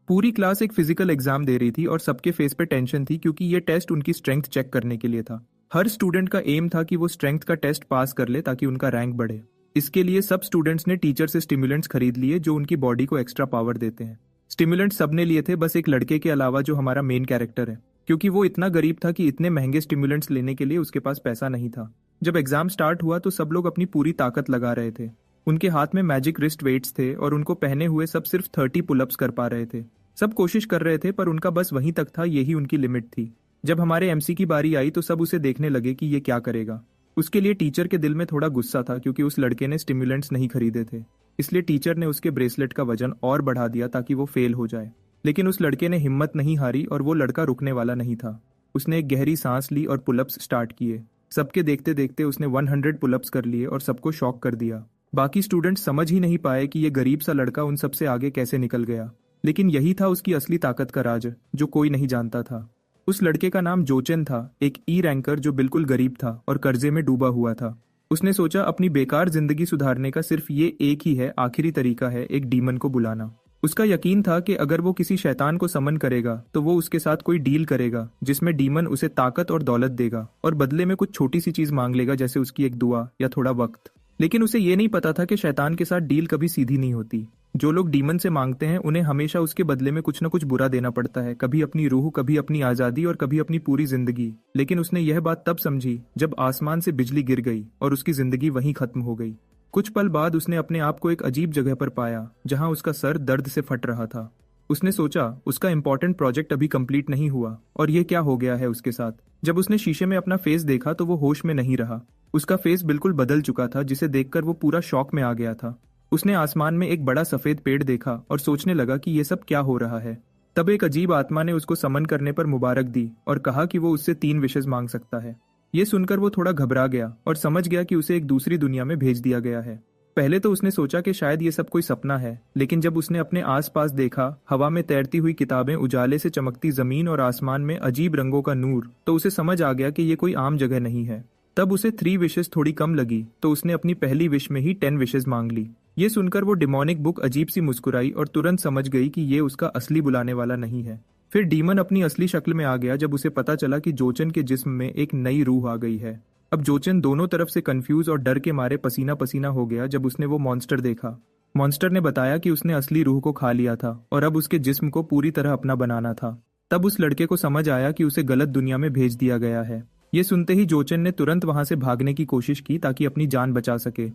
पूरी क्लास एक physical exam दे रही थी और सबके फेस पे टेंशन थी क्योंकि ये टेस्ट उनकी स्ट्रेंथ चेक करने के लिए था। हर स्टूडेंट का एम था कि वो स्ट्रेंथ का टेस्ट पास कर ले ताकि उनका रैंक बढ़े। इसके लिए सब स्टूडेंट्स ने टीचर से स्टिमुलेंट्स खरीद लिए जो उनकी बॉडी को एक्स्ट्रा पावर देते हैं। स्टिमुलेंट्स सबने लिए थे, बस एक लड़के के अलावा जो हमारा मेन कैरेक्टर है, क्योंकि वो इतना गरीब था कि इतने महंगे स्टिमुलेंट्स लेने के लिए उसके पास पैसा नहीं था। जब एग्जाम स्टार्ट हुआ तो सब लोग अपनी पूरी ताकत लगा रहे थे। उनके हाथ में मैजिक रिस्ट वेट्स थे और उनको पहने हुए सब सिर्फ 30 पुलअप्स कर पा रहे थे। सब कोशिश कर रहे थे पर उनका बस वहीं तक था, यही उनकी लिमिट थी। जब हमारे एमसी की बारी आई तो सब उसे देखने लगे कि ये क्या करेगा। उसके लिए टीचर के दिल में थोड़ा गुस्सा था क्योंकि उस लड़के ने स्टिमुलेंट्स नहीं खरीदे थे, इसलिए टीचर ने उसके ब्रेसलेट का वजन और बढ़ा दिया ताकि वो फेल हो जाए। लेकिन उस लड़के ने हिम्मत नहीं हारी और वो लड़का रुकने वाला नहीं था। उसने एक गहरी सांस ली और पुलअप्स स्टार्ट किए। सबके देखते देखते उसने 100 पुलअप्स कर लिए और सबको शॉक कर दिया। बाकी स्टूडेंट्स समझ ही नहीं पाए कि ये गरीब सा लड़का उन सबसे आगे कैसे निकल गया। लेकिन यही था उसकी असली ताकत का राज, जो कोई नहीं जानता था। उस लड़के का नाम जोचेन था, एक ई रैंकर जो बिल्कुल गरीब था और कर्जे में डूबा हुआ था। उसने सोचा अपनी बेकार जिंदगी सुधारने का सिर्फ ये एक ही है, आखिरी तरीका है, एक डीमन को बुलाना। उसका यकीन था कि अगर वो किसी शैतान को समन करेगा तो वो उसके साथ कोई डील करेगा जिसमें डीमन उसे ताकत और दौलत देगा और बदले में कुछ छोटी सी चीज मांग लेगा, जैसे उसकी एक दुआ या थोड़ा वक्त। लेकिन उसे ये नहीं पता था कि शैतान के साथ डील कभी सीधी नहीं होती। जो लोग डीमन से मांगते हैं उन्हें हमेशा उसके बदले में कुछ न कुछ बुरा देना पड़ता है, कभी अपनी रूह, कभी अपनी आजादी और कभी अपनी पूरी जिंदगी। लेकिन उसने यह बात तब समझी जब आसमान से बिजली गिर गई और उसकी जिंदगी वहीं खत्म हो गई। कुछ पल बाद उसने अपने आप को एक अजीब जगह पर पाया जहां उसका सर दर्द से फट रहा था। उसने सोचा उसका इंपॉर्टेंट प्रोजेक्ट अभी कंप्लीट नहीं हुआ और ये क्या हो गया है उसके साथ। जब उसने शीशे में अपना फेस देखा तो वो होश में नहीं रहा। उसका फेस बिल्कुल बदल चुका था, जिसे देखकर वो पूरा शॉक में आ गया था। उसने आसमान में एक बड़ा सफेद पेड़ देखा और सोचने लगा कि ये सब क्या हो रहा है। तब एक अजीब आत्मा ने उसको समन करने पर मुबारक दी और कहा कि वो उससे 3 विशेष मांग सकता है। ये सुनकर वो थोड़ा घबरा गया और समझ गया कि उसे एक दूसरी दुनिया में भेज दिया गया है। पहले तो उसने सोचा कि शायद ये सब कोई सपना है, लेकिन जब उसने अपने आसपास देखा, हवा में तैरती हुई किताबें, उजाले से चमकती जमीन और आसमान में अजीब रंगों का नूर, तो उसे समझ आ गया कि ये कोई आम जगह नहीं है। तब उसे 3 विशेष थोड़ी कम लगी तो उसने अपनी पहली विश में ही 10 विशेष मांग ली। ये सुनकर वो डिमोनिक बुक अजीब सी मुस्कुराई और तुरंत समझ गई कि ये उसका असली बुलाने वाला नहीं है। फिर डीमन अपनी असली शक्ल में आ गया जब उसे पता चला कि जोचन के जिस्म में एक नई रूह आ गई है। अब जोचन दोनों तरफ से कंफ्यूज और डर के मारे पसीना पसीना हो गया जब उसने वो मॉन्स्टर देखा। मॉन्स्टर ने बताया कि उसने असली रूह को खा लिया था और अब उसके जिस्म को पूरी तरह अपना बनाना था। तब उस लड़के को समझ आया कि उसे गलत दुनिया में भेज दिया गया है। ये सुनते ही जोचन ने तुरंत वहां से भागने की कोशिश की ताकि अपनी जान बचा सके।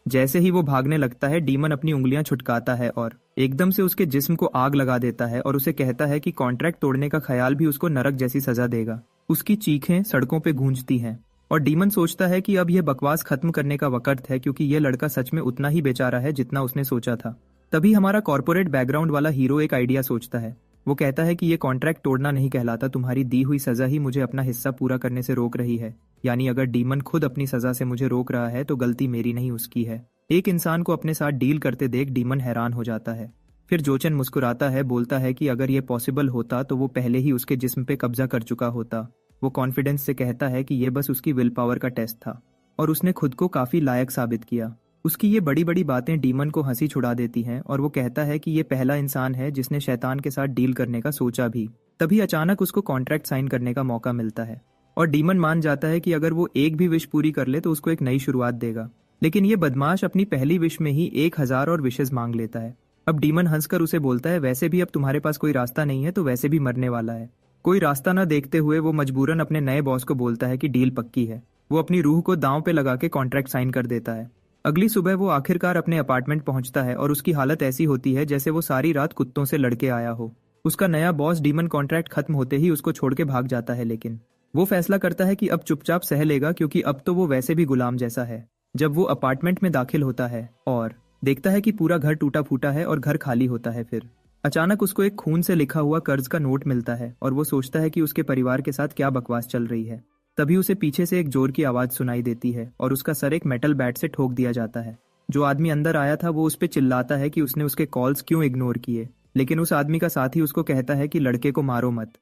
जैसे ही वो भागने लगता है, डीमन अपनी उंगलियां छुटकाता है और एकदम से उसके जिस्म को आग लगा देता है और उसे कहता है कि कॉन्ट्रैक्ट तोड़ने का ख्याल भी उसको नरक जैसी सजा देगा। उसकी चीखें सड़कों पे गूंजती हैं और डीमन सोचता है कि अब यह बकवास खत्म करने का वक्त है, क्योंकि यह लड़का सच में उतना ही बेचारा है जितना उसने सोचा था। तभी हमारा कॉर्पोरेट बैकग्राउंड वाला हीरो एक आइडिया सोचता है। वो कहता है कि ये कॉन्ट्रैक्ट तोड़ना नहीं कहलाता, तुम्हारी दी हुई सजा ही मुझे अपना हिस्सा पूरा करने से रोक रही है। यानी अगर डीमन खुद अपनी सजा से मुझे रोक रहा है तो गलती मेरी नहीं, उसकी है। एक इंसान को अपने साथ डील करते देख डीमन हैरान हो जाता है। फिर जोचन मुस्कुराता है, बोलता है कि अगर ये पॉसिबल होता तो वो पहले ही उसके जिस्म पे कब्जा कर चुका होता। वो कॉन्फिडेंस से कहता है कि ये बस उसकी विल पावर का टेस्ट था और उसने खुद को काफी लायक साबित किया। उसकी ये बड़ी बड़ी बातें डीमन को हंसी छुड़ा देती हैं और वो कहता है कि ये पहला इंसान है जिसने शैतान के साथ डील करने का सोचा भी। तभी अचानक उसको कॉन्ट्रैक्ट साइन करने का मौका मिलता है और डीमन मान जाता है कि अगर वो एक भी विश पूरी कर ले तो उसको एक नई शुरुआत देगा। लेकिन ये बदमाश अपनी पहली विश में ही 1000 और विशेष मांग लेता है। अब डीमन हंसकर उसे बोलता है, वैसे भी अब तुम्हारे पास कोई रास्ता नहीं है तो वैसे भी मरने वाला है। कोई रास्ता न देखते हुए वो मजबूरन अपने नए बॉस को बोलता है कि डील पक्की है। वो अपनी रूह को दांव पे लगा के कॉन्ट्रैक्ट साइन कर देता है। अगली सुबह वो आखिरकार अपने अपार्टमेंट पहुंचता है और उसकी हालत ऐसी होती है जैसे वो सारी रात कुत्तों से लड़के आया हो। उसका नया बॉस डीमन कॉन्ट्रैक्ट खत्म होते ही उसको छोड़ के भाग जाता है, लेकिन वो फैसला करता है कि अब चुपचाप सह लेगा, क्योंकि अब तो वो वैसे भी गुलाम जैसा है। जब वो अपार्टमेंट में दाखिल होता है और देखता है कि पूरा घर टूटा फूटा है और घर खाली होता है, फिर अचानक उसको एक खून से लिखा हुआ कर्ज का नोट मिलता है और वो सोचता है कि उसके परिवार के साथ क्या बकवास चल रही है। तभी उसे पीछे से एक जोर की आवाज सुनाई देती है और उसका सर एक मेटल बैट से ठोक दिया जाता है। जो आदमी अंदर आया था वो उस पर चिल्लाता है कि उसने उसके कॉल्स क्यों इग्नोर किए, लेकिन उस आदमी का साथी उसको कहता है कि लड़के को मारो मत।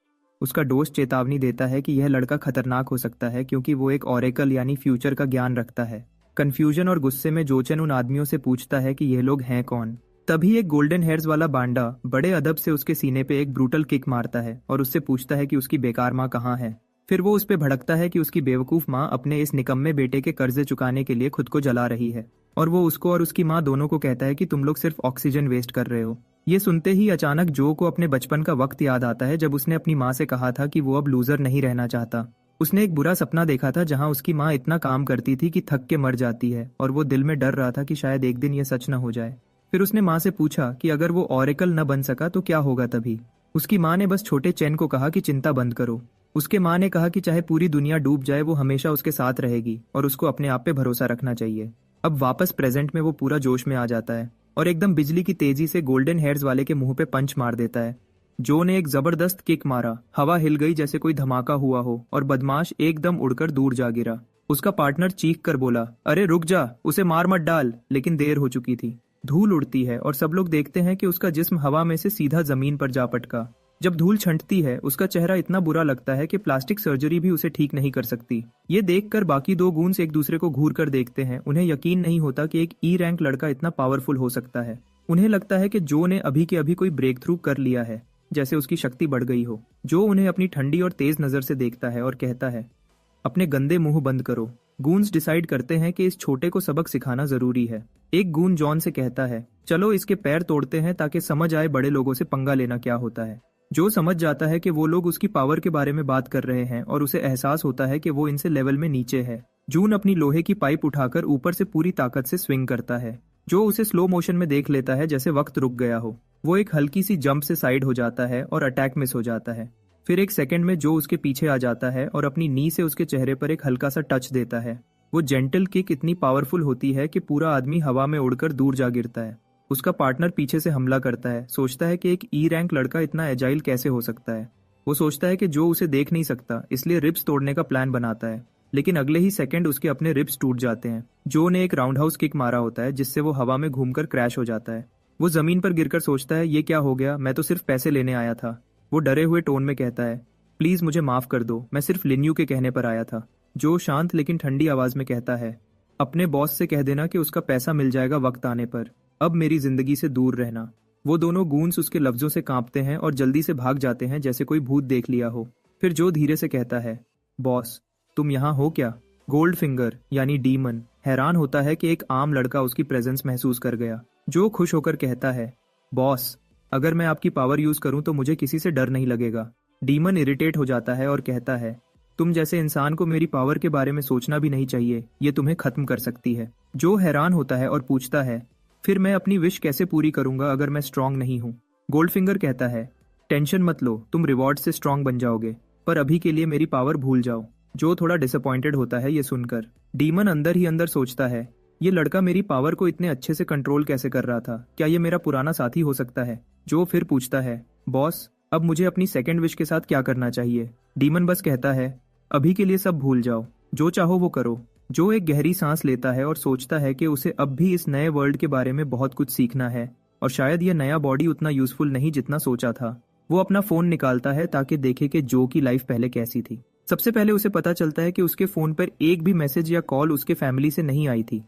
उसका दोस्त चेतावनी देता है कि यह लड़का खतरनाक हो सकता है क्योंकि वो एक ऑरेकल यानी फ्यूचर का ज्ञान रखता है। कंफ्यूजन और गुस्से में जोचन उन आदमियों से पूछता है कि यह लोग हैं कौन। तभी एक गोल्डन हेयर्स वाला बांडा बड़े अदब से उसके सीने पे एक ब्रूटल किक मारता है और उससे पूछता है कि उसकी बेकार माँ कहाँ है। फिर वो उस पे भड़कता है कि उसकी बेवकूफ माँ अपने इस निकम्मे बेटे के कर्जे चुकाने के लिए खुद को जला रही है, और वो उसको और उसकी माँ दोनों को कहता है कि तुम लोग सिर्फ ऑक्सीजन वेस्ट कर रहे हो। ये सुनते ही अचानक जो को अपने बचपन का वक्त याद आता है जब उसने अपनी माँ से कहा था कि वो अब लूजर नहीं रहना चाहता। उसने एक बुरा सपना देखा था जहाँ उसकी माँ इतना काम करती थी कि थक के मर जाती है, और वो दिल में डर रहा था कि शायद एक दिन ये सच न हो जाए। फिर उसने माँ से पूछा कि अगर वो ऑरेकल न बन सका तो क्या होगा तभी। उसकी माँ ने बस छोटे चैन को कहा कि चिंता बंद करो। उसके माँ ने कहा कि चाहे पूरी दुनिया डूब जाए वो हमेशा उसके साथ रहेगी और उसको अपने आप पे भरोसा रखना चाहिए। अब वापस प्रेजेंट में वो पूरा जोश में आ जाता है और एकदम बिजली की तेजी से गोल्डन हेयर्स वाले के मुंह पे पंच मार देता है। जो ने एक जबरदस्त किक मारा, हवा हिल गई जैसे कोई धमाका हुआ हो और बदमाश एकदम उड़कर दूर जा गिरा। उसका पार्टनर चीख कर बोला, अरे रुक जा, उसे मार मत डाल, लेकिन देर हो चुकी थी। धूल उड़ती है और सब लोग देखते हैं कि उसका जिस्म हवा में से सीधा जमीन पर जा पटका। जब धूल छंटती है उसका चेहरा इतना बुरा लगता है कि प्लास्टिक सर्जरी भी उसे ठीक नहीं कर सकती। ये देखकर बाकी दो गूंस एक दूसरे को घूर कर देखते हैं। उन्हें यकीन नहीं होता कि एक ई रैंक लड़का इतना पावरफुल हो सकता है। उन्हें लगता है कि जो ने अभी के अभी कोई ब्रेक थ्रू कर लिया है, जैसे उसकी शक्ति बढ़ गई हो। जो उन्हें अपनी ठंडी और तेज नजर से देखता है और कहता है, अपने गंदे मुंह बंद करो। गूंस डिसाइड करते हैं कि इस छोटे को सबक सिखाना जरूरी है। एक गून जॉन से कहता है, चलो इसके पैर तोड़ते हैं ताकि समझ आए बड़े लोगों से पंगा लेना क्या होता है। जो समझ जाता है कि वो लोग उसकी पावर के बारे में बात कर रहे हैं और उसे एहसास होता है कि वो इनसे लेवल में नीचे है। जून अपनी लोहे की पाइप उठाकर ऊपर से पूरी ताकत से स्विंग करता है। जो उसे स्लो मोशन में देख लेता है जैसे वक्त रुक गया हो। वो एक हल्की सी जंप से साइड हो जाता है और अटैक मिस हो जाता है। फिर एक सेकंड में जो उसके पीछे आ जाता है और अपनी नी से उसके चेहरे पर एक हल्का सा टच देता है। वो जेंटल किक इतनी पावरफुल होती है कि पूरा आदमी हवा में उड़कर दूर जा गिरता है। उसका पार्टनर पीछे से हमला करता है। सोचता है कि एक ई रैंक लड़का इतना एजाइल कैसे हो सकता है। वो सोचता है कि जो उसे देख नहीं सकता, इसलिए रिब्स तोड़ने का प्लान बनाता है, लेकिन अगले ही सेकंड उसके अपने रिब्स टूट जाते हैं। जो ने एक राउंड हाउस किक मारा होता है जिससे वो हवा में घूमकर क्रैश हो जाता है। वो जमीन पर गिरकर सोचता है, ये क्या हो गया, मैं तो सिर्फ पैसे लेने आया था। वो डरे हुए टोन में कहता है, प्लीज मुझे माफ कर दो, मैं सिर्फ लिन्यू के कहने पर आया था। जो शांत लेकिन ठंडी आवाज में कहता है, अपने बॉस से कह देना कि उसका पैसा मिल जाएगा वक्त आने पर, अब मेरी जिंदगी से दूर रहना। वो दोनों गूंस उसके लफ्जों से कांपते हैं और जल्दी से भाग जाते हैं जैसे कोई भूत देख लिया हो। फिर जो धीरे से कहता है, बॉस तुम यहाँ हो क्या? गोल्ड फिंगर यानी डीमन हैरान होता है कि एक आम लड़का उसकी प्रेजेंस महसूस कर गया। जो खुश होकर कहता है, बॉस अगर मैं आपकी पावर यूज करूं तो मुझे किसी से डर नहीं लगेगा। डीमन इरिटेट हो जाता है और कहता है, तुम जैसे इंसान को मेरी पावर के बारे में सोचना भी नहीं चाहिए, ये तुम्हें खत्म कर सकती है। जो हैरान होता है और पूछता है, फिर मैं अपनी विश कैसे पूरी करूंगा अगर मैं स्ट्रांग नहीं हूँ? गोल्डफिंगर कहता है, टेंशन मत लो, तुम रिवॉर्ड से स्ट्रांग बन जाओगे, पर अभी के लिए मेरी पावर भूल जाओ। जो थोड़ा डिसअपॉइंटेड होता है ये सुनकर। डीमन अंदर ही अंदर सोचता है, ये लड़का मेरी पावर को इतने अच्छे से कंट्रोल कैसे कर रहा था? क्या ये मेरा पुराना साथी हो सकता है? जो फिर पूछता है, बॉस अब मुझे अपनी सेकंड विश के साथ क्या करना चाहिए? डीमन बस कहता है, अभी के लिए सब भूल जाओ, जो चाहो वो करो। जो एक गहरी सांस लेता है और सोचता है कि उसे अब भी इस नए वर्ल्ड के बारे में बहुत कुछ सीखना है और शायद यह नया बॉडी उतना यूजफुल नहीं जितना सोचा था। वो अपना फोन निकालता है ताकि देखे कि जो की लाइफ पहले कैसी थी। सबसे पहले उसे पता चलता है कि उसके फोन पर एक भी मैसेज या कॉल उसके फैमिली से नहीं आई थी।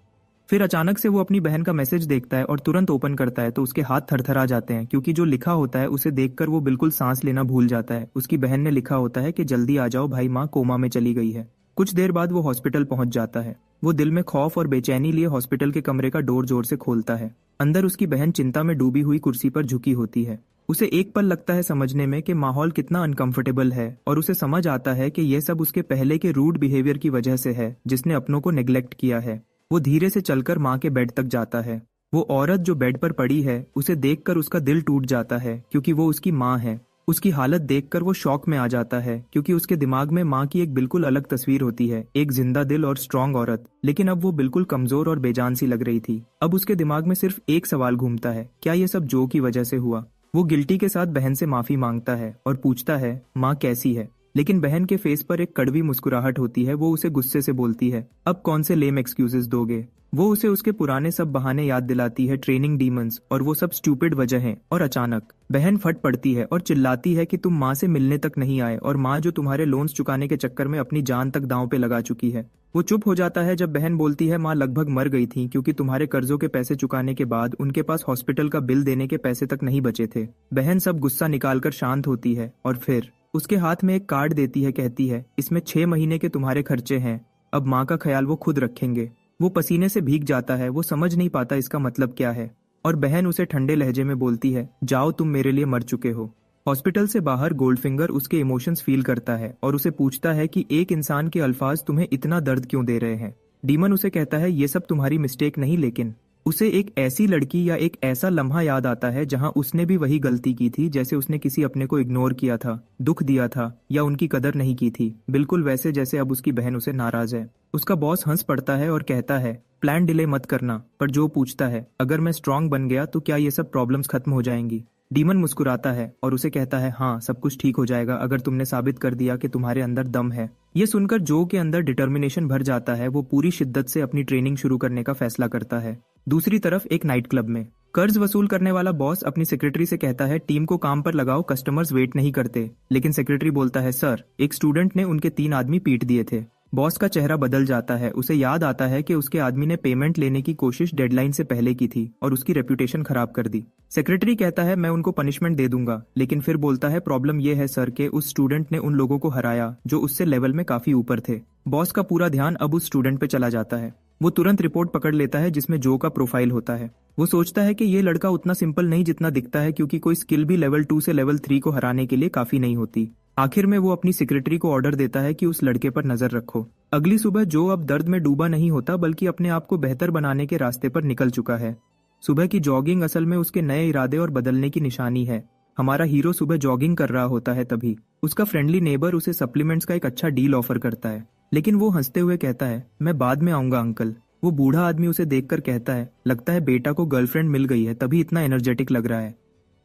फिर अचानक से वो अपनी बहन का मैसेज देखता है और तुरंत ओपन करता है तो उसके हाथ थरथरा जाते हैं, क्योंकि जो लिखा होता है उसे देखकर वो बिल्कुल सांस लेना भूल जाता है। उसकी बहन ने लिखा होता है कि जल्दी आ जाओ भाई, माँ कोमा में चली गई है। कुछ देर बाद वो हॉस्पिटल पहुंच जाता है। वो दिल में खौफ और बेचैनी लिए हॉस्पिटल के कमरे का डोर जोर से खोलता है। अंदर उसकी बहन चिंता में डूबी हुई कुर्सी पर झुकी होती है। उसे एक पल लगता है समझने में कि माहौल कितना अनकंफर्टेबल है, और उसे समझ आता है कि यह सब उसके पहले के रूड बिहेवियर की वजह से है जिसने अपनों को नेग्लेक्ट किया है। वो धीरे से चलकर माँ के बेड तक जाता है। वो औरत जो बेड पर पड़ी है उसे देखकर उसका दिल टूट जाता है, क्योंकि वो उसकी माँ है। उसकी हालत देखकर वो शॉक में आ जाता है, क्योंकि उसके दिमाग में माँ की एक बिल्कुल अलग तस्वीर होती है, एक जिंदा दिल और स्ट्रांग औरत। लेकिन अब वो बिल्कुल कमजोर और बेजान सी लग रही थी। अब उसके दिमाग में सिर्फ एक सवाल घूमता है, क्या ये सब जो की वजह से हुआ? वो गिल्टी के साथ बहन से माफी मांगता है और पूछता है, माँ कैसी है? लेकिन बहन के फेस पर एक कड़वी मुस्कुराहट होती है। वो उसे गुस्से से बोलती है, अब कौन से लेम एक्सक्यूजेस दोगे। वो उसे उसके पुराने सब बहाने याद दिलाती है, ट्रेनिंग डीमंस और वो सब स्टूपिड वजह हैं। और अचानक बहन फट पड़ती है और चिल्लाती है कि तुम माँ से मिलने तक नहीं आए, और माँ जो तुम्हारे लोन्स चुकाने के चक्कर में अपनी जान तक दांव पे लगा चुकी है। वो चुप हो जाता है जब बहन बोलती है, माँ लगभग मर गई थी क्योंकि तुम्हारे कर्जों के पैसे चुकाने के बाद उनके पास हॉस्पिटल का बिल देने के पैसे तक नहीं बचे थे। बहन सब गुस्सा निकालकर शांत होती है और फिर उसके हाथ में एक कार्ड देती है, कहती है इसमें 6 महीने के तुम्हारे खर्चे हैं, अब माँ का ख्याल वो खुद रखेंगे। वो पसीने से भीग जाता है, वो समझ नहीं पाता इसका मतलब क्या है। और बहन उसे ठंडे लहजे में बोलती है, जाओ तुम मेरे लिए मर चुके हो। हॉस्पिटल से बाहर गोल्डफिंगर उसके इमोशंस फील करता है और उसे पूछता है कि एक इंसान के अल्फाज तुम्हें इतना दर्द क्यों दे रहे हैं। डीमन उसे कहता है, ये सब तुम्हारी मिस्टेक नहीं, लेकिन उसे एक ऐसी लड़की या एक ऐसा लम्हा याद आता है जहां उसने भी वही गलती की थी, जैसे उसने किसी अपने को इग्नोर किया था, दुख दिया था या उनकी कदर नहीं की थी, बिल्कुल वैसे जैसे अब उसकी बहन उसे नाराज है। उसका बॉस हंस पड़ता है और कहता है, प्लान डिले मत करना। पर जो पूछता है, अगर मैं स्ट्रांग बन गया तो क्या ये सब प्रॉब्लम्स खत्म हो जाएंगी। डीमन मुस्कुराता है और उसे कहता है, हाँ सब कुछ ठीक हो जाएगा अगर तुमने साबित कर दिया कि तुम्हारे अंदर दम है। ये सुनकर जो के अंदर डिटर्मिनेशन भर जाता है। वो पूरी शिद्दत से अपनी ट्रेनिंग शुरू करने का फैसला करता है। दूसरी तरफ एक नाइट क्लब में कर्ज वसूल करने वाला बॉस अपनी सेक्रेटरी से कहता है, टीम को काम पर लगाओ, कस्टमर्स वेट नहीं करते। लेकिन सेक्रेटरी बोलता है, सर एक स्टूडेंट ने उनके 3 आदमी पीट दिए थे। बॉस का चेहरा बदल जाता है। उसे याद आता है कि उसके आदमी ने पेमेंट लेने की कोशिश डेडलाइन से पहले की थी और उसकी रेपुटेशन खराब कर दी। सेक्रेटरी कहता है, मैं उनको पनिशमेंट दे दूंगा, लेकिन फिर बोलता है, प्रॉब्लम यह है सर कि उस स्टूडेंट ने उन लोगों को हराया जो उससे लेवल में काफी ऊपर थे। बॉस का पूरा ध्यान अब उस स्टूडेंट पे चला जाता है। वो तुरंत रिपोर्ट पकड़ लेता है जिसमें जो का प्रोफाइल होता है। वो सोचता है कि ये लड़का उतना सिंपल नहीं जितना दिखता है, क्योंकि कोई स्किल भी लेवल 2 से लेवल 3 को हराने के लिए काफी नहीं होती। आखिर में वो अपनी सेक्रेटरी को ऑर्डर देता है कि उस लड़के पर नजर रखो। अगली सुबह जो अब दर्द में डूबा नहीं होता, बल्कि अपने आप को बेहतर बनाने के रास्ते पर निकल चुका है। सुबह की जॉगिंग असल में उसके नए इरादे और बदलने की निशानी है। हमारा हीरो सुबह जॉगिंग कर रहा होता है, तभी उसका फ्रेंडली नेबर उसे सप्लीमेंट्स का एक अच्छा डील ऑफर करता है। लेकिन वो हंसते हुए कहता है, मैं बाद में आऊंगा अंकल। वो बूढ़ा आदमी उसे देखकर कहता है, लगता है बेटा को गर्लफ्रेंड मिल गई है, तभी इतना एनर्जेटिक लग रहा है।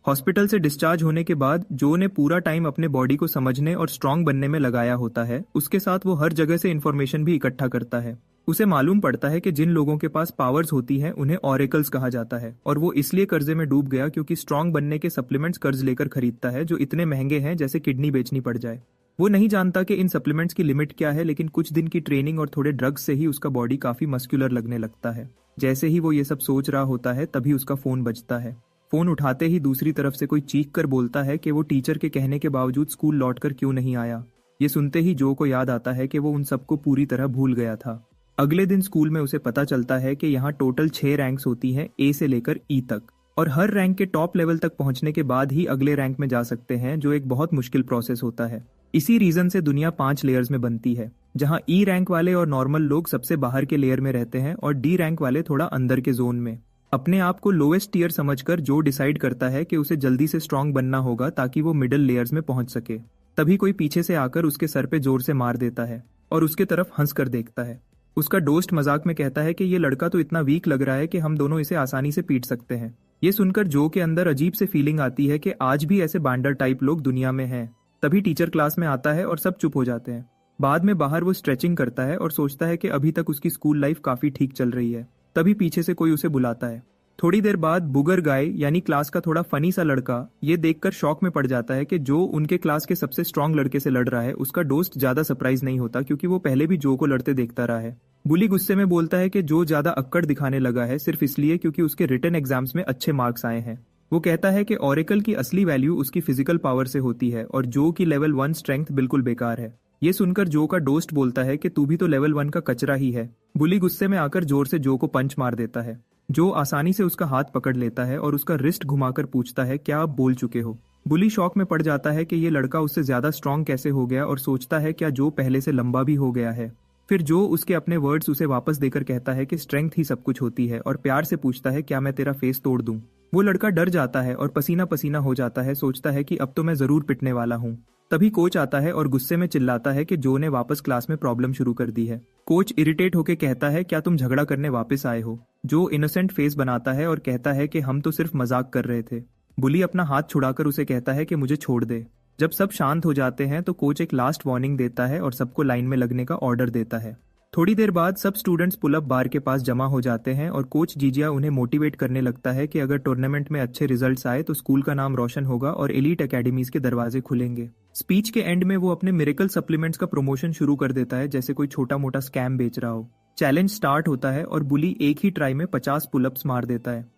हॉस्पिटल से डिस्चार्ज होने के बाद जो ने पूरा टाइम अपने बॉडी को समझने और स्ट्रांग बनने में लगाया होता है, उसके साथ वो हर जगह से इन्फॉर्मेशन भी इकट्ठा करता है। उसे मालूम पड़ता है कि जिन लोगों के पास पावर्स होती हैं उन्हें ऑरेकल्स कहा जाता है, और वो इसलिए कर्जे में डूब गया क्योंकि स्ट्रांग बनने के सप्लीमेंट्स कर्ज लेकर खरीदता है जो इतने महंगे हैं जैसे किडनी बेचनी पड़ जाए। वो नहीं जानता कि इन सप्लीमेंट्स की लिमिट क्या है, लेकिन कुछ दिन की ट्रेनिंग और थोड़े ड्रग्स से ही उसका बॉडी काफी मस्कुलर लगने लगता है। जैसे ही वो ये सब सोच रहा होता है, तभी उसका फोन बजता है। फोन उठाते ही दूसरी तरफ से कोई चीख कर बोलता है कि वो टीचर के कहने के बावजूद स्कूल लौटकर क्यों नहीं आया। ये सुनते ही जो को याद आता है कि वो उन सबको पूरी तरह भूल गया था। अगले दिन स्कूल में उसे पता चलता है कि यहाँ टोटल 6 रैंक्स होती हैं, ए से लेकर ई तक, और हर रैंक के टॉप लेवल तक पहुंचने के बाद ही अगले रैंक में जा सकते हैं, जो एक बहुत मुश्किल प्रोसेस होता है। इसी रीजन से दुनिया 5 लेयर्स में बनती है, जहां ई रैंक वाले और नॉर्मल लोग सबसे बाहर के लेयर में रहते हैं और डी रैंक वाले थोड़ा अंदर के जोन में। अपने आप को लोएस्ट टीयर समझकर जो डिसाइड करता है कि उसे जल्दी से स्ट्रांग बनना होगा ताकि वो मिडिल लेयर्स में पहुंच सके। तभी कोई पीछे से आकर उसके सर पे जोर से मार देता है और उसके तरफ हंस कर देखता है। उसका दोस्त मजाक में कहता है कि ये लड़का तो इतना वीक लग रहा है कि हम दोनों इसे आसानी से पीट सकते हैं। ये सुनकर जो के अंदर अजीब से फीलिंग आती है कि आज भी ऐसे बांडर टाइप लोग दुनिया में हैं। तभी टीचर क्लास में आता है और सब चुप हो जाते हैं। बाद में बाहर वो स्ट्रेचिंग करता है और सोचता है कि अभी तक उसकी स्कूल लाइफ काफी ठीक चल रही है। तभी पीछे से कोई उसे बुलाता है। थोड़ी देर बाद बुगर गाय यानी क्लास का थोड़ा फनी सा लड़का ये देखकर शॉक में पड़ जाता है कि जो उनके क्लास के सबसे स्ट्रांग लड़के से लड़ रहा है। उसका दोस्त ज्यादा सरप्राइज नहीं होता क्योंकि वो पहले भी जो को लड़ते देखता रहा है। बुली गुस्से में बोलता है कि जो ज्यादा अक्कड़ दिखाने लगा है सिर्फ इसलिए क्योंकि उसके रिटन एग्जाम्स में अच्छे मार्क्स आए हैं। वो कहता है कि ऑरेकल की असली वैल्यू उसकी फिजिकल पावर से होती है और जो की लेवल 1 स्ट्रेंथ बिल्कुल बेकार है। ये सुनकर जो का दोस्त बोलता है कि तू भी तो लेवल 1 का कचरा ही है। बुली गुस्से में आकर जोर से जो को पंच मार देता है। जो आसानी से उसका हाथ पकड़ लेता है और उसका रिस्ट घुमाकर पूछता है, क्या आप बोल चुके हो। बुली शॉक में पड़ जाता है कि ये लड़का उससे ज्यादा स्ट्रांग कैसे हो गया और सोचता है क्या जो पहले से लंबा भी हो गया है। फिर जो उसके अपने वर्ड्स उसे वापस देकर कहता है कि स्ट्रेंथ ही सब कुछ होती है और प्यार से पूछता है, क्या मैं तेरा फेस तोड़ दूं। वो लड़का डर जाता है और पसीना पसीना हो जाता है। सोचता है कि अब तो मैं जरूर पिटने वाला हूँ। तभी कोच आता है और गुस्से में चिल्लाता है कि जो ने वापस क्लास में प्रॉब्लम शुरू कर दी है। कोच इरिटेट होकर कहता है, क्या तुम झगड़ा करने वापस आए हो। जो इनोसेंट फेस बनाता है और कहता है कि हम तो सिर्फ मजाक कर रहे थे। बुली अपना हाथ छुड़ाकर उसे कहता है कि मुझे छोड़ दे। जब सब शांत हो जाते हैं तो कोच एक लास्ट वार्निंग देता है और सबको लाइन में लगने का ऑर्डर देता है। थोड़ी देर बाद सब स्टूडेंट्स पुलअप बार के पास जमा हो जाते हैं और कोच जीजिया उन्हें मोटिवेट करने लगता है कि अगर टूर्नामेंट में अच्छे रिजल्ट्स आए तो स्कूल का नाम रोशन होगा और एलीट एकेडमीज के दरवाजे खुलेंगे। स्पीच के एंड में वो अपने मिरेकल सप्लीमेंट्स का प्रमोशन शुरू कर देता है जैसे कोई छोटा मोटा स्कैम बेच रहा हो। चैलेंज स्टार्ट होता है और बुली एक ही ट्राई में 50 पुलअप्स मार देता है।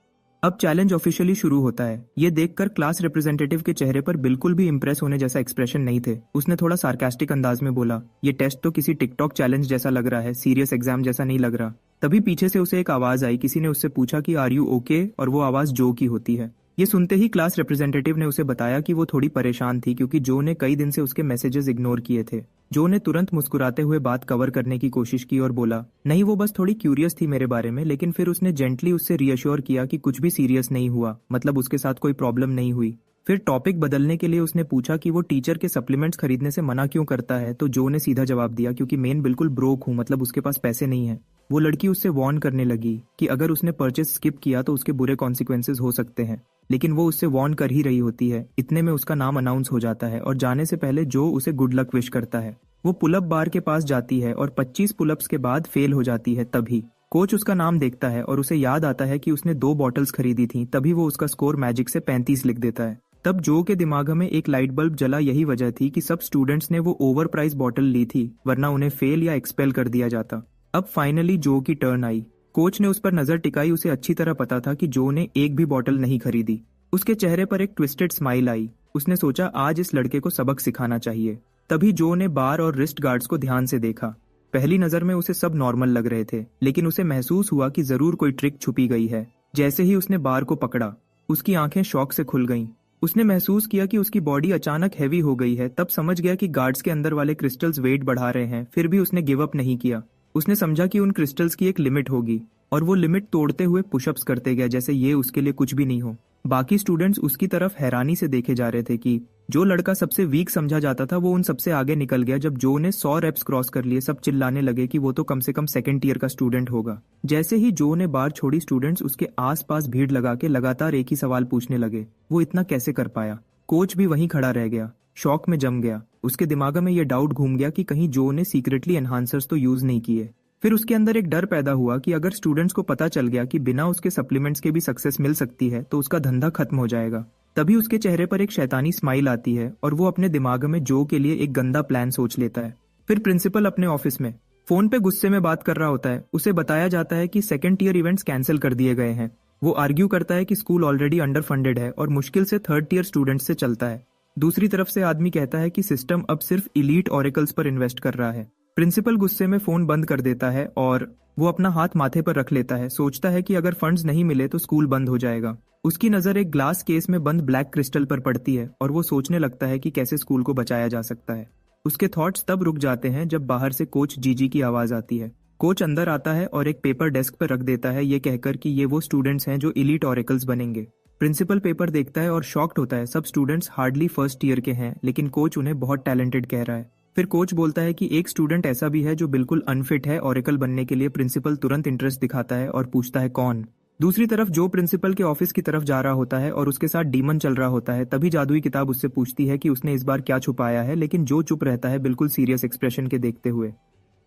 अब चैलेंज ऑफिशियली शुरू होता है। ये देखकर क्लास रिप्रेजेंटेटिव के चेहरे पर बिल्कुल भी इंप्रेस होने जैसा एक्सप्रेशन नहीं थे। उसने थोड़ा सार्कास्टिक अंदाज में बोला, ये टेस्ट तो किसी टिकटॉक चैलेंज जैसा लग रहा है, सीरियस एग्जाम जैसा नहीं लग रहा। तभी पीछे से उसे एक आवाज आई। किसी ने उससे पूछा कि आर यू ओके, और वो आवाज जो की होती है। ये सुनते ही क्लास रिप्रेजेंटेटिव ने उसे बताया कि वो थोड़ी परेशान थी क्योंकि जो ने कई दिन से उसके मैसेजेस इग्नोर किए थे। जो ने तुरंत मुस्कुराते हुए बात कवर करने की कोशिश की और बोला, नहीं वो बस थोड़ी क्यूरियस थी मेरे बारे में। लेकिन फिर उसने जेंटली उससे रीअश्योर किया कि कुछ भी सीरियस नहीं हुआ, मतलब उसके साथ कोई प्रॉब्लम नहीं हुई। फिर टॉपिक बदलने के लिए उसने पूछा कि वो टीचर के सप्लीमेंट्स खरीदने से मना क्यों करता है। तो जो ने सीधा जवाब दिया, क्योंकि मेन बिल्कुल ब्रोक हूँ, मतलब उसके पास पैसे नहीं है। वो लड़की उससे वार्न करने लगी कि अगर उसने परचेस स्किप किया तो उसके बुरे कॉन्सिक्वेंसेज हो सकते हैं, लेकिन वो उससे वार्न कर ही रही होती है। इतने में उसका नाम अनाउंस हो जाता है और जाने से पहले जो उसे गुड लक विश करता है। वो पुलअप बार के पास जाती है और 25 पुलअप्स के बाद फेल हो जाती है। तभी कोच उसका नाम देखता है और उसे याद आता है कि उसने 2 बॉटल्स खरीदी थी। तभी वो उसका स्कोर मैजिक से 35 लिख देता है। तब जो के दिमाग में एक लाइट बल्ब जला। यही वजह थी कि सब स्टूडेंट्स ने वो ओवर प्राइस बॉटल ली थी, वरना उन्हें फेल या एक्सपेल कर दिया जाता। अब फाइनली जो की टर्न आई। कोच ने उस पर नजर टिकाई। उसे अच्छी तरह पता था कि जो ने एक भी बॉटल नहीं खरीदी। उसके चेहरे पर एक ट्विस्टेड स्माइल आई। उसने सोचा आज इस लड़के को सबक सिखाना चाहिए। तभी जो ने बार और रिस्ट गार्ड्स को ध्यान से देखा। पहली नजर में उसे सब नॉर्मल लग रहे थे, लेकिन उसे महसूस हुआ कि जरूर कोई ट्रिक छुपी गई है। जैसे ही उसने बार को पकड़ा, उसकी आंखें शॉक से खुल गईं। उसने महसूस किया कि उसकी बॉडी अचानक हैवी हो गई है। तब समझ गया कि गार्ड्स के अंदर वाले क्रिस्टल्स वेट बढ़ा रहे हैं। फिर भी उसने गिव अप नहीं किया। उसने समझा कि उन क्रिस्टल्स की एक लिमिट होगी और वो लिमिट तोड़ते हुए पुशअप्स करते गया जैसे ये उसके लिए कुछ भी नहीं हो। बाकी स्टूडेंट्स उसकी तरफ हैरानी से देखे जा रहे थे कि जो लड़का सबसे वीक समझा जाता था वो उन सबसे आगे निकल गया। जब जो ने 100 रेप्स क्रॉस कर लिए, सब चिल्लाने लगे कि वो तो कम से कम सेकंड ईयर का स्टूडेंट होगा। जैसे ही जो ने बार छोड़ी, स्टूडेंट्स उसके आसपास भीड़ लगा के लगातार एक ही सवाल पूछने लगे, वो इतना कैसे कर पाया। कोच भी वहीं खड़ा रह गया, शॉक में जम गया। उसके दिमाग में ये डाउट घूम गया कि कहीं जो ने सीक्रेटली एनहांसर्स तो यूज नहीं किए। फिर उसके अंदर एक डर पैदा हुआ कि अगर स्टूडेंट्स को पता चल गया कि बिना उसके सप्लीमेंट्स के भी सक्सेस मिल सकती है तो उसका धंधा खत्म हो जाएगा। तभी उसके चेहरे पर एक शैतानी स्माइल आती है और वो अपने दिमाग में जो के लिए एक गंदा प्लान सोच लेता है। फिर प्रिंसिपल अपने ऑफिस में फोन पे गुस्से में बात कर रहा होता है। उसे बताया जाता है कि सेकंड ईयर इवेंट्स कैंसिल कर दिए गए हैं। वो आर्ग्यू करता है कि स्कूल ऑलरेडी अंडर फंडेड है और मुश्किल से थर्ड ईयर स्टूडेंट्स से चलता है। दूसरी तरफ से आदमी कहता है कि सिस्टम अब सिर्फ इलीट ऑरेकल्स पर इन्वेस्ट कर रहा है। प्रिंसिपल गुस्से में फोन बंद कर देता है और वो अपना हाथ माथे पर रख लेता है। सोचता है कि अगर फंड्स नहीं मिले तो स्कूल बंद हो जाएगा। उसकी नजर एक ग्लास केस में बंद ब्लैक क्रिस्टल पर पड़ती है और वो सोचने लगता है कि कैसे स्कूल को बचाया जा सकता है। उसके थॉट्स तब रुक जाते हैं जब बाहर से कोच जीजी की आवाज आती है। कोच अंदर आता है और एक पेपर डेस्क पर रख देता है, ये कहकर कि ये वो स्टूडेंट्स हैं जो इलीट ऑरेकल्स बनेंगे। प्रिंसिपल पेपर देखता है और शॉक्ड होता है। सब स्टूडेंट्स हार्डली फर्स्ट ईयर के हैं, लेकिन कोच उन्हें बहुत टैलेंटेड कह रहा है। फिर कोच बोलता है कि एक स्टूडेंट ऐसा भी है जो बिल्कुल अनफिट है ऑरेकल बनने के लिए। प्रिंसिपल तुरंत इंटरेस्ट दिखाता है और पूछता है कौन। दूसरी तरफ जो प्रिंसिपल के ऑफिस की तरफ जा रहा होता है और उसके साथ डीमन चल रहा होता है। तभी जादुई किताब उससे पूछती है कि उसने इस बार क्या छुपाया है, लेकिन जो चुप रहता है बिल्कुल सीरियस एक्सप्रेशन के देखते हुए।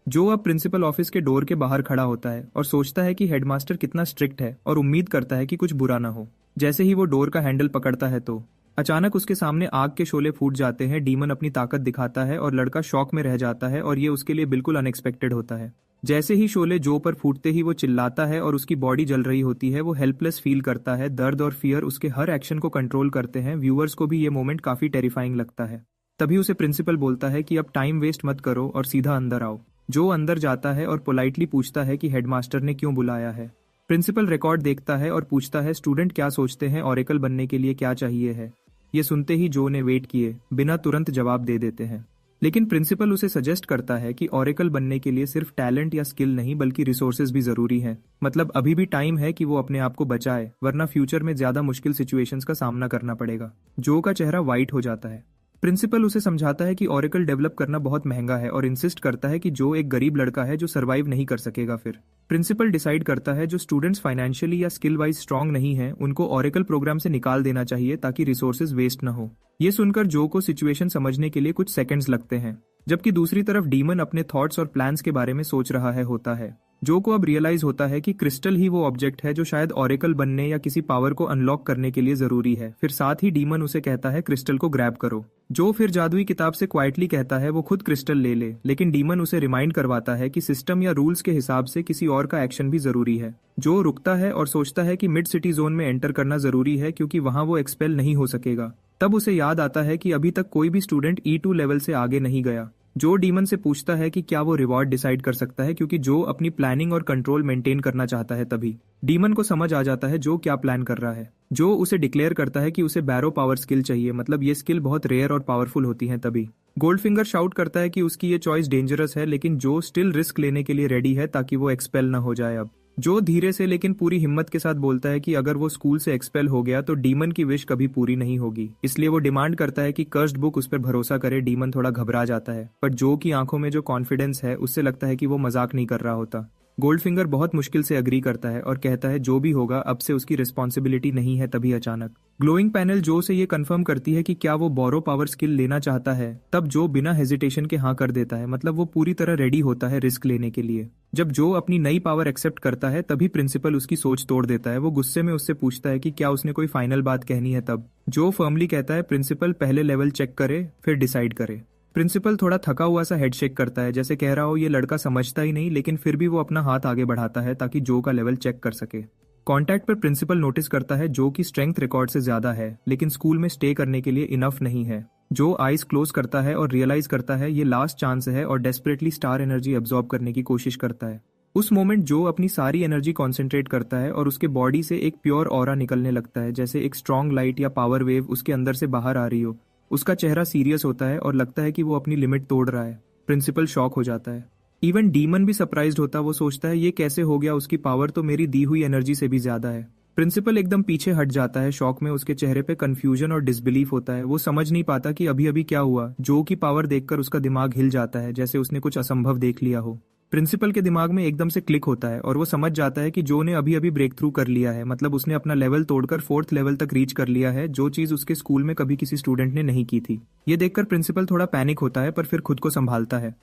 जो अब प्रिंसिपल ऑफिस के डोर के बाहर खड़ा होता है और सोचता है कि हेडमास्टर कितना स्ट्रिक्ट है और उम्मीद करता है कि कुछ बुरा ना हो। जैसे ही वो डोर का हैंडल पकड़ता है तो अचानक उसके सामने आग के शोले फूट जाते हैं। डीमन अपनी ताकत दिखाता है और लड़का शॉक में रह जाता है और ये उसके लिए बिल्कुल अनएक्सपेक्टेड होता है। जैसे ही शोले जो पर फूटते ही वो चिल्लाता है और उसकी बॉडी जल रही होती है। वो हेल्पलेस फील करता है। दर्द और फियर उसके हर एक्शन को कंट्रोल करते हैं। व्यूअर्स को भी ये मोमेंट काफी टेरिफाइंग लगता है। तभी उसे प्रिंसिपल बोलता है कि अब टाइम वेस्ट मत करो और सीधा अंदर आओ। जो अंदर जाता है और पोलाइटली पूछता है कि हेडमास्टर ने क्यों बुलाया है। प्रिंसिपल रिकॉर्ड देखता है और पूछता है स्टूडेंट क्या सोचते हैं ऑरेकल बनने के लिए क्या चाहिए है। ये सुनते ही जो ने वेट किए बिना तुरंत जवाब दे देते हैं, लेकिन प्रिंसिपल उसे सजेस्ट करता है कि ऑरेकल बनने के लिए सिर्फ टैलेंट या स्किल नहीं बल्कि रिसोर्सेज भी जरूरी हैं। मतलब अभी भी टाइम है कि वो अपने आप को बचाए, वरना फ्यूचर में ज्यादा मुश्किल सिचुएशंस का सामना करना पड़ेगा। जो का चेहरा वाइट हो जाता है। प्रिंसिपल उसे समझाता है कि ओरेकल डेवलप करना बहुत महंगा है और इंसिस्ट करता है कि जो एक गरीब लड़का है जो सरवाइव नहीं कर सकेगा। फिर प्रिंसिपल डिसाइड करता है जो स्टूडेंट्स फाइनेंशियली या स्किल वाइज स्ट्रांग नहीं है उनको ओरेकल प्रोग्राम से निकाल देना चाहिए ताकि रिसोर्सेज वेस्ट न हो। ये सुनकर जो को सिचुएशन समझने के लिए कुछ सेकंड्स लगते हैं, जबकि दूसरी तरफ डीमन अपने थॉट्स और प्लान्स के बारे में सोच रहा है होता है। जो को अब रियलाइज होता है कि क्रिस्टल ही वो ऑब्जेक्ट है जो शायद ओरेकल बनने या किसी पावर को अनलॉक करने के लिए जरूरी है। फिर साथ ही डीमन उसे कहता है क्रिस्टल को ग्रैब करो। जो फिर जादुई किताब से क्वाइटली कहता है वो खुद क्रिस्टल ले ले, लेकिन डीमन उसे रिमाइंड करवाता है कि सिस्टम या रूल्स के हिसाब से किसी और का एक्शन भी जरूरी है। जो रुकता है और सोचता है कि मिड सिटी जोन में एंटर करना जरूरी है क्योंकि वहां वो एक्सपेल नहीं हो सकेगा। तब उसे याद आता है कि अभी तक कोई भी स्टूडेंट E2 लेवल से आगे नहीं गया। जो डीमन से पूछता है कि क्या वो रिवॉर्ड डिसाइड कर सकता है क्योंकि जो अपनी प्लानिंग और कंट्रोल मेंटेन करना चाहता है। तभी डीमन को समझ आ जाता है जो क्या प्लान कर रहा है। जो उसे डिक्लेयर करता है कि उसे बैरो पावर स्किल चाहिए, मतलब ये स्किल बहुत रेयर और पावरफुल होती है। तभी गोल्डफिंगर शाउट करता है कि उसकी ये चॉइस डेंजरस है, लेकिन जो स्टिल रिस्क लेने के लिए रेडी है ताकि वो एक्सपेल न हो जाए। अब जो धीरे से लेकिन पूरी हिम्मत के साथ बोलता है कि अगर वो स्कूल से एक्सपेल हो गया तो डीमन की विश कभी पूरी नहीं होगी, इसलिए वो डिमांड करता है कि कर्स्ड बुक उस पर भरोसा करे। डीमन थोड़ा घबरा जाता है, पर जो की आंखों में जो कॉन्फिडेंस है उससे लगता है कि वो मजाक नहीं कर रहा होता। गोल्डफिंगर बहुत मुश्किल से अग्री करता है और कहता है जो भी होगा अब से उसकी रिस्पॉन्सिबिलिटी नहीं है। तभी अचानक ग्लोइंग पैनल जो से ये कंफर्म करती है कि क्या वो बोरो पावर स्किल लेना चाहता है। तब जो बिना हेजिटेशन के हाँ कर देता है, मतलब वो पूरी तरह रेडी होता है रिस्क लेने के लिए। जब जो अपनी नई पावर एक्सेप्ट करता है तभी प्रिंसिपल उसकी सोच तोड़ देता है। वो गुस्से में उससे पूछता है कि क्या उसने कोई फाइनल बात कहनी है। तब जो फर्मली कहता है प्रिंसिपल पहले लेवल चेक करे फिर डिसाइड करे। प्रिंसिपल थोड़ा थका हुआ सा हेड शेक करता है, जैसे कह रहा हो ये लड़का समझता ही नहीं, लेकिन फिर भी वो अपना हाथ आगे बढ़ाता है ताकि जो का लेवल चेक कर सके। कॉन्टैक्ट पर प्रिंसिपल नोटिस करता है जो की स्ट्रेंथ रिकॉर्ड से ज्यादा है, लेकिन स्कूल में स्टे करने के लिए इनफ नहीं है। जो आइज क्लोज करता है और रियलाइज करता है ये लास्ट चांस है और डेस्परेटली स्टार एनर्जी एब्जॉर्ब करने की कोशिश करता है। उस मोमेंट जो अपनी सारी एनर्जी कॉन्सेंट्रेट करता है और उसके बॉडी से एक प्योर ऑरा निकलने लगता है, जैसे एक स्ट्रॉन्ग लाइट या पावर वेव उसके अंदर से बाहर आ रही हो। उसका चेहरा सीरियस होता है और लगता है कि वो अपनी लिमिट तोड़ रहा है। प्रिंसिपल शॉक हो जाता है। इवन डीमन भी सरप्राइज्ड होता है। वो सोचता है ये कैसे हो गया, उसकी पावर तो मेरी दी हुई एनर्जी से भी ज्यादा है। प्रिंसिपल एकदम पीछे हट जाता है शॉक में। उसके चेहरे पे कंफ्यूजन और डिसबिलीफ होता है। वो समझ नहीं पाता कि अभी अभी क्या हुआ। जो की पावर देखकर उसका दिमाग हिल जाता है, जैसे उसने कुछ असंभव देख लिया हो। प्रिंसिपल के दिमाग में एकदम से क्लिक होता है और वो समझ जाता है कि जो ने अभी अभी ब्रेक थ्रू कर लिया है, मतलब उसने अपना लेवल तोड़कर 4th लेवल तक रीच कर लिया है, जो चीज उसके स्कूल में कभी किसी स्टूडेंट ने नहीं की थी। ये देखकर प्रिंसिपल थोड़ा पैनिक होता है, पर फिर खुद को संभालता है।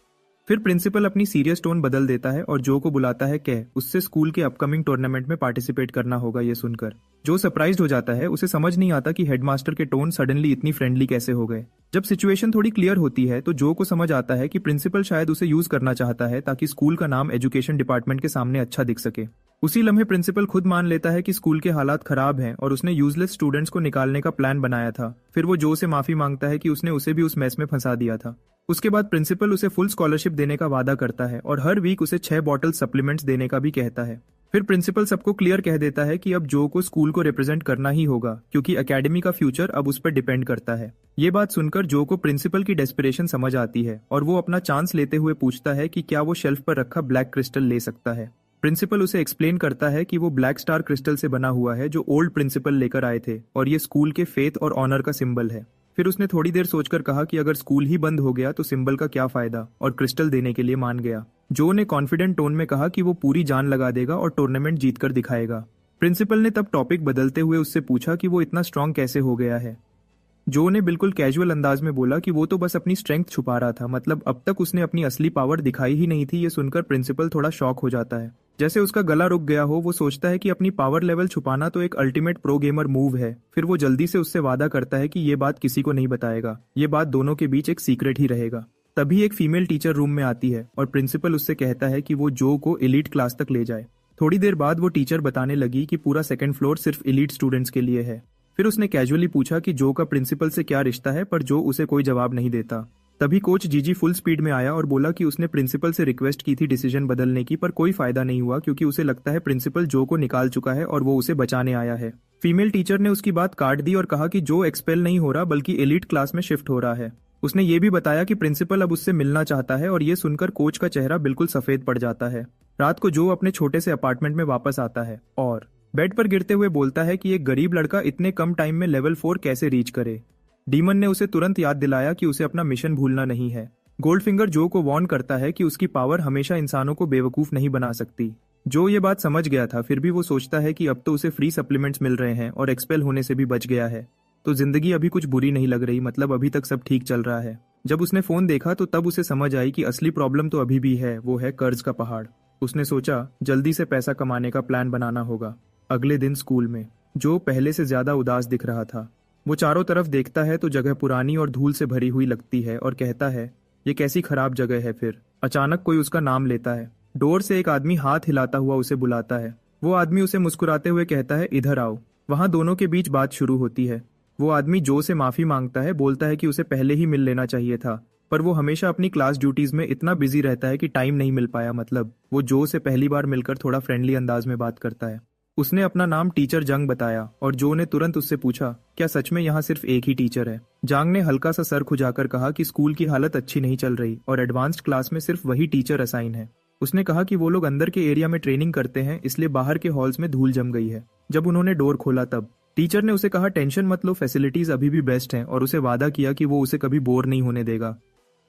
फिर प्रिंसिपल अपनी सीरियस टोन बदल देता है और जो को बुलाता है कह उससे स्कूल के अपकमिंग टूर्नामेंट में पार्टिसिपेट करना होगा। ये सुनकर जो सरप्राइज्ड हो जाता है। उसे समझ नहीं आता कि हेडमास्टर के टोन सडनली इतनी फ्रेंडली कैसे हो गए। जब सिचुएशन थोड़ी क्लियर होती है तो जो को समझ आता है कि प्रिंसिपल शायद उसे यूज करना चाहता है ताकि स्कूल का नाम एजुकेशन डिपार्टमेंट के सामने अच्छा दिख सके। उसी लम्हे प्रिंसिपल खुद मान लेता है कि स्कूल के हालात खराब हैं और उसने यूजलेस स्टूडेंट्स को निकालने का प्लान बनाया था। फिर वो जो से माफी मांगता है कि उसने उसे भी उस मैस में फंसा दिया था। उसके बाद प्रिंसिपल उसे फुल स्कॉलरशिप देने का वादा करता है और हर वीक उसे 6 बॉटल सप्लीमेंट्स देने का भी कहता है। फिर प्रिंसिपल सबको क्लियर कह देता है कि अब जो को स्कूल को रिप्रेजेंट करना ही होगा क्योंकि एकेडमी का फ्यूचर अब उस पर डिपेंड करता है। ये बात सुनकर जो को प्रिंसिपल की डेस्परेशन समझ आती है और वो अपना चांस लेते हुए पूछता है कि क्या वो शेल्फ पर रखा ब्लैक क्रिस्टल ले सकता है। प्रिंसिपल उसे एक्सप्लेन करता है कि वो ब्लैक स्टार क्रिस्टल से बना हुआ है जो ओल्ड प्रिंसिपल लेकर आए थे और ये स्कूल के फेथ और ऑनर का सिंबल है। फिर उसने थोड़ी देर सोचकर कहा कि अगर स्कूल ही बंद हो गया तो सिंबल का क्या फायदा, और क्रिस्टल देने के लिए मान गया। जो ने कॉन्फिडेंट टोन में कहा कि वो पूरी जान लगा देगा और टूर्नामेंट जीतकर दिखाएगा। प्रिंसिपल ने तब टॉपिक बदलते हुए उससे पूछा कि वो इतना स्ट्रांग कैसे हो गया है। जो ने बिल्कुल कैजुअल अंदाज में बोला कि वो तो बस अपनी स्ट्रेंथ छुपा रहा था, मतलब अब तक उसने अपनी असली पावर दिखाई ही नहीं थी। ये सुनकर प्रिंसिपल थोड़ा शॉक हो जाता है, जैसे उसका गला रुक गया हो। वो सोचता है कि अपनी पावर लेवल छुपाना तो एक अल्टीमेट प्रो गेमर मूव है। फिर वो जल्दी से उससे वादा करता है कि ये बात किसी को नहीं बताएगा, ये बात दोनों के बीच एक सीक्रेट ही रहेगा। तभी एक फीमेल टीचर रूम में आती है और प्रिंसिपल उससे कहता है कि वो जो को एलीट क्लास तक ले जाए। थोड़ी देर बाद वो टीचर बताने लगी कि पूरा 2nd फ्लोर सिर्फ एलीट स्टूडेंट्स के लिए है। फिर उसने कैजुअली पूछा कि जो का प्रिंसिपल से क्या रिश्ता है, पर जो उसे कोई जवाब नहीं देता। तभी कोच जीजी फुल स्पीड में आया और बोला कि उसने प्रिंसिपल से रिक्वेस्ट की थी डिसीजन बदलने की, पर कोई फायदा नहीं हुआ क्योंकि उसे लगता है प्रिंसिपल जो को निकाल चुका है और वो उसे बचाने आया है। फीमेल टीचर ने उसकी बात काट दी और कहा कि जो एक्सपेल नहीं हो रहा बल्कि एलीट क्लास में शिफ्ट हो रहा है। उसने ये भी बताया कि प्रिंसिपल अब उससे मिलना चाहता है और ये सुनकर कोच का चेहरा बिल्कुल सफेद पड़ जाता है। रात को जो अपने छोटे से अपार्टमेंट में वापस आता है और बेड पर गिरते हुए बोलता है कि एक गरीब लड़का इतने कम टाइम में लेवल 4 कैसे रीच करे। डीमन ने उसे तुरंत याद दिलाया कि उसे अपना मिशन भूलना नहीं है। गोल्डफिंगर जो को वार्न करता है कि उसकी पावर हमेशा इंसानों को बेवकूफ नहीं बना सकती। जो ये बात समझ गया था, फिर भी वो सोचता है कि अब तो उसे फ्री सप्लीमेंट्स मिल रहे हैं और एक्सपेल होने से भी बच गया है, तो जिंदगी अभी कुछ बुरी नहीं लग रही, मतलब अभी तक सब ठीक चल रहा है। जब उसने फोन देखा तो तब उसे समझ आई कि असली प्रॉब्लम तो अभी भी है, वो है कर्ज का पहाड़। उसने सोचा जल्दी से पैसा कमाने का प्लान बनाना होगा। अगले दिन स्कूल में जो पहले से ज्यादा उदास दिख रहा था। वो चारों तरफ देखता है तो जगह पुरानी और धूल से भरी हुई लगती है और कहता है ये कैसी खराब जगह है। फिर अचानक कोई उसका नाम लेता है। डोर से एक आदमी हाथ हिलाता हुआ उसे बुलाता है। वो आदमी उसे मुस्कुराते हुए कहता है इधर आओ। वहां दोनों के बीच बात शुरू होती है। वो आदमी जो से माफी मांगता है, बोलता है कि उसे पहले ही मिल लेना चाहिए था, पर वो हमेशा अपनी क्लास ड्यूटीज में इतना बिजी रहता है कि टाइम नहीं मिल पाया। मतलब वो जो से पहली बार मिलकर थोड़ा फ्रेंडली अंदाज में बात करता है। उसने अपना नाम टीचर जंग बताया और जो ने तुरंत उससे पूछा क्या सच में यहाँ सिर्फ एक ही टीचर है। जांग ने हल्का सा सर खुजाकर कहा कि स्कूल की हालत अच्छी नहीं चल रही और एडवांस्ड क्लास में सिर्फ वही टीचर असाइन है। उसने कहा कि वो लोग अंदर के एरिया में ट्रेनिंग करते हैं, इसलिए बाहर के हॉल्स में धूल जम गई है। जब उन्होंने डोर खोला तब टीचर ने उसे कहा टेंशन मत लो, फैसिलिटीज अभी भी बेस्ट हैं, और उसे वादा किया कि वो उसे कभी बोर नहीं होने देगा।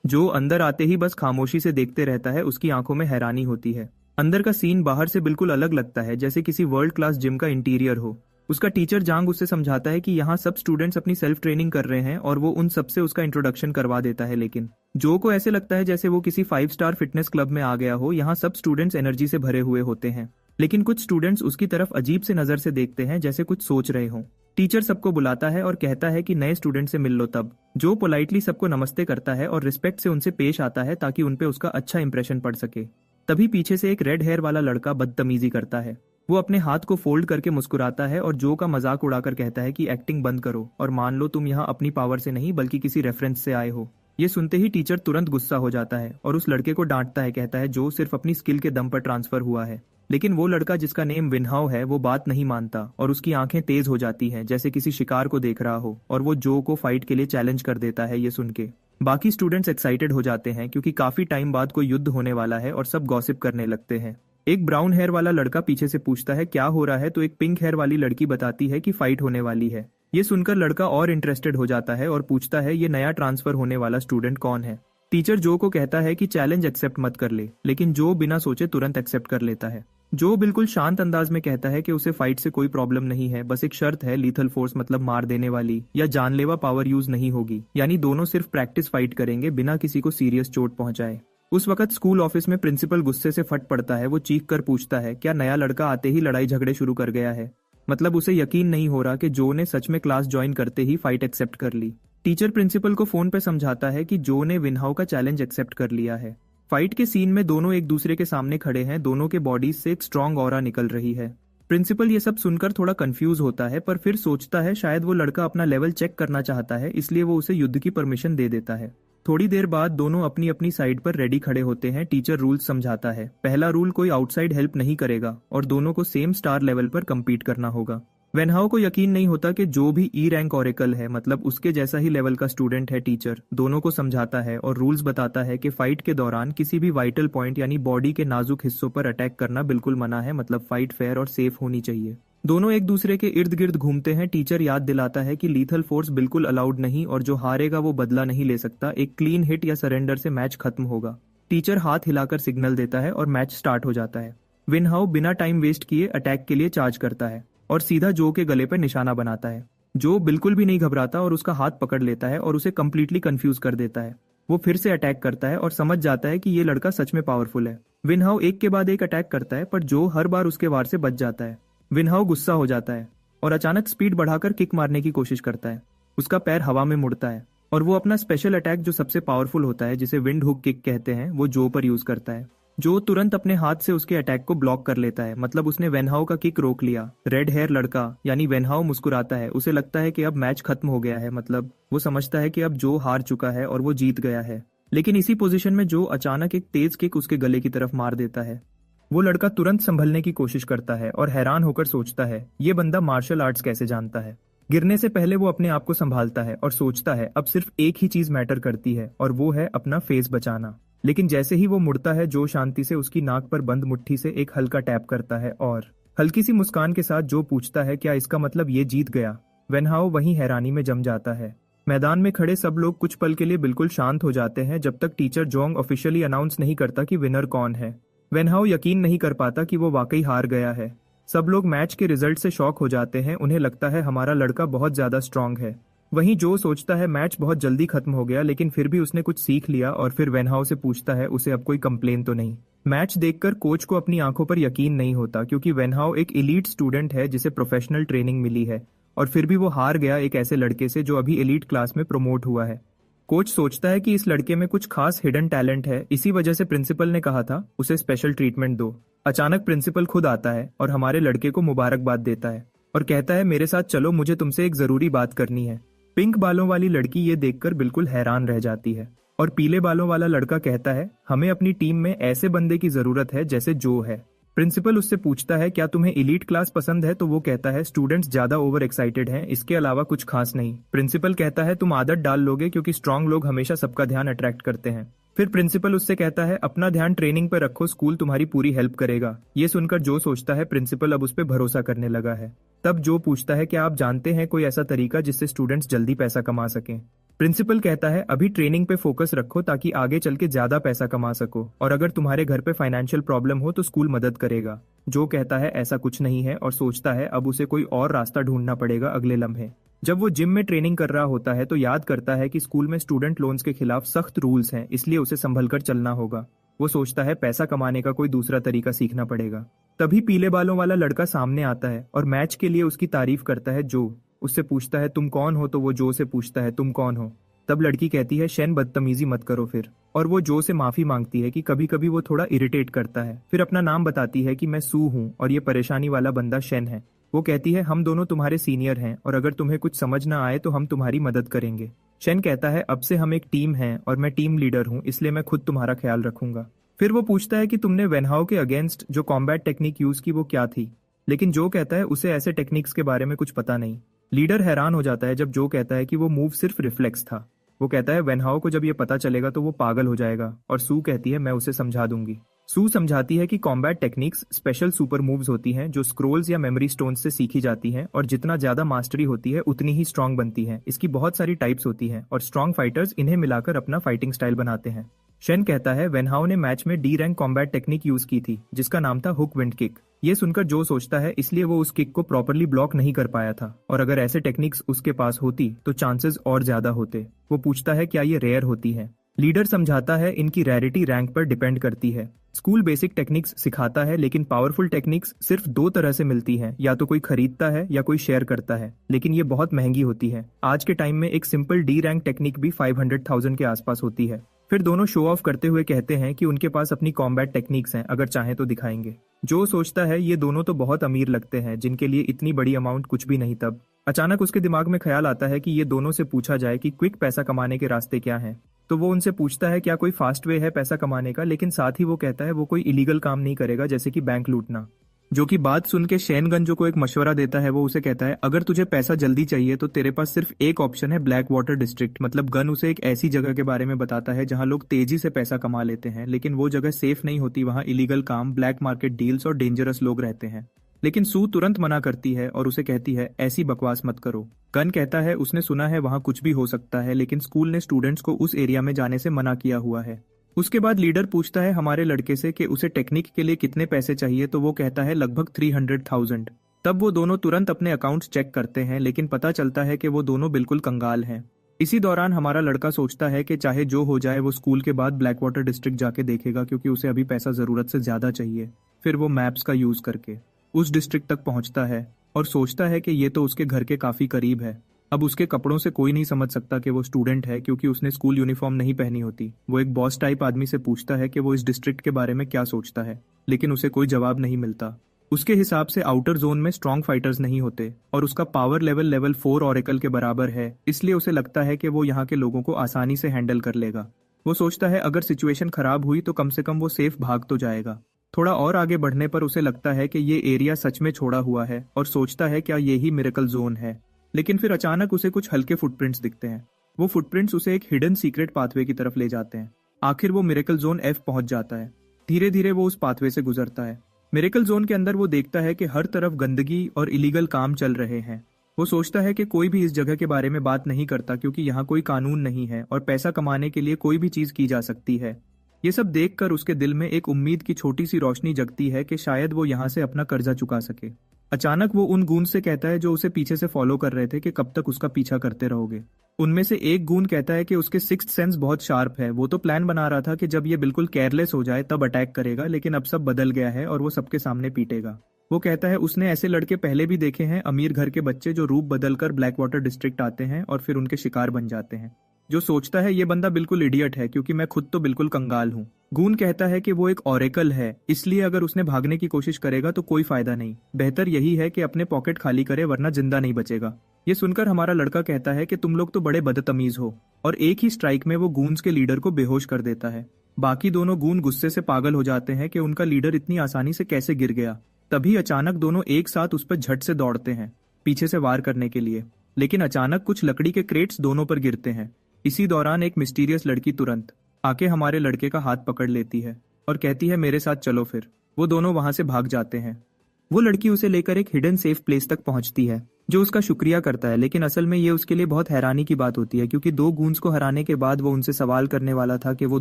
जो अंदर आते ही बस खामोशी से देखते रहता है, उसकी आंखों में हैरानी होती है। अंदर का सीन बाहर से बिल्कुल अलग लगता है, जैसे किसी वर्ल्ड क्लास जिम का इंटीरियर हो। उसका टीचर जांग उससे समझाता है कि यहाँ सब स्टूडेंट्स अपनी सेल्फ ट्रेनिंग कर रहे हैं और वो उन सबसे उसका इंट्रोडक्शन करवा देता है। लेकिन जो को ऐसे लगता है जैसे वो किसी 5 स्टार फिटनेस क्लब में आ गया हो। यहाँ सब स्टूडेंट्स एनर्जी से भरे हुए होते हैं, लेकिन कुछ स्टूडेंट्स उसकी तरफ अजीब से नजर से देखते हैं, जैसे कुछ सोच रहे हों। टीचर सबको बुलाता है और कहता है कि नए स्टूडेंट से मिल लो। तब जो पोलाइटली सबको नमस्ते करता है और रिस्पेक्ट से उनसे पेश आता है ताकि उनपे उसका अच्छा इंप्रेशन पड़ सके। तभी पीछे से एक रेड हेयर वाला लड़का बदतमीजी करता है। वो अपने हाथ को फोल्ड करके मुस्कुराता है और जो का मजाक उड़ाकर कहता है कि एक्टिंग बंद करो और मान लो तुम यहाँ अपनी पावर से नहीं बल्कि किसी रेफरेंस से आए हो। ये सुनते ही टीचर तुरंत गुस्सा हो जाता है और उस लड़के को डांटता है। कहता है जो सिर्फ अपनी स्किल के दम पर ट्रांसफर हुआ है। लेकिन वो लड़का जिसका नेम विनहाओ है वो बात नहीं मानता और उसकी आंखें तेज हो जाती हैं जैसे किसी शिकार को देख रहा हो, और वो जो को फाइट के लिए चैलेंज कर देता है। ये सुन के बाकी स्टूडेंट्स एक्साइटेड हो जाते हैं क्योंकि काफी टाइम बाद कोई युद्ध होने वाला है और सब गॉसिप करने लगते हैं। एक ब्राउन हेयर वाला लड़का पीछे से पूछता है क्या हो रहा है, तो एक पिंक हेयर वाली लड़की बताती है कि फाइट होने वाली है। ये सुनकर लड़का और इंटरेस्टेड हो जाता है और पूछता है ये नया ट्रांसफर होने वाला स्टूडेंट कौन है। टीचर जो को कहता है कि चैलेंज एक्सेप्ट मत कर ले, लेकिन जो बिना सोचे तुरंत एक्सेप्ट कर लेता है। जो बिल्कुल शांत अंदाज में कहता है कि उसे फाइट से कोई प्रॉब्लम नहीं है, बस एक शर्त है, लीथल फोर्स मतलब मार देने वाली या जानलेवा पावर यूज नहीं होगी, यानी दोनों सिर्फ प्रैक्टिस फाइट करेंगे बिना किसी को सीरियस चोट पहुंचाए। उस वक्त स्कूल ऑफिस में प्रिंसिपल गुस्से से फट पड़ता है। वो चीख कर पूछता है क्या नया लड़का आते ही लड़ाई झगड़े शुरू कर गया है। मतलब उसे यकीन नहीं हो रहा कि जो ने सच में क्लास ज्वाइन करते ही फाइट एक्सेप्ट कर ली। टीचर प्रिंसिपल को फोन पे समझाता है कि जो ने विनहाउ का चैलेंज एक्सेप्ट कर लिया है। फाइट के सीन में दोनों एक दूसरे के सामने खड़े हैं, दोनों के बॉडीज से एक स्ट्रॉन्ग ऑरा निकल रही है। प्रिंसिपल ये सब सुनकर थोड़ा कंफ्यूज होता है, पर फिर सोचता है शायद वो लड़का अपना लेवल चेक करना चाहता है, इसलिए वो उसे युद्ध की परमिशन दे देता है। थोड़ी देर बाद दोनों अपनी अपनी साइड पर रेडी खड़े होते हैं। टीचर रूल्स समझाता है। पहला रूल कोई आउटसाइड हेल्प नहीं करेगा और दोनों को सेम स्टार लेवल पर कम्पीट करना होगा। वेनहाउ को यकीन नहीं होता कि जो भी ई रैंक ऑरेकल है, मतलब उसके जैसा ही लेवल का स्टूडेंट है। टीचर दोनों को समझाता है और रूल्स बताता है कि फाइट के दौरान किसी भी वाइटल पॉइंट यानी बॉडी के नाजुक हिस्सों पर अटैक करना बिल्कुल मना है, मतलब फाइट फेयर और सेफ होनी चाहिए। दोनों एक दूसरे के इर्द गिर्द घूमते हैं। टीचर याद दिलाता है कि लीथल फोर्स बिल्कुल अलाउड नहीं और जो हारेगा वो बदला नहीं ले सकता। एक क्लीन हिट या सरेंडर से मैच खत्म होगा। टीचर हाथ हिलाकर सिग्नल देता है और मैच स्टार्ट हो जाता है। विनहाउ बिना टाइम वेस्ट किए अटैक के लिए चार्ज करता है और सीधा जो के गले पर निशाना बनाता है। जो बिल्कुल भी नहीं घबराता और उसका हाथ पकड़ लेता है और उसे कंप्लीटली कंफ्यूज कर देता है। वो फिर से अटैक करता है और समझ जाता है कि ये लड़का सच में पावरफुल है। विनहाउ एक के बाद एक अटैक करता है, पर जो हर बार उसके वार से बच जाता है। विनहाउ गुस्सा हो जाता है और अचानक स्पीड बढ़ाकर किक मारने की कोशिश करता है। उसका पैर हवा में मुड़ता है और वो अपना स्पेशल अटैक जो सबसे पावरफुल होता है, जिसे विंड हुक किक कहते हैं, वो जो पर यूज करता है। जो तुरंत अपने हाथ से उसके अटैक को ब्लॉक कर लेता है, मतलब उसने वेनहाउ का किक रोक लिया। रेड हेयर लड़का यानी वेनहाउ मुस्कुराता है। उसे लगता है कि अब मैच खत्म हो गया है, मतलब वो समझता है कि अब जो हार चुका है और वो जीत गया है। लेकिन इसी पोजीशन में जो अचानक एक तेज किक उसके गले की तरफ मार देता है। वो लड़का तुरंत संभलने की कोशिश करता है और हैरान होकर सोचता है ये बंदा मार्शल आर्ट्स कैसे जानता है। गिरने से पहले वो अपने आप को संभालता है और सोचता है अब सिर्फ एक ही चीज मैटर करती है और वो है अपना फेस बचाना। लेकिन जैसे ही वो मुड़ता है, जो शांति से उसकी नाक पर बंद मुट्ठी से एक हल्का टैप करता है और हल्की सी मुस्कान के साथ जो पूछता है क्या इसका मतलब ये जीत गया। वेनहाउ वहीं हैरानी में जम जाता है। मैदान में खड़े सब लोग कुछ पल के लिए बिल्कुल शांत हो जाते हैं जब तक टीचर जोंग ऑफिशियली अनाउंस नहीं करता कि विनर कौन है। वेनहाउ यकीन नहीं कर पाता कि वो वाकई हार गया है। सब लोग मैच के रिजल्ट से शॉक हो जाते हैं, उन्हें लगता है हमारा लड़का बहुत ज्यादा स्ट्रांग है। वहीं जो सोचता है मैच बहुत जल्दी खत्म हो गया, लेकिन फिर भी उसने कुछ सीख लिया और फिर वेनहाउ से पूछता है उसे अब कोई कंप्लेन तो नहीं। मैच देखकर कोच को अपनी आंखों पर यकीन नहीं होता क्योंकि वेनहाउ एक एलीट स्टूडेंट है जिसे प्रोफेशनल ट्रेनिंग मिली है, और फिर भी वो हार गया एक ऐसे लड़के से जो अभी एलीट क्लास में प्रमोट हुआ है। कोच सोचता है कि इस लड़के में कुछ खास हिडन टैलेंट है, इसी वजह से प्रिंसिपल ने कहा था उसे स्पेशल ट्रीटमेंट दो। अचानक प्रिंसिपल खुद आता है और हमारे लड़के को मुबारकबाद देता है और कहता है मेरे साथ चलो, मुझे तुमसे एक जरूरी बात करनी है। पिंक बालों वाली लड़की ये देखकर बिल्कुल हैरान रह जाती है और पीले बालों वाला लड़का कहता है हमें अपनी टीम में ऐसे बंदे की जरूरत है जैसे जो है। प्रिंसिपल उससे पूछता है क्या तुम्हें एलीट क्लास पसंद है, तो वो कहता है स्टूडेंट्स ज्यादा ओवर एक्साइटेड हैं, इसके अलावा कुछ खास नहीं। प्रिंसिपल कहता है तुम आदत डाल लोगे क्योंकि स्ट्रांग लोग हमेशा सबका ध्यान अट्रैक्ट करते हैं। फिर प्रिंसिपल उससे कहता है अपना ध्यान ट्रेनिंग पर रखो, स्कूल तुम्हारी पूरी हेल्प करेगा। ये सुनकर जो सोचता है प्रिंसिपल अब उस पर भरोसा करने लगा है। तब जो पूछता है क्या आप जानते हैं कोई ऐसा तरीका जिससे स्टूडेंट्स जल्दी पैसा कमा सकें। प्रिंसिपल कहता है अभी ट्रेनिंग पे फोकस रखो ताकि आगे चल के ज्यादा पैसा कमा सको, और अगर तुम्हारे घर पे फाइनेंशियल प्रॉब्लम हो तो स्कूल मदद करेगा। जो कहता है ऐसा कुछ नहीं है और सोचता है अब उसे कोई और रास्ता ढूंढना पड़ेगा। अगले लम्हे जब वो जिम में ट्रेनिंग कर रहा होता है तो याद करता है कि स्कूल में स्टूडेंट लोन्स के खिलाफ सख्त रूल्स हैं, इसलिए उसे संभल कर चलना होगा। वो सोचता है पैसा कमाने का कोई दूसरा तरीका सीखना पड़ेगा। तभी पीले बालों वाला लड़का सामने आता है और मैच के लिए उसकी तारीफ करता है। जो उससे पूछता है तुम कौन हो, तो वो जो से पूछता है तुम कौन हो। तब लड़की कहती है शेन बदतमीजी मत करो फिर, और वो जो से माफी मांगती है कि कभी कभी वो थोड़ा इरिटेट करता है। फिर अपना नाम बताती है कि मैं सू हूँ और ये परेशानी वाला बंदा शेन है। वो कहती है हम दोनों तुम्हारे सीनियर हैं और अगर तुम्हें कुछ समझ ना आए तो हम तुम्हारी मदद करेंगे। शेन कहता है अब से हम एक टीम हैं और मैं टीम लीडर हूँ, इसलिए मैं खुद तुम्हारा ख्याल रखूंगा। फिर वो पूछता है कि तुमने वेनहाउ के अगेंस्ट जो कॉम्बैट टेक्निक यूज की वो क्या थी, लेकिन जो कहता है उसे ऐसे टेक्निक्स के बारे में कुछ पता नहीं। लीडर हैरान हो जाता है जब जो कहता है कि वो मूव सिर्फ रिफ्लेक्स था। वो कहता है वेनहाउ को जब ये पता चलेगा तो वो पागल हो जाएगा, और सू कहती है मैं उसे समझा दूंगी। सू समझाती है कि combat techniques special super moves होती हैं जो स्क्रोल्स या मेमोरी स्टोन्स से सीखी जाती हैं, और जितना ज्यादा मास्टरी होती है उतनी ही स्ट्रांग बनती है। इसकी बहुत सारी टाइप्स होती हैं और स्ट्रांग फाइटर्स इन्हें मिलाकर अपना फाइटिंग स्टाइल बनाते हैं। शेन कहता है वेनहाउ ने मैच में D rank combat technique use की थी जिसका नाम था हुक विंड किक। ये सुनकर जो सोचता है इसलिए वो उस किक को प्रॉपरली ब्लॉक नहीं कर पाया था, और अगर ऐसे टेक्निक्स उसके पास होती तो चांसेस और ज्यादा होते। वो पूछता है क्या ये रेयर होती है। लीडर समझाता है इनकी रैरिटी रैंक पर डिपेंड करती है। स्कूल बेसिक टेक्निक्स सिखाता है लेकिन पावरफुल टेक्निक्स सिर्फ दो तरह से मिलती हैं, या तो कोई खरीदता है या कोई शेयर करता है, लेकिन ये बहुत महंगी होती है। आज के टाइम में एक सिंपल डी रैंक टेक्निक भी 500,000 के आसपास होती है। फिर दोनों शो ऑफ करते हुए कहते हैं कि उनके पास अपनी कॉम्बैट टेक्निक्स हैं, अगर चाहें तो दिखाएंगे। जो सोचता है ये दोनों तो बहुत अमीर लगते हैं जिनके लिए इतनी बड़ी अमाउंट कुछ भी नहीं। तब अचानक उसके दिमाग में ख्याल आता है कि ये दोनों से पूछा जाए कि क्विक पैसा कमाने के रास्ते क्या हैं। तो वो उनसे पूछता है क्या कोई फास्ट वे है पैसा कमाने का, लेकिन साथ ही वो कहता है वो कोई इलीगल काम नहीं करेगा जैसे कि बैंक लूटना। जो कि बात सुन के शेन गंजो को एक मशवरा देता है। वो उसे कहता है अगर तुझे पैसा जल्दी चाहिए तो तेरे पास सिर्फ एक ऑप्शन है, ब्लैक वाटर डिस्ट्रिक्ट। मतलब गन उसे एक ऐसी जगह के बारे में बताता है जहां लोग तेजी से पैसा कमा लेते हैं, लेकिन वो जगह सेफ नहीं होती, वहां इलीगल काम, ब्लैक मार्केट डील्स और डेंजरस लोग रहते हैं। लेकिन सू तुरंत मना करती है और उसे कहती है ऐसी बकवास मत करो। गन कहता है उसने सुना है वहां कुछ भी हो सकता है, लेकिन स्कूल ने स्टूडेंट्स को उस एरिया में जाने से मना किया हुआ है। उसके बाद लीडर पूछता है हमारे लड़के से कि उसे टेक्निक के लिए कितने पैसे चाहिए, तो वो कहता है लगभग 300,000। तब वो दोनों तुरंत अपने अकाउंट्स चेक करते हैं, लेकिन पता चलता है कि वो दोनों बिल्कुल कंगाल हैं। इसी दौरान हमारा लड़का सोचता है कि चाहे जो हो जाए वो स्कूल के बाद ब्लैक वाटर डिस्ट्रिक्ट जाके देखेगा, क्योंकि उसे अभी पैसा जरूरत से ज्यादा चाहिए। फिर वो मैप्स का यूज करके उस डिस्ट्रिक्ट तक पहुंचता है और सोचता है कि ये तो उसके घर के काफी करीब है। अब उसके कपड़ों से कोई नहीं समझ सकता कि वो स्टूडेंट है, क्योंकि उसने स्कूल यूनिफॉर्म नहीं पहनी होती। वो एक बॉस टाइप आदमी से पूछता है कि वो इस डिस्ट्रिक्ट के बारे में क्या सोचता है, लेकिन उसे कोई जवाब नहीं मिलता। उसके हिसाब से आउटर जोन में स्ट्रॉन्ग फाइटर्स नहीं होते और उसका पावर लेवल 4 ऑरेकल के बराबर है, इसलिए उसे लगता है कि वो यहाँ के लोगों को आसानी से हैंडल कर लेगा। वो सोचता है अगर सिचुएशन खराब हुई तो कम से कम वो सेफ भाग तो जाएगा। थोड़ा और आगे बढ़ने पर उसे लगता है कि ये एरिया सच में छोड़ा हुआ है और सोचता है क्या यही मिरेकल जोन है। लेकिन फिर अचानक उसे कुछ हल्के फुटप्रिंट्स दिखते हैं। वो फुटप्रिंट्स उसे एक हिडन सीक्रेट पाथवे की तरफ ले जाते हैं। आखिर वो मिरेकल जोन F पहुंच जाता है। धीरे धीरे वो उस पाथवे से गुजरता है। मिरेकल जोन के अंदर वो देखता है कि हर तरफ गंदगी और इलीगल काम चल रहे हैं। वो सोचता है कि कोई भी इस जगह के बारे में बात नहीं करता क्योंकि यहाँ कोई कानून नहीं है और पैसा कमाने के लिए कोई भी चीज की जा सकती है। ये सब देखकर उसके दिल में एक उम्मीद की छोटी सी रोशनी जगती है कि शायद वो यहाँ से अपना कर्जा चुका सके। अचानक वो उन गूंज से कहता है जो उसे पीछे से फॉलो कर रहे थे कि कब तक उसका पीछा करते रहोगे। उनमें से एक गूंज कहता है कि उसके सिक्स्थ सेंस बहुत शार्प है। वो तो प्लान बना रहा था कि जब ये बिल्कुल केयरलेस हो जाए तब अटैक करेगा, लेकिन अब सब बदल गया है और वो सबके सामने पीटेगा। वो कहता है उसने ऐसे लड़के पहले भी देखे हैं, अमीर घर के बच्चे जो रूप बदलकर ब्लैक वाटर डिस्ट्रिक्ट आते हैं और फिर उनके शिकार बन जाते हैं। जो सोचता है ये बंदा बिल्कुल इडियट है क्योंकि मैं खुद तो बिल्कुल कंगाल हूँ। गून कहता है कि वो एक ऑरेकल है, इसलिए अगर उसने भागने की कोशिश करेगा तो कोई फायदा नहीं, बेहतर यही है कि अपने पॉकेट खाली करे वरना जिंदा नहीं बचेगा। ये सुनकर हमारा लड़का कहता है कि तुम लोग तो बड़े बदतमीज हो, और एक ही स्ट्राइक में वो गूंस के लीडर को बेहोश कर देता है। बाकी दोनों गून गुस्से से पागल हो जाते हैं कि उनका लीडर इतनी आसानी से कैसे गिर गया। तभी अचानक दोनों एक साथ उस पर झट से दौड़ते हैं पीछे से वार करने के लिए, लेकिन अचानक कुछ लकड़ी के क्रेट्स दोनों पर गिरते हैं। इसी दौरान एक मिस्टीरियस लड़की तुरंत आके हमारे लड़के का हाथ पकड़ लेती है और कहती है मेरे साथ चलो। फिर वो दोनों वहां से भाग जाते हैं। वो लड़की उसे लेकर एक हिडन सेफ प्लेस तक पहुंचती है जो उसका शुक्रिया करता है, लेकिन असल में ये उसके लिए बहुत हैरानी की बात होती है क्योंकि दो गूंस को हराने के बाद वो उनसे सवाल करने वाला था कि वो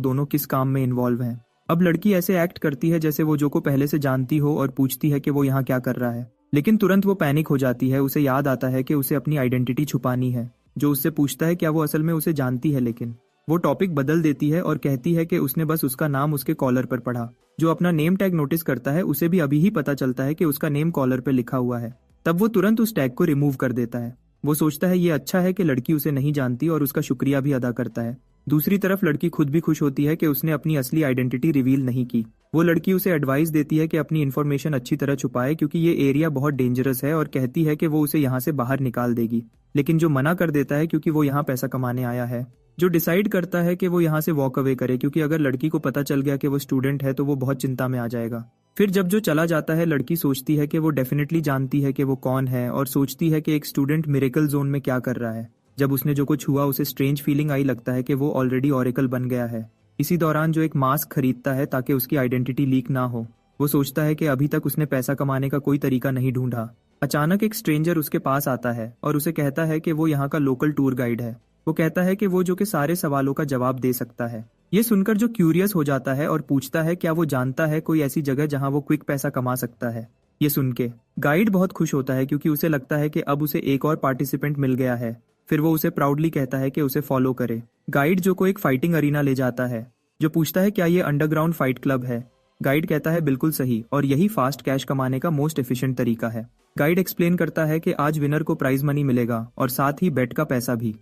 दोनों किस काम में इन्वॉल्व हैं। अब लड़की ऐसे एक्ट करती है जैसे वो जो को पहले से जानती हो और पूछती है कि वो यहाँ क्या कर रहा है, लेकिन तुरंत वो पैनिक हो जाती है। उसे याद आता है कि उसे अपनी आइडेंटिटी छुपानी है। जो उससे पूछता है क्या वो असल में उसे जानती है, लेकिन वो टॉपिक बदल देती है और कहती है कि उसने बस उसका नाम उसके कॉलर पर पढ़ा। जो अपना नेम टैग नोटिस करता है उसे भी अभी ही पता चलता है कि उसका नेम कॉलर पर लिखा हुआ है। तब वो तुरंत उस टैग को रिमूव कर देता है। वो सोचता है ये अच्छा है कि लड़की उसे नहीं जानती और उसका शुक्रिया भी अदा करता है। दूसरी तरफ लड़की खुद भी खुश होती है कि उसने अपनी असली आइडेंटिटी रिवील नहीं की। वो लड़की उसे एडवाइस देती है कि अपनी इन्फॉर्मेशन अच्छी तरह छुपाए क्योंकि ये एरिया बहुत डेंजरस है, और कहती है कि वो उसे यहाँ से बाहर निकाल देगी, लेकिन जो मना कर देता है क्योंकि वो यहाँ पैसा कमाने आया है। जो डिसाइड करता है कि वो यहाँ से वॉक अवे करे क्योंकि अगर लड़की को पता चल गया कि वो स्टूडेंट है तो वो बहुत चिंता में आ जाएगा। फिर जब जो चला जाता है लड़की सोचती है कि वो डेफिनेटली जानती है कि वो कौन है और सोचती है कि एक स्टूडेंट मिरेकल जोन में क्या कर रहा है। जब उसने जो कुछ हुआ उसे स्ट्रेंज फीलिंग आई, लगता है कि वो ऑलरेडी ऑरेकल बन गया है। इसी दौरान जो एक मास्क खरीदता है ताकि उसकी आइडेंटिटी लीक ना हो। वो सोचता है कि अभी तक उसने पैसा कमाने का कोई तरीका नहीं ढूंढा। अचानक एक स्ट्रेंजर उसके पास आता है और उसे कहता है कि वो यहाँ का लोकल टूर गाइड है। वो कहता है कि वो जो के सारे सवालों का जवाब दे सकता है। ये सुनकर जो क्यूरियस हो जाता है और पूछता है क्या वो जानता है कोई ऐसी जगह जहाँ वो क्विक पैसा कमा सकता है। ये सुन के गाइड बहुत खुश होता है क्योंकि उसे लगता है कि अब उसे एक और पार्टिसिपेंट मिल गया है। फिर वो उसे प्राउडली कहता है कि उसे फॉलो करे। गाइड जो को एक फाइटिंग अरीना ले जाता है। जो पूछता है क्या ये अंडरग्राउंड फाइट क्लब है। गाइड कहता है बिल्कुल सही, और यही फास्ट कैश कमाने का मोस्ट एफिशिएंट तरीका है। गाइड एक्सप्लेन करता है कि आज विनर को प्राइज मनी मिलेगा और साथ ही बेट का पैसा भी।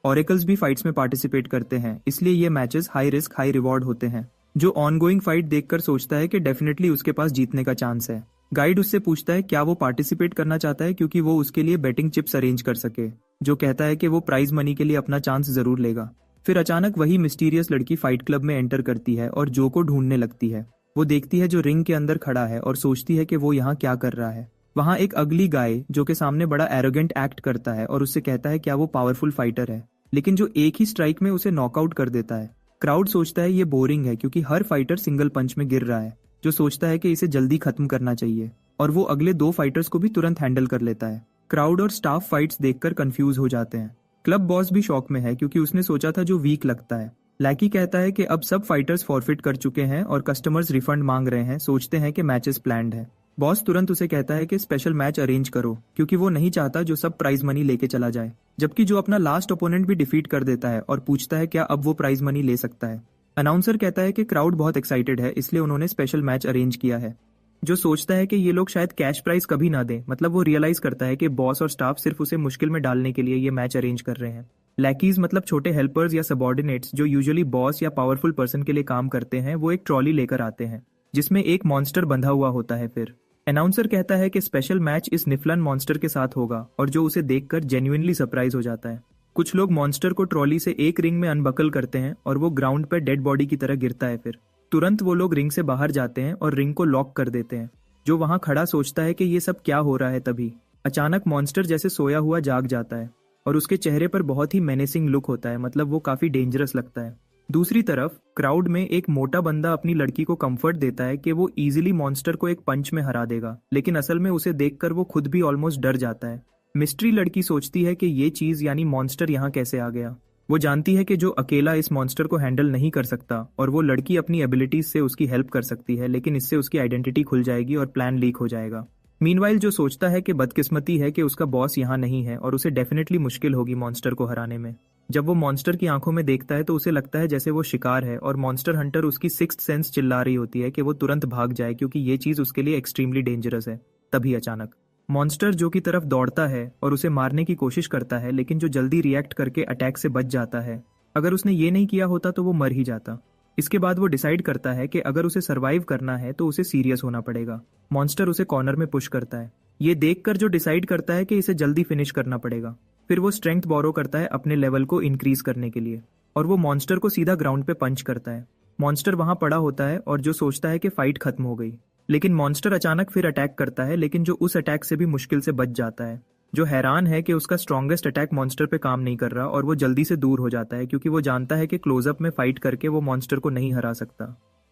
ऑरेकल्स भी फाइट्स में पार्टिसिपेट करते हैं, इसलिए ये matches high risk high reward होते हैं। जो ऑनगोइंग फाइट देखकर सोचता है कि डेफिनेटली उसके पास जीतने का चांस है। गाइड उससे पूछता है क्या वो पार्टिसिपेट करना चाहता है क्योंकि वो उसके लिए बेटिंग चिप्स अरेंज कर सके। जो कहता है कि वो प्राइज मनी के लिए अपना चांस जरूर लेगा। फिर अचानक वही मिस्टीरियस लड़की फाइट क्लब में एंटर करती है और जो को ढूंढने लगती है। वो देखती है जो रिंग के अंदर खड़ा है और सोचती है कि वो यहाँ क्या कर रहा है। वहाँ एक अगली गाय जो के सामने बड़ा एरोगेंट एक्ट करता है और उससे कहता है क्या वो पावरफुल फाइटर है, लेकिन जो एक ही स्ट्राइक में उसे नॉकआउट कर देता है। क्राउड सोचता है ये बोरिंग है क्योंकि हर फाइटर सिंगल पंच में गिर रहा है। जो सोचता है कि इसे जल्दी खत्म करना चाहिए और वो अगले दो फाइटर्स को भी तुरंत हैंडल कर लेता है। क्राउड और स्टाफ फाइट्स देखकर कंफ्यूज हो जाते हैं। क्लब बॉस भी शॉक में है क्योंकि उसने सोचा था जो वीक लगता है। लैकी कहता है कि अब सब फाइटर्स फॉरफिट कर चुके हैं और कस्टमर्स रिफंड मांग रहे हैं। सोचते हैं कि मैचेस प्लान्ड है। बॉस तुरंत उसे कहता है कि स्पेशल मैच अरेंज करो क्योंकि वो नहीं चाहता जो सब प्राइज मनी लेके चला जाए। जबकि जो अपना लास्ट ओपोनेंट भी डिफीट कर देता है और पूछता है क्या अब वो प्राइज मनी ले सकता है। अनाउंसर कहता है कि क्राउड बहुत एक्साइटेड है इसलिए उन्होंने स्पेशल मैच अरेंज किया है। जो सोचता है कि ये लोग शायद कैश प्राइज कभी ना दें, मतलब वो रियलाइज करता है कि बॉस और स्टाफ सिर्फ उसे मुश्किल में डालने के लिए ये मैच अरेंज कर रहे हैं। लैकीज मतलब छोटे हेल्पर्स या सबॉर्डिनेट्स जो यूजुअली बॉस या पावरफुल पर्सन के लिए काम करते हैं, वो एक ट्रॉली लेकर आते हैं जिसमें एक मॉन्स्टर बंधा हुआ होता है। फिर अनाउंसर कहता है कि स्पेशल मैच इस निफलन मॉन्स्टर के साथ होगा और जो उसे देखकर जेन्युइनली सरप्राइज हो जाता है। कुछ लोग मॉन्स्टर को ट्रॉली से एक रिंग में अनबकल करते हैं और वो ग्राउंड पर डेड बॉडी की तरह गिरता है। फिर तुरंत वो लोग रिंग से बाहर जाते हैं और रिंग को लॉक कर देते हैं। जो वहां खड़ा सोचता है कि ये सब क्या हो रहा है। तभी अचानक मॉन्स्टर जैसे सोया हुआ जाग जाता है और उसके चेहरे पर बहुत ही मेनेसिंग लुक होता है, मतलब वो काफी डेंजरस लगता है। दूसरी तरफ क्राउड में एक मोटा बंदा अपनी लड़की को कंफर्ट देता है कि वो इजीली मॉन्स्टर को एक पंच में हरा देगा, लेकिन असल में उसे देखकर वो खुद भी ऑलमोस्ट डर जाता है। मिस्ट्री लड़की सोचती है कि ये चीज यानी मॉन्स्टर यहाँ कैसे आ गया। वो जानती है कि जो अकेला इस मॉन्स्टर को हैंडल नहीं कर सकता और वो लड़की अपनी एबिलिटीज से उसकी हेल्प कर सकती है, लेकिन इससे उसकी आइडेंटिटी खुल जाएगी और प्लान लीक हो जाएगा। मीनवाइल जो सोचता है कि बदकिस्मती है कि उसका बॉस यहाँ नहीं है और उसे डेफिनेटली मुश्किल होगी मॉन्स्टर को हराने में। जब वो मॉन्स्टर की आंखों में देखता है तो उसे लगता है जैसे वो शिकार है और मॉन्स्टर हंटर उसकी सिक्स्थ सेंस चिल्ला रही होती है कि वो तुरंत भाग जाए क्योंकि ये चीज उसके लिए एक्सट्रीमली डेंजरस है। तभी अचानक मॉन्स्टर जो की तरफ दौड़ता है और उसे मारने की कोशिश करता है, लेकिन जो जल्दी रिएक्ट करके अटैक से बच जाता है। अगर उसने ये नहीं किया होता तो वो मर ही जाता। इसके बाद वो डिसाइड करता है कि अगर उसे सरवाइव करना है तो उसे सीरियस होना पड़ेगा। मॉन्स्टर उसे कॉर्नर में पुश करता है। ये देखकर जो डिसाइड करता है कि इसे जल्दी फिनिश करना पड़ेगा। फिर वो स्ट्रेंथ बोरो करता है अपने लेवल को इंक्रीज करने के लिए और वो मॉन्स्टर को सीधा ग्राउंड पे पंच करता है। मॉन्स्टर वहां पड़ा होता है और जो सोचता है कि फाइट खत्म हो गई, लेकिन मॉन्स्टर अचानक फिर अटैक करता है, लेकिन जो उस अटैक से भी मुश्किल से बच जाता है। जो हैरान है कि उसका स्ट्रॉन्गेस्ट अटैक मॉन्स्टर पे काम नहीं कर रहा और वो जल्दी से दूर हो जाता है क्योंकि वो जानता है कि क्लोजअप में फाइट करके वो मॉन्स्टर को नहीं हरा सकता।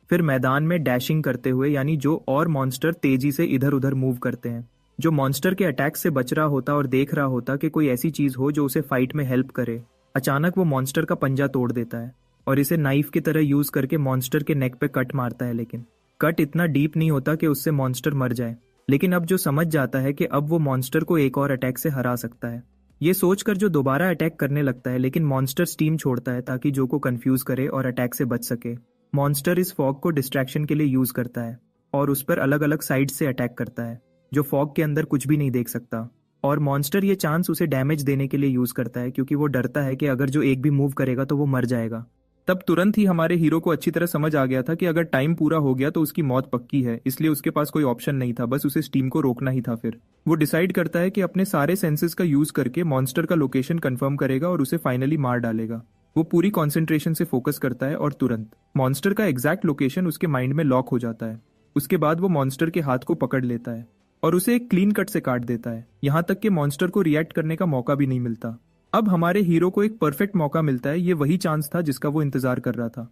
फिर मैदान में डैशिंग करते हुए यानी जो और मॉन्स्टर तेजी से इधर उधर मूव करते हैं। जो मॉन्स्टर के अटैक से बच रहा होता और देख रहा होता कि कोई ऐसी चीज हो जो उसे फाइट में हेल्प करे, अचानक वो मॉन्स्टर का पंजा तोड़ देता है और इसे नाइफ की तरह यूज करके मॉन्स्टर के नेक पे कट मारता है। लेकिन कट इतना डीप नहीं होता कि उससे मॉन्स्टर मर जाए, लेकिन अब जो समझ जाता है कि अब वो मॉन्स्टर को एक और अटैक से हरा सकता है। ये सोचकर जो दोबारा अटैक करने लगता है, लेकिन मॉन्स्टर स्टीम छोड़ता है ताकि जो को कंफ्यूज करे और अटैक से बच सके। मॉन्स्टर इस फॉग को डिस्ट्रैक्शन के लिए यूज करता है और उस पर अलग अलग साइड से अटैक करता है। जो फॉग के अंदर कुछ भी नहीं देख सकता और मॉन्स्टर ये चांस उसे डैमेज देने के लिए यूज करता है क्योंकि वो डरता है कि अगर जो एक भी मूव करेगा तो वो मर जाएगा। तब तुरंत ही हमारे हीरो को अच्छी तरह समझ आ गया था कि अगर टाइम पूरा हो गया तो उसकी मौत पक्की है, इसलिए उसके पास कोई ऑप्शन नहीं था, बस उसे स्टीम को रोकना ही था। फिर वो डिसाइड करता है कि अपने सारे सेंसेस का यूज करके मॉन्स्टर का लोकेशन कंफर्म करेगा और उसे फाइनली मार डालेगा। वो पूरी कॉन्सेंट्रेशन से फोकस करता है और तुरंत मॉन्स्टर का एग्जैक्ट लोकेशन उसके माइंड में लॉक हो जाता है। उसके बाद वो मॉन्स्टर के हाथ को पकड़ लेता है और उसे एक क्लीन कट से काट देता है, यहाँ तक कि मॉन्स्टर को रिएक्ट करने का मौका भी नहीं मिलता। अब हमारे हीरो को एक परफेक्ट मौका मिलता है। ये वही चांस था जिसका वो इंतजार कर रहा था।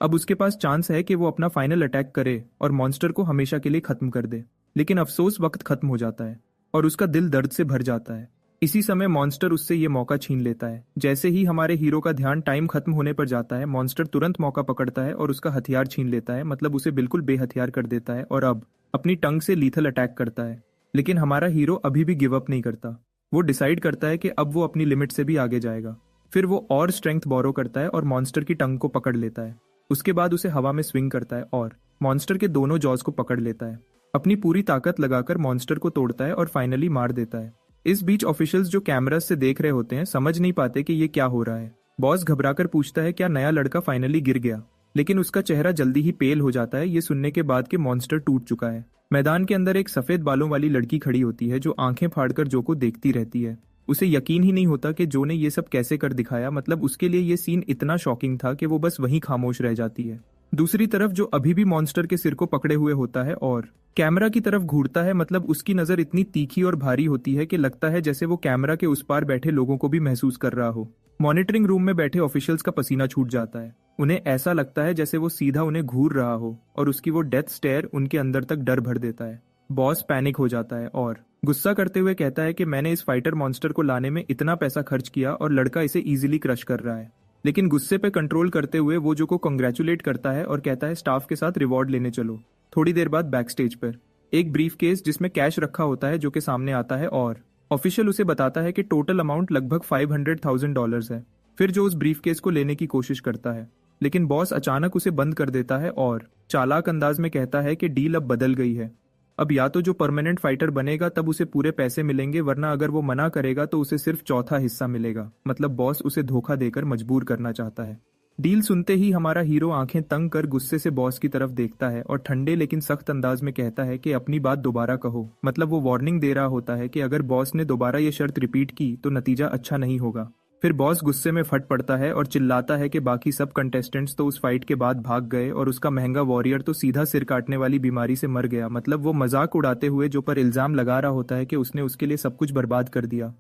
अब उसके पास चांस है कि वो अपना फाइनल अटैक करे और मॉन्स्टर को हमेशा के लिए खत्म कर दे। लेकिन अफसोस वक्त खत्म हो जाता है और उसका दिल दर्द से भर जाता है। इसी समय मॉन्स्टर उससे ये मौका छीन लेता है। जैसे ही हमारे हीरो का ध्यान टाइम खत्म होने पर जाता है, मॉन्स्टर तुरंत मौका पकड़ता है और उसका हथियार छीन लेता है, मतलब उसे बिल्कुल बेहथियार कर देता है और अब अपनी टंग से लीथल अटैक करता है। लेकिन हमारा हीरो अभी भी गिव अप नहीं करता। वो डिसाइड करता है कि अब वो अपनी लिमिट से भी आगे जाएगा। फिर वो और स्ट्रेंथ बोरो करता है और मॉन्स्टर की टंग को पकड़ लेता है। उसके बाद उसे हवा में स्विंग करता है और मॉन्स्टर के दोनों जॉज को पकड़ लेता है। अपनी पूरी ताकत लगाकर मॉन्स्टर को तोड़ता है और फाइनली मार देता है। इस बीच ऑफिशियल्स जो कैमरा से देख रहे होते हैं समझ नहीं पाते कि ये क्या हो रहा है। बॉस घबराकर पूछता है क्या नया लड़का फाइनली गिर गया, लेकिन उसका चेहरा जल्दी ही पेल हो जाता है ये सुनने के बाद कि मॉन्स्टर टूट चुका है। मैदान के अंदर एक सफेद बालों वाली लड़की खड़ी होती है जो आंखें फाड़कर जो को देखती रहती है। उसे यकीन ही नहीं होता कि जो ने ये सब कैसे कर दिखाया, मतलब उसके लिए ये सीन इतना शॉकिंग था कि वो बस वहीं खामोश रह जाती है। दूसरी तरफ जो अभी भी मॉन्स्टर के सिर को पकड़े हुए होता है और कैमरा की तरफ घूरता है, मतलब उसकी नजर इतनी तीखी और भारी होती है कि लगता है जैसे वो कैमरा के उस पार बैठे लोगों को भी महसूस कर रहा हो। मॉनिटरिंग रूम में बैठे ऑफिशियल्स का पसीना छूट जाता है। उन्हें ऐसा लगता है जैसे वो सीधा उन्हें घूर रहा हो और उसकी वो डेथ स्टेयर उनके अंदर तक डर भर देता है। बॉस पैनिक हो जाता है और गुस्सा करते हुए कहता है कि मैंने इस फाइटर मॉन्स्टर को लाने में इतना पैसा खर्च किया और लड़का इसे इजीली क्रश कर रहा है। लेकिन गुस्से पे कंट्रोल करते हुए वो जो को कांग्रेचुलेट करता है और कहता है स्टाफ के साथ रिवॉर्ड लेने चलो। थोड़ी देर बाद बैक स्टेज पर एक ब्रीफ केस जिसमें कैश रखा होता है जो के सामने आता है और ऑफिशियल उसे बताता है कि टोटल अमाउंट लगभग $500,000 है। फिर जो उस ब्रीफ केस को लेने की कोशिश करता है, लेकिन बॉस अचानक उसे बंद कर देता है और चालाक अंदाज में कहता है कि डील अब बदल गई है। अब या तो जो परमानेंट फाइटर बनेगा तब उसे पूरे पैसे मिलेंगे, वरना अगर वो मना करेगा तो उसे सिर्फ चौथा हिस्सा मिलेगा। मतलब बॉस उसे धोखा देकर मजबूर करना चाहता है। डील सुनते ही हमारा हीरो आंखें तंग कर गुस्से से बॉस की तरफ देखता है और ठंडे लेकिन सख्त अंदाज में कहता है कि अपनी बात दोबारा कहो। मतलब वो वार्निंग दे रहा होता है कि अगर बॉस ने दोबारा ये शर्त रिपीट की तो नतीजा अच्छा नहीं होगा। फिर बॉस गुस्से में फट पड़ता है और चिल्लाता है कि बाकी सब कंटेस्टेंट्स तो उस फाइट के बाद भाग गए और उसका महंगा वॉरियर तो सीधा सिर काटने वाली बीमारी से मर गया। मतलब वो मजाक उड़ाते हुए जो पर इल्जाम लगा रहा होता है कि उसने उसके लिए सब कुछ बर्बाद कर दिया।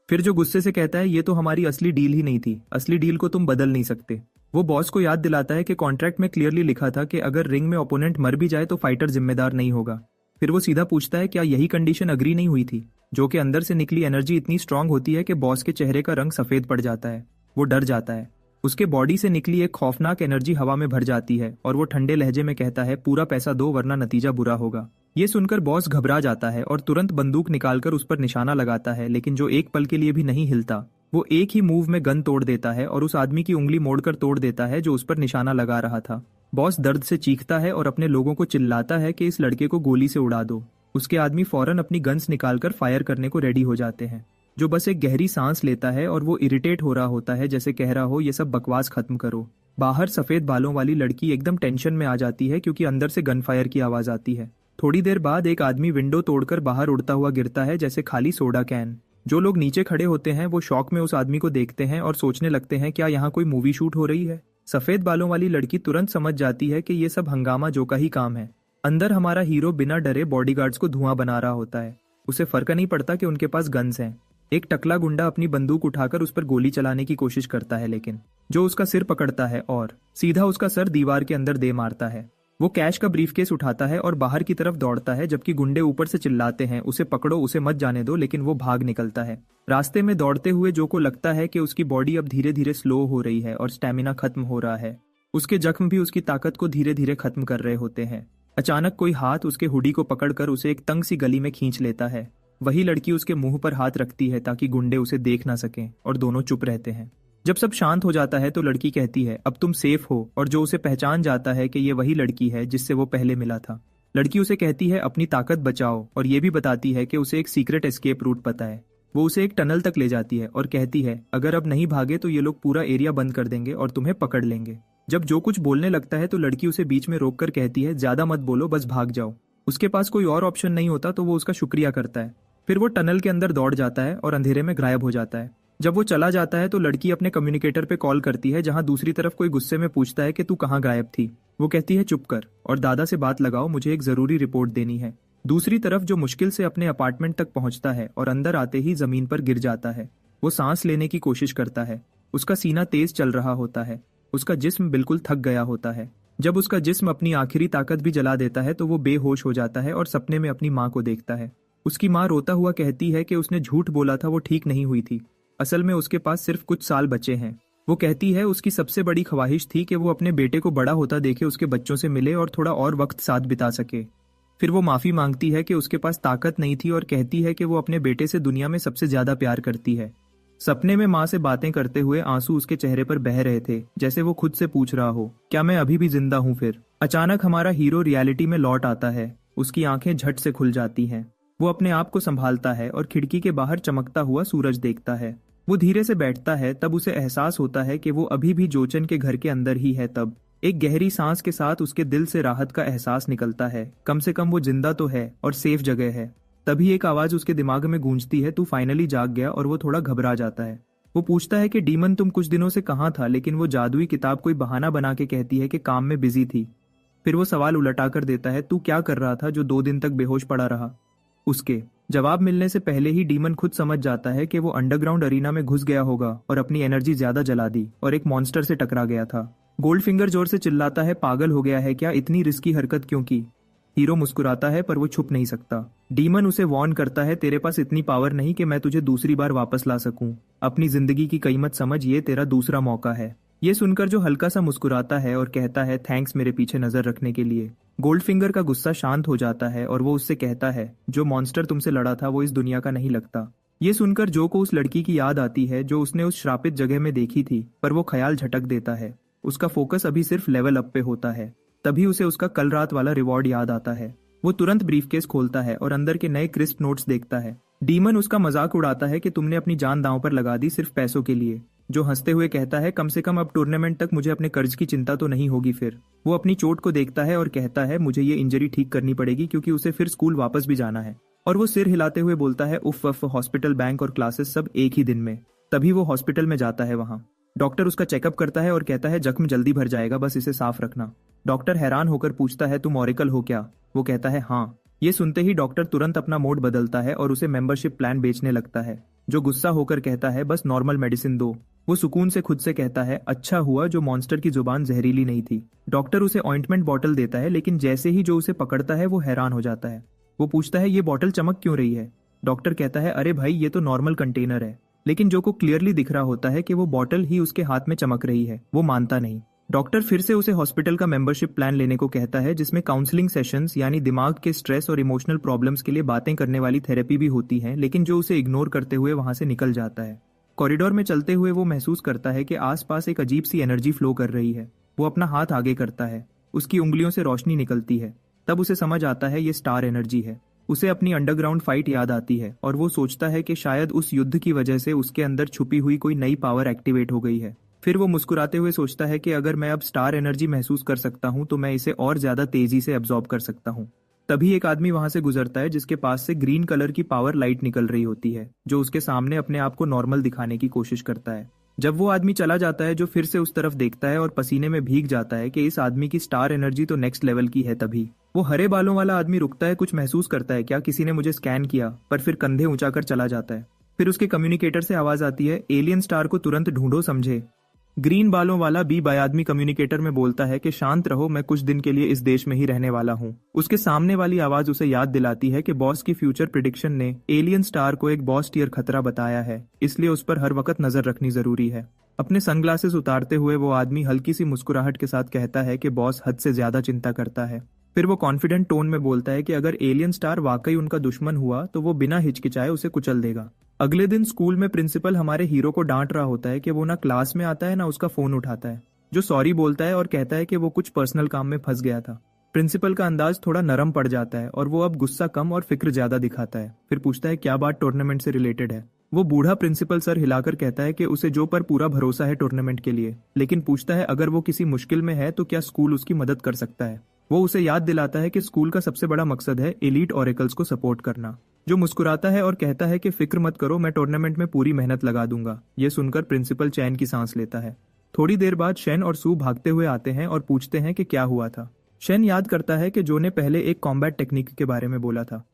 फिर जो गुस्से से कहता है ये तो हमारी असली डील ही नहीं थी, असली डील को तुम बदल नहीं सकते। वो बॉस को याद दिलाता है कि कॉन्ट्रैक्ट में क्लियरली लिखा था कि अगर रिंग में ओपोनेंट मर भी जाए तो फाइटर जिम्मेदार नहीं होगा। फिर वो सीधा पूछता है क्या यही कंडीशन अग्री नहीं हुई थी। जो कि अंदर से निकली एनर्जी इतनी स्ट्रांग होती है कि बॉस के चेहरे का रंग सफेद पड़ जाता है। वो डर जाता है। उसके बॉडी से निकली एक खौफनाक एनर्जी हवा में भर जाती है और वो ठंडे लहजे में कहता है, पूरा पैसा दो वरना नतीजा बुरा होगा। ये सुनकर बॉस घबरा जाता है और तुरंत बंदूक निकालकर उस पर निशाना लगाता है, लेकिन जो एक पल के लिए भी नहीं हिलता। वो एक ही मूव में गन तोड़ देता है और उस आदमी की उंगली मोड़कर तोड़ देता है जो उस पर निशाना लगा रहा था। बॉस दर्द से चीखता है और अपने लोगों को चिल्लाता है कि इस लड़के को गोली से उड़ा दो। उसके आदमी फौरन अपनी गन्स निकालकर फायर करने को रेडी हो जाते हैं। जो बस एक गहरी सांस लेता है और वो इरिटेट हो रहा होता है, जैसे कह रहा हो ये सब बकवास खत्म करो। बाहर सफेद बालों वाली लड़की एकदम टेंशन में आ जाती है क्योंकि अंदर से गन फायर की आवाज आती है। थोड़ी देर बाद एक आदमी विंडो तोड़कर बाहर उड़ता हुआ गिरता है जैसे खाली सोडा कैन। जो लोग नीचे खड़े होते हैं वो शौक में उस आदमी को देखते हैं और सोचने लगते हैं क्या यहाँ कोई मूवी शूट हो रही है। सफेद बालों वाली लड़की तुरंत समझ जाती है कि ये सब हंगामा जो का ही काम है। अंदर हमारा हीरो बिना डरे बॉडीगार्ड्स को धुआं बना रहा होता है। उसे फर्क नहीं पड़ता कि उनके पास गन्स हैं। एक टकला गुंडा अपनी बंदूक उठाकर उस पर गोली चलाने की कोशिश करता है, लेकिन जो उसका सिर पकड़ता है और सीधा उसका सर दीवार के अंदर दे मारता है। वो कैश का ब्रीफकेस उठाता है और बाहर की तरफ दौड़ता है, जबकि गुंडे ऊपर से चिल्लाते हैं, उसे पकड़ो, उसे मत जाने दो, लेकिन वो भाग निकलता है। रास्ते में दौड़ते हुए जो को लगता है कि उसकी बॉडी अब धीरे धीरे स्लो हो रही है और स्टेमिना खत्म हो रहा है। उसके जख्म भी उसकी ताकत को धीरे धीरे खत्म कर रहे होते हैं। अचानक कोई हाथ उसके हुडी को पकड़कर उसे एक तंग सी गली में खींच लेता है। वही लड़की उसके मुंह पर हाथ रखती है ताकि गुंडे उसे देख ना सकें और दोनों चुप रहते हैं। जब सब शांत हो जाता है तो लड़की कहती है, अब तुम सेफ हो, और जो उसे पहचान जाता है कि ये वही लड़की है जिससे वो पहले मिला था। लड़की उसे कहती है अपनी ताकत बचाओ और ये भी बताती है कि उसे एक सीक्रेट एस्केप रूट पता है। वो उसे एक टनल तक ले जाती है और कहती है अगर अब नहीं भागे तो ये लोग पूरा एरिया बंद कर देंगे और तुम्हें पकड़ लेंगे। जब जो कुछ बोलने लगता है तो लड़की उसे बीच में रोककर कहती है ज्यादा मत बोलो, बस भाग जाओ। उसके पास कोई और ऑप्शन नहीं होता तो वो उसका शुक्रिया करता है। फिर वो टनल के अंदर दौड़ जाता है और अंधेरे में गायब हो जाता है। जब वो चला जाता है तो लड़की अपने कम्युनिकेटर पे कॉल करती है, जहां दूसरी तरफ कोई गुस्से में पूछता है कि तू कहाँ गायब थी। वो कहती है चुप कर और दादा से बात लगाओ, मुझे एक जरूरी रिपोर्ट देनी है। दूसरी तरफ जो मुश्किल से अपने अपार्टमेंट तक पहुंचता है और अंदर आते ही जमीन पर गिर जाता है। वो सांस लेने की कोशिश करता है। उसका सीना तेज चल रहा होता है। उसका जिस्म बिल्कुल थक गया होता है। जब उसका जिस्म अपनी आखिरी ताकत भी जला देता है तो वो बेहोश हो जाता है और सपने में अपनी माँ को देखता है। उसकी माँ रोता हुआ कहती है कि उसने झूठ बोला था, वो ठीक नहीं हुई थी। असल में उसके पास सिर्फ कुछ साल बचे हैं। वो कहती है उसकी सबसे बड़ी ख्वाहिश थी कि वो अपने बेटे को बड़ा होता देखे, उसके बच्चों से मिले और थोड़ा और वक्त साथ बिता सके। फिर वो माफी मांगती है कि उसके पास ताकत नहीं थी और कहती है कि वो अपने बेटे से दुनिया में सबसे ज्यादा प्यार करती है। सपने में माँ से बातें करते हुए आंसू उसके चेहरे पर बह रहे थे, जैसे वो खुद से पूछ रहा हो क्या मैं अभी भी जिंदा हूँ। फिर अचानक हमारा हीरो रियलिटी में लौट आता है। उसकी आंखें झट से खुल जाती हैं। वो अपने आप को संभालता है और खिड़की के बाहर चमकता हुआ सूरज देखता है। वो धीरे से बैठता है। तब उसे एहसास होता है कि वो अभी भी जोचन के घर के अंदर ही है। तब एक गहरी सांस के साथ उसके दिल से राहत का एहसास निकलता है। कम से कम वो जिंदा तो है और सेफ जगह है। तभी एक आवाज उसके दिमाग में गूंजती है, तू फाइनली जाग गया। और वो थोड़ा घबरा जाता है। वो पूछता है कि डीमन तुम कुछ दिनों से कहाँ था, लेकिन वो जादुई किताब कोई बहाना बना के कहती है कि काम में बिजी थी। फिर वो सवाल उलटा कर देता है, तू क्या कर रहा था जो 2 दिन तक बेहोश पड़ा रहा। उसके जवाब मिलने से पहले ही डीमन खुद समझ जाता है कि वो अंडरग्राउंड अरीना में घुस गया होगा और अपनी एनर्जी ज्यादा जला दी और एक मॉन्स्टर से टकरा गया था। गोल्डफिंगर जोर से चिल्लाता है, पागल हो गया है क्या, इतनी रिस्की हरकत क्यों की। हीरो मुस्कुराता है पर वो छुप नहीं सकता। डीमन उसे वार्न करता है, तेरे पास इतनी पावर नहीं कि मैं तुझे दूसरी बार वापस ला सकूं। अपनी जिंदगी की कीमत समझ, ये तेरा दूसरा मौका है। ये सुनकर जो हल्का सा मुस्कुराता है और कहता है थैंक्स मेरे पीछे नजर रखने के लिए। गोल्डफिंगर का गुस्सा शांत हो जाता है और वो उससे कहता है, जो मॉन्स्टर तुमसे लड़ा था वो इस दुनिया का नहीं लगता। ये सुनकर जो को उस लड़की की याद आती है जो उसने उस श्रापित जगह में देखी थी, पर वो ख्याल झटक देता है। उसका फोकस अभी सिर्फ लेवल अप पे होता है। तभी उसे उसका कल रात वाला रिवॉर्ड याद आता है। वो तुरंत ब्रीफकेस खोलता है और अंदर के नए क्रिस्प नोट्स देखता है। डीमन उसका मजाक उड़ाता है कि तुमने अपनी जान दांव पर लगा दी सिर्फ पैसों के लिए। जो हंसते हुए कहता है, कम से कम अब टूर्नामेंट तक मुझे अपने कर्ज की चिंता तो नहीं होगी। फिर वो अपनी चोट को देखता है और कहता है, मुझे ये इंजरी ठीक करनी पड़ेगी क्योंकि उसे फिर स्कूल वापस भी जाना है। और वो सिर हिलाते हुए बोलता है, उफ वफ, हॉस्पिटल, बैंक और क्लासेस सब एक ही दिन में। तभी वो हॉस्पिटल में जाता है। वहाँ डॉक्टर उसका चेकअप करता है और कहता है, जख्म जल्दी भर जाएगा, बस इसे साफ रखना। डॉक्टर हैरान होकर पूछता है, तुम ऑरेकल हो क्या। वो कहता है हाँ। ये सुनते ही डॉक्टर तुरंत अपना मोड बदलता है और उसे मेंबरशिप प्लान बेचने लगता है। जो गुस्सा होकर कहता है, बस नॉर्मल मेडिसिन दो। वो सुकून से खुद से कहता है, अच्छा हुआ जो मॉन्स्टर की जुबान जहरीली नहीं थी। डॉक्टर उसे ऑइंटमेंट बॉटल देता है, लेकिन जैसे ही जो उसे पकड़ता है वो हैरान हो जाता है। वो पूछता है, ये बॉटल चमक क्यों रही है। डॉक्टर कहता है अरे भाई ये तो नॉर्मल कंटेनर है, लेकिन जो को क्लियरली दिख रहा होता है कि वो बॉटल ही उसके हाथ में चमक रही है। वो मानता नहीं। डॉक्टर फिर से उसे हॉस्पिटल का मेंबरशिप प्लान लेने को कहता है, जिसमें काउंसलिंग सेशंस यानी दिमाग के स्ट्रेस और इमोशनल प्रॉब्लम्स के लिए बातें करने वाली थेरेपी भी होती है, लेकिन जो उसे इग्नोर करते हुए वहां से निकल जाता है। कॉरिडोर में चलते हुए वो महसूस करता है कि आसपास एक अजीब सी एनर्जी फ्लो कर रही है। वो अपना हाथ आगे करता है, उसकी उंगलियों से रोशनी निकलती है। तब उसे समझ आता है ये स्टार एनर्जी है। उसे अपनी अंडरग्राउंड फाइट याद आती है और वो सोचता है कि शायद उस युद्ध की वजह से उसके अंदर छुपी हुई कोई नई पावर एक्टिवेट हो गई है। फिर वो मुस्कुराते हुए सोचता है कि अगर मैं अब स्टार एनर्जी महसूस कर सकता हूं तो मैं इसे और ज्यादा तेजी से एब्जॉर्ब कर सकता हूं। तभी एक आदमी वहां से गुजरता है जिसके पास से ग्रीन कलर की पावर लाइट निकल रही होती है, जो उसके सामने अपने आप को नॉर्मल दिखाने की कोशिश करता है। जब वो आदमी चला जाता है, जो फिर से उस तरफ देखता है और पसीने में भीग जाता है कि इस आदमी की स्टार एनर्जी तो नेक्स्ट लेवल की है। तभी वो हरे बालों वाला आदमी रुकता है, कुछ महसूस करता है क्या किसी ने मुझे स्कैन किया, पर फिर कंधे ऊंचा कर चला जाता है। फिर उसके कम्युनिकेटर से आवाज आती है, एलियन स्टार को तुरंत ढूंढो, समझे। ग्रीन बालों वाला बी बाय आदमी कम्युनिकेटर में बोलता है कि शांत रहो, मैं कुछ दिन के लिए इस देश में ही रहने वाला हूँ। उसके सामने वाली आवाज उसे याद दिलाती है कि बॉस की फ्यूचर प्रिडिक्शन ने एलियन स्टार को एक बॉस टियर खतरा बताया है, इसलिए उस पर हर वक्त नजर रखनी जरूरी है। अपने सनग्लासेस उतारते हुए वो आदमी हल्की सी मुस्कुराहट के साथ कहता है कि बॉस हद से ज्यादा चिंता करता है। फिर वो कॉन्फिडेंट टोन में बोलता है कि अगर एलियन स्टार वाकई उनका दुश्मन हुआ तो वो बिना हिचकिचाए उसे कुचल देगा। अगले दिन स्कूल में प्रिंसिपल हमारे हीरो को डांट रहा होता है कि वो ना क्लास में आता है ना उसका फोन उठाता है, जो सॉरी बोलता है और कहता है कि वो कुछ पर्सनल काम में फंस गया था। प्रिंसिपल का अंदाज थोड़ा नरम पड़ जाता है और वो अब गुस्सा कम और फिक्र ज्यादा दिखाता है। फिर पूछता है क्या बात टूर्नामेंट से रिलेटेड है। वो बूढ़ा प्रिंसिपल सर हिलाकर कहता है कि उसे जो पर पूरा भरोसा है टूर्नामेंट के लिए, लेकिन पूछता है अगर वो किसी मुश्किल में है तो क्या स्कूल उसकी मदद कर सकता है। वो उसे याद दिलाता है कि स्कूल का सबसे बड़ा मकसद है एलीट ऑरेकल्स को सपोर्ट करना। जो मुस्कुराता है और कहता है कि फिक्र मत करो, मैं टूर्नामेंट में पूरी मेहनत लगा दूंगा। ये सुनकर प्रिंसिपल चैन की सांस लेता है। थोड़ी देर बाद शेन और सू भागते हुए आते हैं और पूछते हैं कि क्या हुआ था। शेन याद करता है कि जो ने पहले एक कॉम्बैट टेक्निक के बारे में बोला था।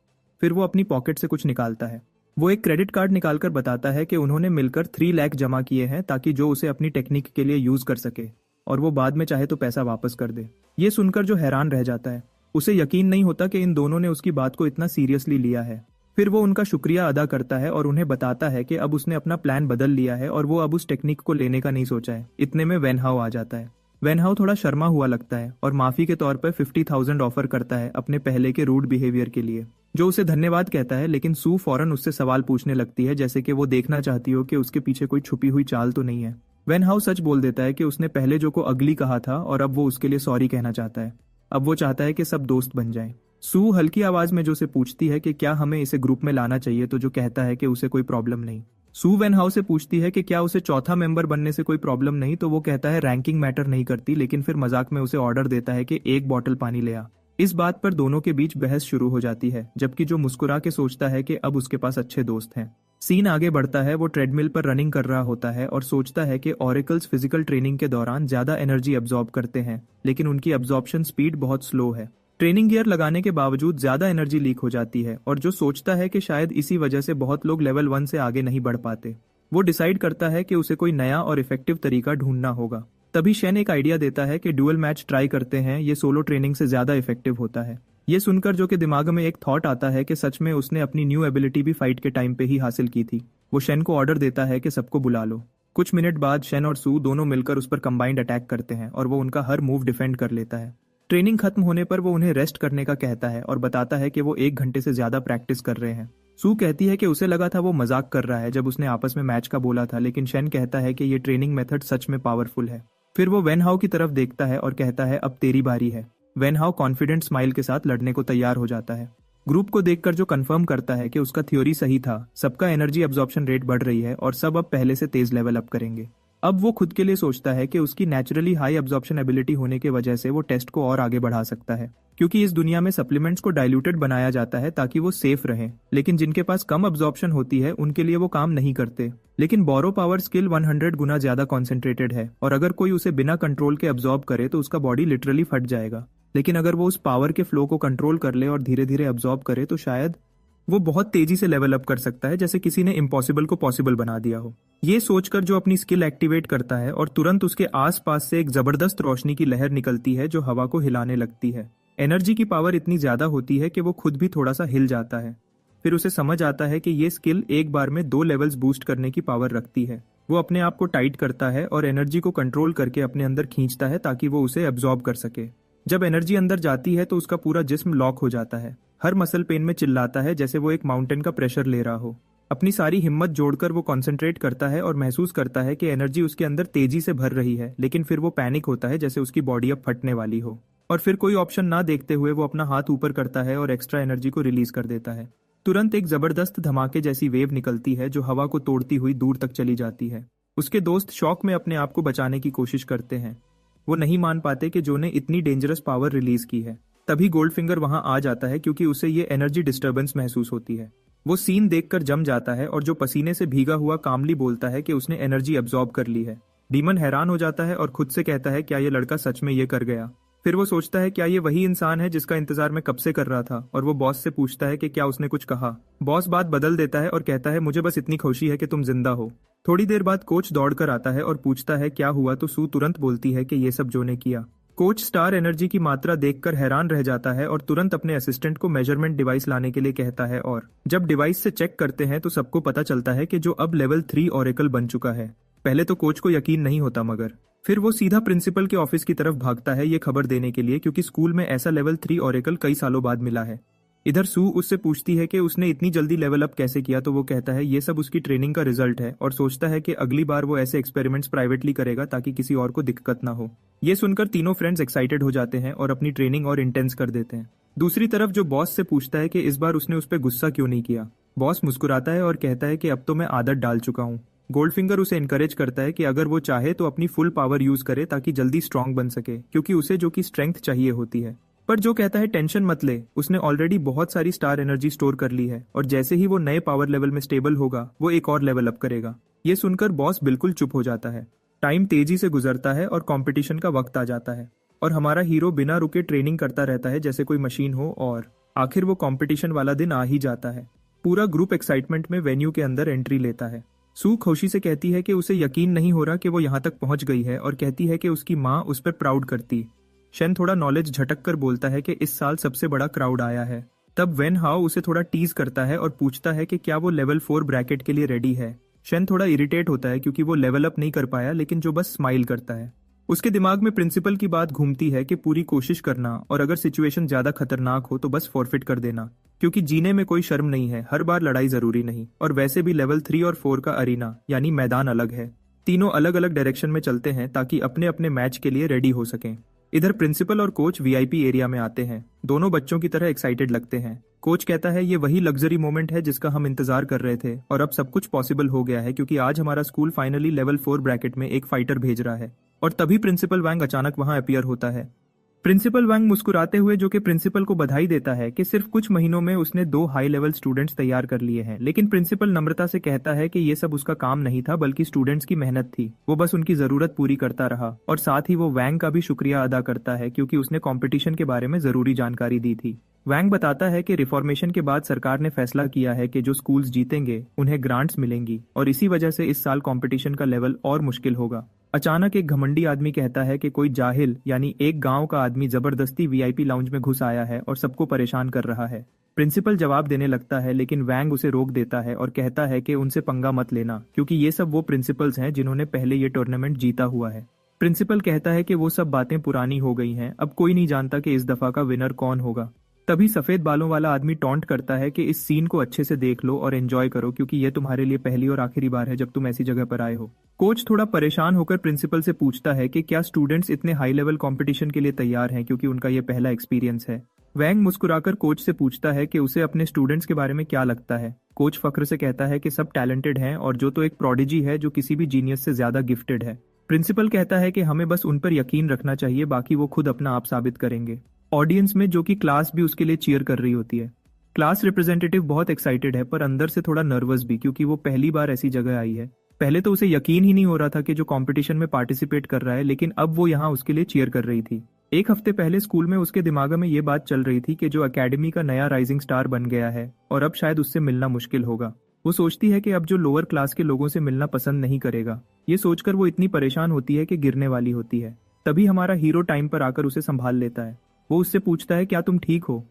फिर वो अपनी पॉकेट से कुछ निकालता है। वो एक क्रेडिट कार्ड निकालकर बताता है कि उन्होंने मिलकर 3 लाख जमा किए हैं ताकि जो उसे अपनी टेक्निक के लिए यूज कर सके और वो बाद में चाहे तो पैसा वापस कर दे। ये सुनकर जो हैरान रह जाता है, उसे यकीन नहीं होता कि इन दोनों ने उसकी बात को इतना सीरियसली लिया है। फिर वो उनका शुक्रिया अदा करता है और उन्हें बताता है कि अब उसने अपना प्लान बदल लिया है और वो अब उस टेक्निक को लेने का नहीं सोचा है। इतने में वेनहाउ आ जाता है। वेनहाउ थोड़ा शर्मा हुआ लगता है और माफी के तौर पर 50,000 ऑफर करता है अपने पहले के रूड बिहेवियर के लिए, जो उसे धन्यवाद कहता है। लेकिन सू फौरन उससे सवाल पूछने लगती है, जैसे कि वो देखना चाहती हो कि उसके पीछे कोई छुपी हुई चाल तो नहीं है। वेनहाउ सच बोल देता है कि उसने पहले जो को अगली कहा था और अब वो उसके लिए सॉरी कहना चाहता है। अब वो चाहता है कि सब दोस्त बन जाएं। सू हल्की आवाज में जो से पूछती है कि क्या हमें इसे ग्रुप में लाना चाहिए, तो जो कहता है कि उसे कोई प्रॉब्लम नहीं। सू वेनहाउ से पूछती है कि क्या उसे चौथा मेंबर बनने से कोई प्रॉब्लम नहीं, तो वो कहता है रैंकिंग मैटर नहीं करती, लेकिन फिर मजाक में उसे ऑर्डर देता है कि 1 बॉटल पानी ले आ। इस बात पर दोनों के बीच बहस शुरू हो जाती है, जबकि जो मुस्कुरा के सोचता है कि अब उसके पास अच्छे दोस्त हैं। सीन आगे बढ़ता है। वो ट्रेडमिल पर रनिंग कर रहा होता है और सोचता है कि ऑरेकल्स फिजिकल ट्रेनिंग के दौरान ज्यादा एनर्जी एब्जॉर्ब करते हैं, लेकिन उनकी एब्जॉर्प्शन स्पीड बहुत स्लो है। ट्रेनिंग गियर लगाने के बावजूद ज्यादा एनर्जी लीक हो जाती है और जो सोचता है कि शायद इसी वजह से बहुत लोग लेवल 1 से आगे नहीं बढ़ पाते। वो डिसाइड करता है कि उसे कोई नया और इफेक्टिव तरीका ढूंढना होगा। तभी शेन एक आइडिया देता है कि ड्यूअल मैच ट्राई करते हैं, ये सोलो ट्रेनिंग से ज्यादा इफेक्टिव होता है। ये सुनकर जो के दिमाग में एक थॉट आता है कि सच में उसने अपनी न्यू एबिलिटी भी फाइट के टाइम पे ही हासिल की थी। वो शेन को ऑर्डर देता है कि सबको बुला लो। कुछ मिनट बाद शेन और सू दोनों मिलकर उस पर कंबाइंड अटैक करते हैं और वो उनका हर मूव डिफेंड कर लेता है। ट्रेनिंग खत्म होने पर वो उन्हें रेस्ट करने का कहता है और बताता है कि वो 1 घंटे से ज्यादा प्रैक्टिस कर रहे हैं। सू कहती है कि उसे लगा था वो मजाक कर रहा है जब उसने आपस में मैच का बोला था, लेकिन शेन कहता है कि ये ट्रेनिंग मेथड सच में पावरफुल है। फिर वो वेनहाउ की तरफ देखता है और कहता है अब तेरी बारी है। वेनहाउ कॉन्फिडेंट स्माइल के साथ लड़ने को तैयार हो जाता है। ग्रुप को देखकर जो कंफर्म करता है कि उसका थ्योरी सही था, सबका एनर्जी एब्जॉर्प्शन रेट बढ़ रही है और सब अब पहले से तेज लेवल अप करेंगे। अब वो खुद के लिए सोचता है कि उसकी नेचुरली हाई एब्जॉर्प्शन एबिलिटी होने की वजह से वो टेस्ट को और आगे बढ़ा सकता है, क्योंकि इस दुनिया में सप्लीमेंट्स को डाइल्यूटेड बनाया जाता है ताकि वो सेफ रहें, लेकिन जिनके पास कम एब्जॉर्प्शन होती है उनके लिए वो काम नहीं करते। लेकिन बोरो पावर स्किल 100 गुना ज्यादा कॉन्सेंट्रेटेड है और अगर कोई उसे बिना कंट्रोल के एब्जॉर्ब करे तो उसका बॉडी लिटरली फट जाएगा। लेकिन अगर वो उस पावर के फ्लो को कंट्रोल कर ले और धीरे धीरे एब्जॉर्ब करे तो शायद वो बहुत तेजी से लेवल अप कर सकता है, जैसे किसी ने इम्पॉसिबल को पॉसिबल बना दिया हो। ये सोचकर जो अपनी स्किल एक्टिवेट करता है और तुरंत उसके आसपास से एक जबरदस्त रोशनी की लहर निकलती है जो हवा को हिलाने लगती है। एनर्जी की पावर इतनी ज्यादा होती है कि वो खुद भी थोड़ा सा हिल जाता है। फिर उसे समझ आता है कि ये स्किल एक बार में 2 लेवल्स बूस्ट करने की पावर रखती है। वो अपने आप को टाइट करता है और एनर्जी को कंट्रोल करके अपने अंदर खींचता है ताकि वो उसे एब्जॉर्ब कर सके। जब एनर्जी अंदर जाती है तो उसका पूरा जिस्म लॉक हो जाता है। हर मसल पेन में चिल्लाता है जैसे वो एक माउंटेन का प्रेशर ले रहा हो। अपनी सारी हिम्मत जोड़कर वो कंसंट्रेट करता है और महसूस करता है कि एनर्जी उसके अंदर तेजी से भर रही है, लेकिन फिर वो पैनिक होता है जैसे उसकी बॉडी अब फटने वाली हो। और फिर कोई ऑप्शन ना देखते हुए वो अपना हाथ ऊपर करता है और एक्स्ट्रा एनर्जी को रिलीज कर देता है। तुरंत एक जबरदस्त धमाके जैसी वेव निकलती है जो हवा को तोड़ती हुई दूर तक चली जाती है। उसके दोस्त शॉक में अपने आप को बचाने की कोशिश करते हैं। वो नहीं मान पाते कि जो ने इतनी डेंजरस पावर रिलीज की है। तभी गोल्डफिंगर वहां आ जाता है क्योंकि उसे ये एनर्जी डिस्टर्बेंस महसूस होती है। वो सीन देखकर जम जाता है और जो पसीने से भीगा हुआ कामली बोलता है कि उसने एनर्जी एब्जॉर्ब कर ली है। डीमन हैरान हो जाता है और खुद से कहता है क्या ये लड़का सच में ये कर गया। फिर वो सोचता है क्या ये वही इंसान है जिसका इंतजार मैं कब से कर रहा था, और वो बॉस से पूछता है कि क्या उसने कुछ कहा। बॉस बात बदल देता है और कहता है मुझे बस इतनी खुशी है कि तुम जिंदा हो। थोड़ी देर बाद कोच दौड़कर आता है और पूछता है क्या हुआ, तो सू तुरंत बोलती है कि ये सब जो ने किया। कोच स्टार एनर्जी की मात्रा देखकर हैरान रह जाता है और तुरंत अपने असिस्टेंट को मेजरमेंट डिवाइस लाने के लिए कहता है, और जब डिवाइस से चेक करते हैं तो सबको पता चलता है कि जो अब लेवल 3 ऑरेकल बन चुका है। पहले तो कोच को यकीन नहीं होता, मगर फिर वो सीधा प्रिंसिपल के ऑफिस की तरफ भागता है ये खबर देने के लिए, क्योंकि स्कूल में ऐसा लेवल 3 ऑरेकल कई सालों बाद मिला है। इधर सू उससे पूछती है कि उसने इतनी जल्दी लेवल अप कैसे किया, तो वो कहता है ये सब उसकी ट्रेनिंग का रिजल्ट है, और सोचता है कि अगली बार वो ऐसे एक्सपेरिमेंट्स प्राइवेटली करेगा ताकि किसी और को दिक्कत ना हो। ये सुनकर तीनों फ्रेंड्स एक्साइटेड हो जाते हैं और अपनी ट्रेनिंग और इंटेंस कर देते हैं। दूसरी तरफ जो बॉस से पूछता है कि इस बार उसने उस पर गुस्सा क्यों नहीं किया। बॉस मुस्कुराता है और कहता है कि अब तो मैं आदत डाल चुका हूँ। गोल्डफिंगर उसे इनकरेज करता है कि अगर वो चाहे तो अपनी फुल पावर यूज करे ताकि जल्दी स्ट्रांग बन सके, क्योंकि उसे जो की स्ट्रेंथ चाहिए होती है। पर जो कहता है टेंशन मत ले, उसने ऑलरेडी बहुत सारी स्टार एनर्जी स्टोर कर ली है, और जैसे ही वो नए पावर लेवल में स्टेबल होगा वो एक और लेवल अप करेगा। ये सुनकर बॉस बिल्कुल चुप हो जाता है। टाइम तेजी से गुजरता है और कंपटीशन का वक्त आ जाता है, और हमारा हीरो बिना रुके ट्रेनिंग करता रहता है जैसे कोई मशीन हो, और आखिर वो कंपटीशन वाला दिन आ ही जाता है। पूरा ग्रुप एक्साइटमेंट में वेन्यू के अंदर एंट्री लेता है। सू खुशी से कहती है कि उसे यकीन नहीं हो रहा कि वो यहाँ तक पहुंच गई है, और कहती है कि उसकी माँ उस पर प्राउड करती। शेन थोड़ा नॉलेज झटक कर बोलता है कि इस साल सबसे बड़ा क्राउड आया है। तब वेन हाओ उसे थोड़ा टीज करता है और पूछता है कि क्या वो लेवल 4 ब्रैकेट के लिए रेडी है। शेन थोड़ा इरिटेट होता है क्योंकि वो लेवल अप नहीं कर पाया, लेकिन जो बस स्माइल करता है। उसके दिमाग में प्रिंसिपल की बात घूमती है कि पूरी कोशिश करना, और अगर सिचुएशन ज्यादा खतरनाक हो तो बस फॉरफिट कर देना, क्योंकि जीने में कोई शर्म नहीं है, हर बार लड़ाई जरूरी नहीं। और वैसे भी लेवल 3 और 4 का अरीना यानी मैदान अलग है। तीनों अलग अलग डायरेक्शन में चलते हैं ताकि अपने अपने मैच के लिए रेडी हो सकें। इधर प्रिंसिपल और कोच वीआईपी एरिया में आते हैं। दोनों बच्चों की तरह एक्साइटेड लगते हैं। कोच कहता है ये वही लग्जरी मोमेंट है जिसका हम इंतजार कर रहे थे, और अब सब कुछ पॉसिबल हो गया है क्योंकि आज हमारा स्कूल फाइनली लेवल 4 ब्रैकेट में एक फाइटर भेज रहा है। और तभी प्रिंसिपल वैंग अचानक वहां अपीयर होता है। प्रिंसिपल वैंग मुस्कुराते हुए जो कि प्रिंसिपल को बधाई देता है कि सिर्फ कुछ महीनों में उसने 2 हाई लेवल स्टूडेंट्स तैयार कर लिए हैं, लेकिन प्रिंसिपल नम्रता से कहता है कि ये सब उसका काम नहीं था, बल्कि स्टूडेंट्स की मेहनत थी। वो बस उनकी जरूरत पूरी करता रहा, और साथ ही वो वैंग का भी शुक्रिया अदा करता है क्योंकि उसने कंपटीशन के बारे में जरूरी जानकारी दी थी। वैंग बताता है कि रिफॉर्मेशन के बाद सरकार ने फैसला किया है कि जो स्कूल्स जीतेंगे उन्हें ग्रांट्स मिलेंगी, और इसी वजह से इस साल कंपटीशन का लेवल और मुश्किल होगा। अचानक एक घमंडी आदमी कहता है कि कोई जाहिल यानी एक गांव का आदमी जबरदस्ती वीआईपी लाउंज में घुस आया है और सबको परेशान कर रहा है। प्रिंसिपल जवाब देने लगता है, लेकिन वैंग उसे रोक देता है और कहता है कि उनसे पंगा मत लेना, क्योंकि ये सब वो प्रिंसिपल्स हैं जिन्होंने पहले ये टूर्नामेंट जीता हुआ है। प्रिंसिपल कहता है कि वो सब बातें पुरानी हो गई हैं, अब कोई नहीं जानता कि इस दफा का विनर कौन होगा। तभी सफेद बालों वाला आदमी टॉन्ट करता है कि इस सीन को अच्छे से देख लो और एंजॉय करो, क्योंकि ये तुम्हारे लिए पहली और आखिरी बार है जब तुम ऐसी जगह पर आए हो। कोच थोड़ा परेशान होकर प्रिंसिपल से पूछता है कि क्या स्टूडेंट्स इतने हाई लेवल कंपटीशन के लिए तैयार हैं, क्योंकि उनका ये पहला एक्सपीरियंस है। वैंग मुस्कुराकर कोच से पूछता है कि उसे अपने स्टूडेंट्स के बारे में क्या लगता है। कोच फक्र से कहता है कि सब टैलेंटेड हैं, और जो तो एक प्रोडिजी है जो किसी भी जीनियस से ज्यादा गिफ्टेड है। प्रिंसिपल कहता है कि हमें बस उन पर यकीन रखना चाहिए, बाकी वो खुद अपना आप साबित करेंगे। ऑडियंस में जो कि क्लास भी उसके लिए चीयर कर रही होती है। क्लास रिप्रेजेंटेटिव बहुत एक्साइटेड है, पर अंदर से थोड़ा नर्वस भी, क्योंकि वो पहली बार ऐसी जगह आई है। पहले तो उसे यकीन ही नहीं हो रहा था कि जो कंपटीशन में पार्टिसिपेट कर रहा है, लेकिन अब वो यहाँ उसके लिए चीयर कर रही थी। एक हफ्ते पहले स्कूल में उसके दिमाग में ये बात चल रही थी कि जो अकेडमी का नया राइजिंग स्टार बन गया है, और अब शायद उससे मिलना मुश्किल होगा। वो सोचती है कि अब जो लोअर क्लास के लोगों से मिलना पसंद नहीं करेगा। ये सोचकर वो इतनी परेशान होती है कि गिरने वाली होती है। तभी हमारा हीरो टाइम पर आकर उसे संभाल लेता है। वो उससे पूछता है क्या तुम ठीक हो,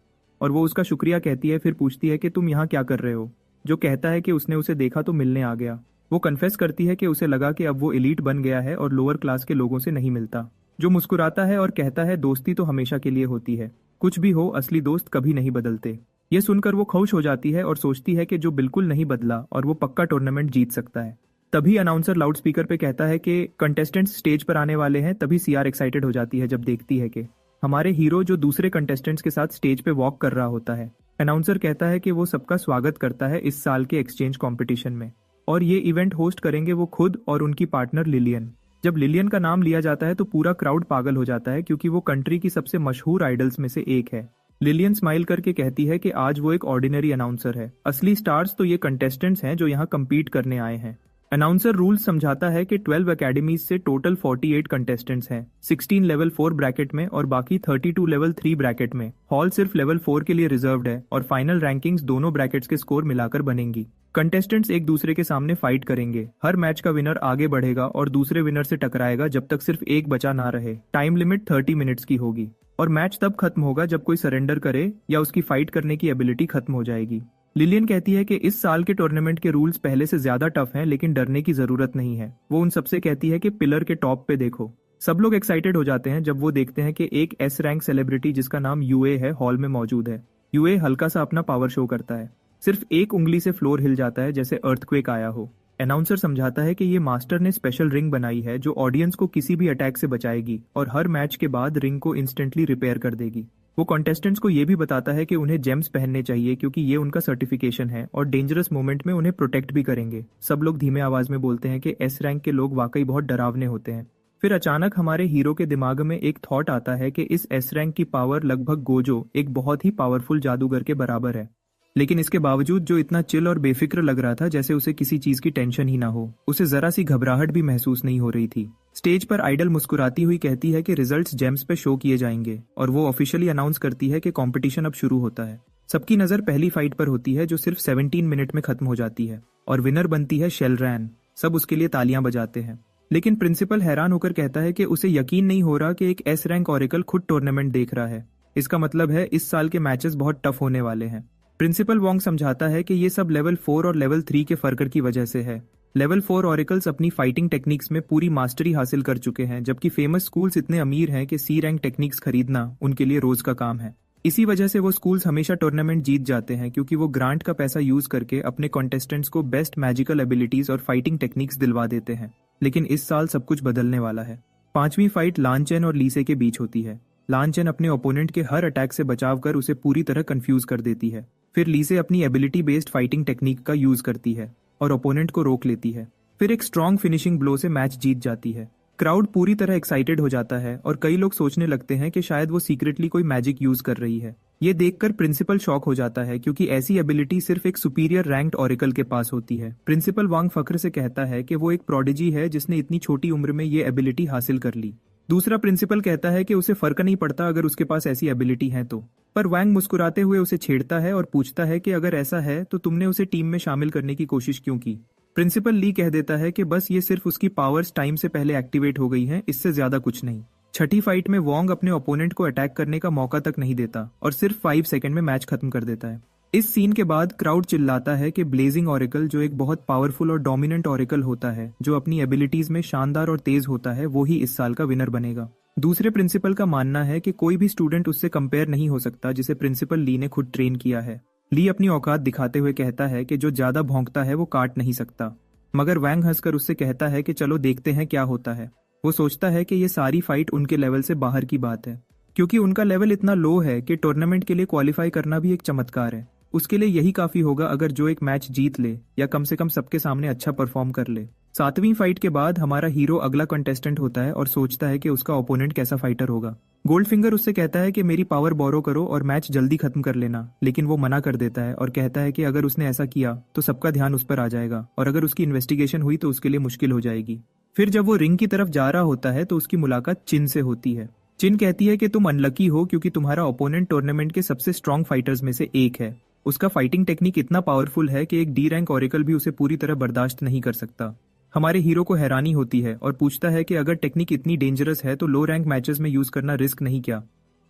और वो उसका शुक्रिया कहती है। फिर पूछती है कि तुम यहाँ क्या कर रहे हो। जो कहता है कि उसने उसे देखा तो मिलने आ गया। वो कन्फेस करती है कि उसे लगा कि अब वो एलीट बन गया है और लोअर क्लास के लोगों से नहीं मिलता। जो मुस्कुराता है और कहता है दोस्ती तो हमेशा के लिए होती है, कुछ भी हो असली दोस्त कभी नहीं बदलते। ये सुनकर वो खुश हो जाती है और सोचती है कि जो बिल्कुल नहीं बदला और वो पक्का टूर्नामेंट जीत सकता है। तभी अनाउंसर लाउड स्पीकर पे कहता है कि कंटेस्टेंट्स स्टेज पर आने वाले हैं। तभी सीआर एक्साइटेड हो जाती है जब देखती है कि हमारे हीरो जो दूसरे कंटेस्टेंट्स के साथ स्टेज पे वॉक कर रहा होता है। अनाउंसर कहता है कि वो सबका स्वागत करता है इस साल के एक्सचेंज कंपटीशन में, और ये इवेंट होस्ट करेंगे वो खुद और उनकी पार्टनर लिलियन। जब लिलियन का नाम लिया जाता है तो पूरा क्राउड पागल हो जाता है क्योंकि वो कंट्री की सबसे मशहूर आइडल्स में से एक है। लिलियन स्माइल करके कहती है कि आज वो एक ऑर्डिनरी अनाउंसर है, असली स्टार्स तो ये कंटेस्टेंट्स हैं जो यहाँ कम्पीट करने आए हैं। अनाउंसर रूल्स समझाता है कि 12 अकेडमीज से टोटल 48 कंटेस्टेंट्स हैं, 16 लेवल 4 ब्रैकेट में और बाकी 32 लेवल 3 ब्रैकेट में। हॉल सिर्फ लेवल 4 के लिए रिजर्व्ड है और फाइनल रैंकिंग्स दोनों ब्रैकेट्स के स्कोर मिलाकर बनेंगी। कंटेस्टेंट्स एक दूसरे के सामने फाइट करेंगे। हर मैच का विनर आगे बढ़ेगा और दूसरे विनर से टकराएगा जब तक सिर्फ एक बचा ना रहे। टाइम लिमिट 30 मिनट्स की होगी और मैच तब खत्म होगा जब कोई सरेंडर करे या उसकी फाइट करने की एबिलिटी खत्म हो जाएगी। लिलियन कहती है कि इस साल के टूर्नामेंट के रूल्स पहले से ज्यादा टफ हैं, लेकिन डरने की जरूरत नहीं है। वो उन सबसे कहती है कि पिलर के टॉप पे देखो। सब लोग एक्साइटेड हो जाते हैं जब वो देखते हैं कि एक एस रैंक सेलिब्रिटी जिसका नाम यूए है हॉल में मौजूद है। यूए हल्का सा अपना पावर शो करता है, सिर्फ एक उंगली से फ्लोर हिल जाता है जैसे अर्थक्वेक आया हो। अनाउंसर समझाता है कि ये मास्टर ने स्पेशल रिंग बनाई है जो ऑडियंस को किसी भी अटैक से बचाएगी और हर मैच के बाद रिंग को इंस्टेंटली रिपेयर कर देगी। वो कॉन्टेस्टेंट्स को ये भी बताता है कि उन्हें जेम्स पहनने चाहिए क्योंकि ये उनका सर्टिफिकेशन है और डेंजरस मोमेंट में उन्हें प्रोटेक्ट भी करेंगे। सब लोग धीमे आवाज में बोलते हैं कि एस रैंक के लोग वाकई बहुत डरावने होते हैं। फिर अचानक हमारे हीरो के दिमाग में एक थॉट आता है कि इस एस रैंक की पावर लगभग गोजो, एक बहुत ही पावरफुल जादूगर के बराबर है। लेकिन इसके बावजूद जो इतना चिल और बेफिक्र लग रहा था जैसे उसे किसी चीज की टेंशन ही ना हो, उसे जरा सी घबराहट भी महसूस नहीं हो रही थी। स्टेज पर आइडल मुस्कुराती हुई कहती है कि रिजल्ट्स जेम्स पे शो किए जाएंगे और वो ऑफिशियली अनाउंस करती है कि कंपटीशन अब शुरू होता है। सबकी नजर पहली फाइट पर होती है जो सिर्फ 17 मिनट में खत्म हो जाती है और विनर बनती है शेलरैन। सब उसके लिए तालियां बजाते हैं, लेकिन प्रिंसिपल हैरान होकर कहता है कि उसे यकीन नहीं हो रहा कि एक एस रैंक ऑरेकल खुद टूर्नामेंट देख रहा है। इसका मतलब है इस साल के मैचेस बहुत टफ होने वाले हैं। प्रिंसिपल वोंग समझाता है कि ये सब लेवल 4 और लेवल 3 के फर्क की वजह से है। लेवल 4 ऑरेकल्स अपनी फाइटिंग टेक्निक्स में पूरी मास्टरी हासिल कर चुके हैं, जबकि फेमस स्कूल्स इतने अमीर हैं कि सी रैंक टेक्निक्स खरीदना उनके लिए रोज का काम है। इसी वजह से वो स्कूल्स हमेशा टूर्नामेंट जीत जाते हैं क्योंकि वो ग्रांट का पैसा यूज करके अपने कॉन्टेस्टेंट्स को बेस्ट मैजिकल एबिलिटीज और फाइटिंग टेक्निक्स दिलवा देते हैं। लेकिन इस साल सब कुछ बदलने वाला है। 5वीं फाइट लान चेन और लीसे के बीच होती है। लान चेन अपने ओपोनेंट के हर अटैक से बचाव कर उसे पूरी तरह कंफ्यूज कर देती है। फिर लीसे अपनी एबिलिटी बेस्ड फाइटिंग टेक्निक का यूज करती है और ओपोनेंट को रोक लेती है। फिर एक स्ट्रॉन्ग फिनिशिंग ब्लो से मैच जीत जाती है। क्राउड पूरी तरह एक्साइटेड हो जाता है और कई लोग सोचने लगते हैं कि शायद वो सीक्रेटली कोई मैजिक यूज कर रही है। ये देखकर प्रिंसिपल शॉक हो जाता है क्योंकि ऐसी एबिलिटी सिर्फ एक सुपीरियर रैंक्ड ऑरेकल के पास होती है। प्रिंसिपल वांग फख्र से कहता है कि वो एक प्रोडिजी है जिसने इतनी छोटी उम्र में ये एबिलिटी हासिल कर ली। दूसरा प्रिंसिपल कहता है कि उसे फर्क नहीं पड़ता अगर उसके पास ऐसी एबिलिटी है तो। पर वैंग मुस्कुराते हुए उसे छेड़ता है और पूछता है कि अगर ऐसा है तो तुमने उसे टीम में शामिल करने की कोशिश क्यों की। प्रिंसिपल ली कह देता है कि बस ये सिर्फ उसकी पावर्स टाइम से पहले एक्टिवेट हो गई हैं, इससे ज्यादा कुछ नहीं। छठी फाइट में वोंग अपने ओपोनेंट को अटैक करने का मौका तक नहीं देता और सिर्फ 5 सेकंड में मैच खत्म कर देता है। इस सीन के बाद क्राउड चिल्लाता है कि ब्लेजिंग ऑरेकल, जो एक बहुत पावरफुल और डोमिनेंट ऑरेकल होता है जो अपनी एबिलिटीज में शानदार और तेज होता है, वो ही इस साल का विनर बनेगा। दूसरे प्रिंसिपल का मानना है कि कोई भी स्टूडेंट उससे कंपेयर नहीं हो सकता जिसे प्रिंसिपल ली ने खुद ट्रेन किया है। ली अपनी औकात दिखाते हुए कहता है कि जो ज्यादा भौंकता है वो काट नहीं सकता, मगर वैंग हंसकर उससे कहता है कि चलो देखते हैं क्या होता है। वो सोचता है कि ये सारी फाइट उनके लेवल से बाहर की बात है, क्योंकि उनका लेवल इतना लो है कि टूर्नामेंट के लिए क्वालिफाई करना भी एक चमत्कार है। उसके लिए यही काफी होगा अगर जो एक मैच जीत ले या कम से कम सबके सामने अच्छा परफॉर्म कर ले। 7वीं फाइट के बाद हमारा हीरो अगला कंटेस्टेंट होता है और सोचता है कि उसका ओपोनेंट कैसा फाइटर होगा। गोल्डफिंगर उससे कहता है कि मेरी पावर बोरो करो और मैच जल्दी खत्म कर लेना, लेकिन वो मना कर देता है और कहता है कि अगर उसने ऐसा किया तो सबका ध्यान उस पर आ जाएगा और अगर उसकी इन्वेस्टिगेशन हुई तो उसके लिए मुश्किल हो जाएगी। फिर जब वो रिंग की तरफ जा रहा होता है तो उसकी मुलाकात चिन से होती है। चिन कहती है कि तुम अनलकी हो क्योंकि तुम्हारा ओपोनेंट टूर्नामेंट के सबसे स्ट्रॉन्ग फाइटर्स में से एक है। उसका फाइटिंग टेक्निक इतना पावरफुल है कि एक डी रैंक ऑरेकल भी उसे पूरी तरह बर्दाश्त नहीं कर सकता। हमारे हीरो को हैरानी होती है और पूछता है कि अगर टेक्निक इतनी डेंजरस है तो लो रैंक मैचेस में यूज करना रिस्क नहीं क्या।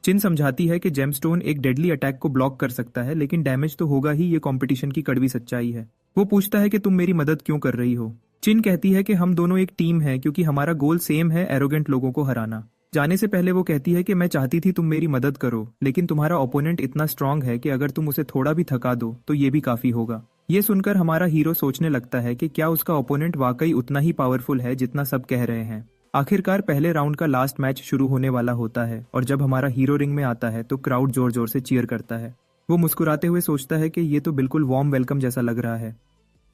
चिन समझाती है कि जेमस्टोन एक डेडली अटैक को ब्लॉक कर सकता है, लेकिन डैमेज तो होगा ही, ये कंपटीशन की कड़वी सच्चाई है। वो पूछता है कि तुम मेरी मदद क्यों कर रही हो। चिन कहती है कि हम दोनों एक टीम है क्योंकि हमारा गोल सेम है, एरोगेंट लोगों को हराना। जाने से पहले वो कहती है कि मैं चाहती थी तुम मेरी मदद करो, लेकिन तुम्हारा ओपोनेंट इतना स्ट्रांग है कि अगर तुम उसे थोड़ा भी थका दो तो ये भी काफी होगा। ये सुनकर हमारा हीरो सोचने लगता है कि क्या उसका ओपोनेंट वाकई उतना ही पावरफुल है जितना सब कह रहे हैं। आखिरकार पहले राउंड का लास्ट मैच शुरू होने वाला होता है और जब हमारा हीरो रिंग में आता है तो क्राउड जोर जोर से चीयर करता है। वो मुस्कुराते हुए सोचता है कि ये तो बिल्कुल वार्म वेलकम जैसा लग रहा है,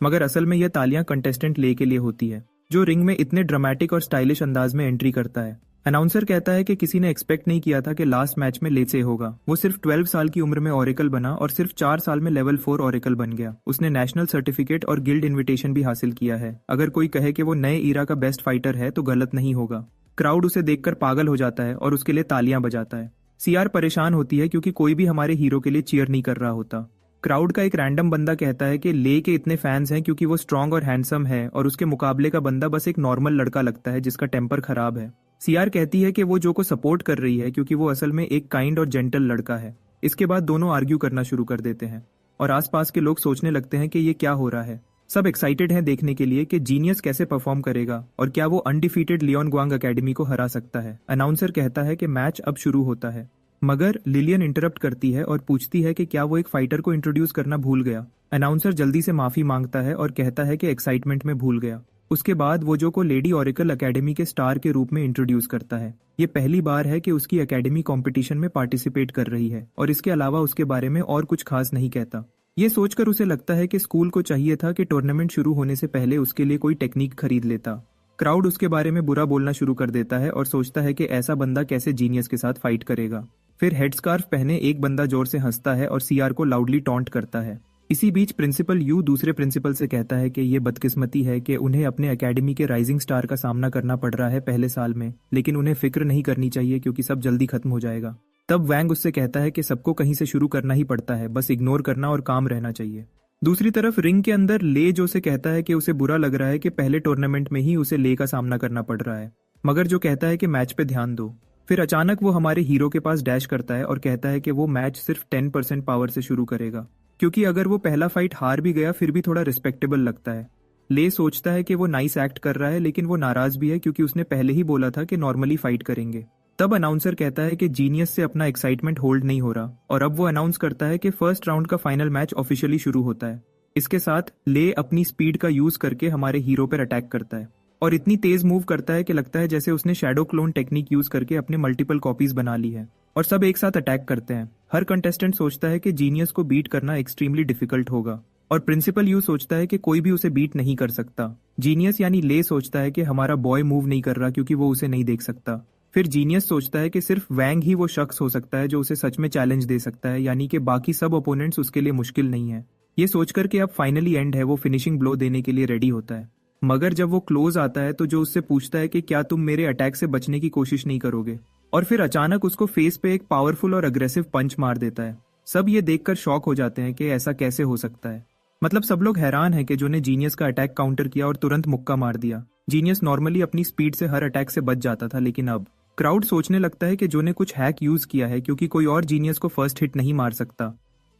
मगर असल में यह तालियां कंटेस्टेंट ले के लिए होती है जो रिंग में इतने ड्रामेटिक और स्टाइलिश अंदाज में एंट्री करता है। अनाउंसर कहता है कि किसी ने एक्सपेक्ट नहीं किया था कि लास्ट मैच में लेसे होगा। वो सिर्फ 12 साल की उम्र में ओरेकल बना और सिर्फ 4 साल में लेवल 4 ओरेकल बन गया। उसने नेशनल सर्टिफिकेट और गिल्ड इनविटेशन भी हासिल किया है। अगर कोई कहे कि वो नए ईरा का बेस्ट फाइटर है तो गलत नहीं होगा। क्राउड उसे देखकर पागल हो जाता है और उसके लिए तालियां बजाता है। सीआर परेशान होती है क्योंकि कोई भी हमारे हीरो के लिए चीयर नहीं कर रहा होता। क्राउड का एक रैंडम बंदा कहता है कि ले के इतने फैंस हैं क्योंकि वो स्ट्रांग और हैंडसम है और उसके मुकाबले का बंदा बस एक नॉर्मल लड़का लगता है जिसका टेम्पर खराब है। सीआर कहती है कि वो जो को सपोर्ट कर रही है क्योंकि वो असल में एक काइंड और जेंटल लड़का है। इसके बाद दोनों आर्ग्यू करना शुरू कर देते हैं और आसपास के लोग सोचने लगते हैं कि ये क्या हो रहा है। सब एक्साइटेड हैं देखने के लिए कि जीनियस कैसे परफॉर्म करेगा और क्या वो अनडिफीटेड लियोन ग्वांग एकेडमी को हरा सकता है। अनाउंसर कहता है कि मैच अब शुरू होता है, मगर लिलियन इंटरप्ट करती है और पूछती है कि क्या वो एक फाइटर को इंट्रोड्यूस करना भूल गया। अनाउंसर जल्दी से माफी मांगता है और कहता है कि एक्साइटमेंट में भूल गया। उसके बाद वो जो को लेडी ओरेकल एकेडमी के स्टार के रूप में इंट्रोड्यूस करता है। ये पहली बार है कि उसकी एकेडमी कंपटीशन में पार्टिसिपेट कर रही है और इसके अलावा उसके बारे में और कुछ खास नहीं कहता। ये सोचकर उसे लगता है कि स्कूल को चाहिए था कि टूर्नामेंट शुरू होने से पहले उसके लिए कोई टेक्निक खरीद लेता। क्राउड उसके बारे में बुरा बोलना शुरू कर देता है और सोचता है कि ऐसा बंदा कैसे जीनियस के साथ फाइट करेगा। फिर हेडस्कार्फ पहने एक बंदा जोर से हंसता है और सीआर को लाउडली टॉन्ट करता है। इसी बीच प्रिंसिपल यू दूसरे प्रिंसिपल से कहता है कि ये बदकिस्मती है कि उन्हें अपने एकेडमी के राइजिंग स्टार का सामना करना पड़ रहा है पहले साल में, लेकिन उन्हें फिक्र नहीं करनी चाहिए क्योंकि सब जल्दी खत्म हो जाएगा। तब वैंग उससे कहता है कि सबको कहीं से शुरू करना ही पड़ता है, बस इग्नोर करना और काम रहना चाहिए। दूसरी तरफ रिंग के अंदर ले जो से कहता है कि उसे बुरा लग रहा है कि पहले टूर्नामेंट में ही उसे ले का सामना करना पड़ रहा है, मगर जो कहता है कि मैच पे ध्यान दो। फिर अचानक वो हमारे हीरो के पास डैश करता है और कहता है कि वो मैच सिर्फ 10% पावर से शुरू करेगा, क्योंकि अगर वो पहला फाइट हार भी गया फिर भी थोड़ा रिस्पेक्टेबल लगता है। ले सोचता है कि वो नाइस एक्ट कर रहा है, लेकिन वो नाराज भी है क्योंकि उसने पहले ही बोला था कि नॉर्मली फाइट करेंगे। तब अनाउंसर कहता है कि जीनियस से अपना एक्साइटमेंट होल्ड नहीं हो रहा और अब वो अनाउंस करता है कि फर्स्ट राउंड का फाइनल मैच ऑफिशियली शुरू होता है। इसके साथ ले अपनी स्पीड का यूज करके हमारे हीरो पर अटैक करता है और इतनी तेज मूव करता है कि लगता है जैसे उसने शैडो क्लोन टेक्निक यूज करके अपने मल्टीपल कॉपीज बना ली है और सब एक साथ अटैक करते हैं। हर कंटेस्टेंट सोचता है कि जीनियस को बीट करना एक्सट्रीमली डिफिकल्ट होगा और प्रिंसिपल यू सोचता है कि कोई भी उसे बीट नहीं कर सकता। जीनियस यानी ले सोचता है कि हमारा बॉय मूव नहीं कर रहा क्योंकि वो उसे नहीं देख सकता। फिर जीनियस सोचता है कि सिर्फ वैंग ही वो शख्स हो सकता है जो उसे सच में चैलेंज दे सकता है, यानी कि बाकी सब ओपोनेंट्स उसके लिए मुश्किल नहीं है। ये सोचकर कि अब फाइनली एंड है, वो फिनिशिंग ब्लो देने के लिए रेडी होता है, मगर जब वो क्लोज आता है तो जो उससे पूछता है कि क्या तुम मेरे अटैक से बचने की कोशिश नहीं करोगे, और फिर अचानक उसको फेस पे एक पावरफुल और अग्रेसिव पंच मार देता है। सब ये देखकर शॉक हो जाते हैं कि ऐसा कैसे हो सकता है। मतलब सब लोग हैरान हैं कि जो ने जीनियस का अटैक काउंटर किया और तुरंत मुक्का मार दिया। जीनियस नॉर्मली अपनी स्पीड से हर अटैक से बच जाता था, लेकिन अब क्राउड सोचने लगता है कि जो ने कुछ हैक यूज किया है क्योंकि कोई और जीनियस को फर्स्ट हिट नहीं मार सकता।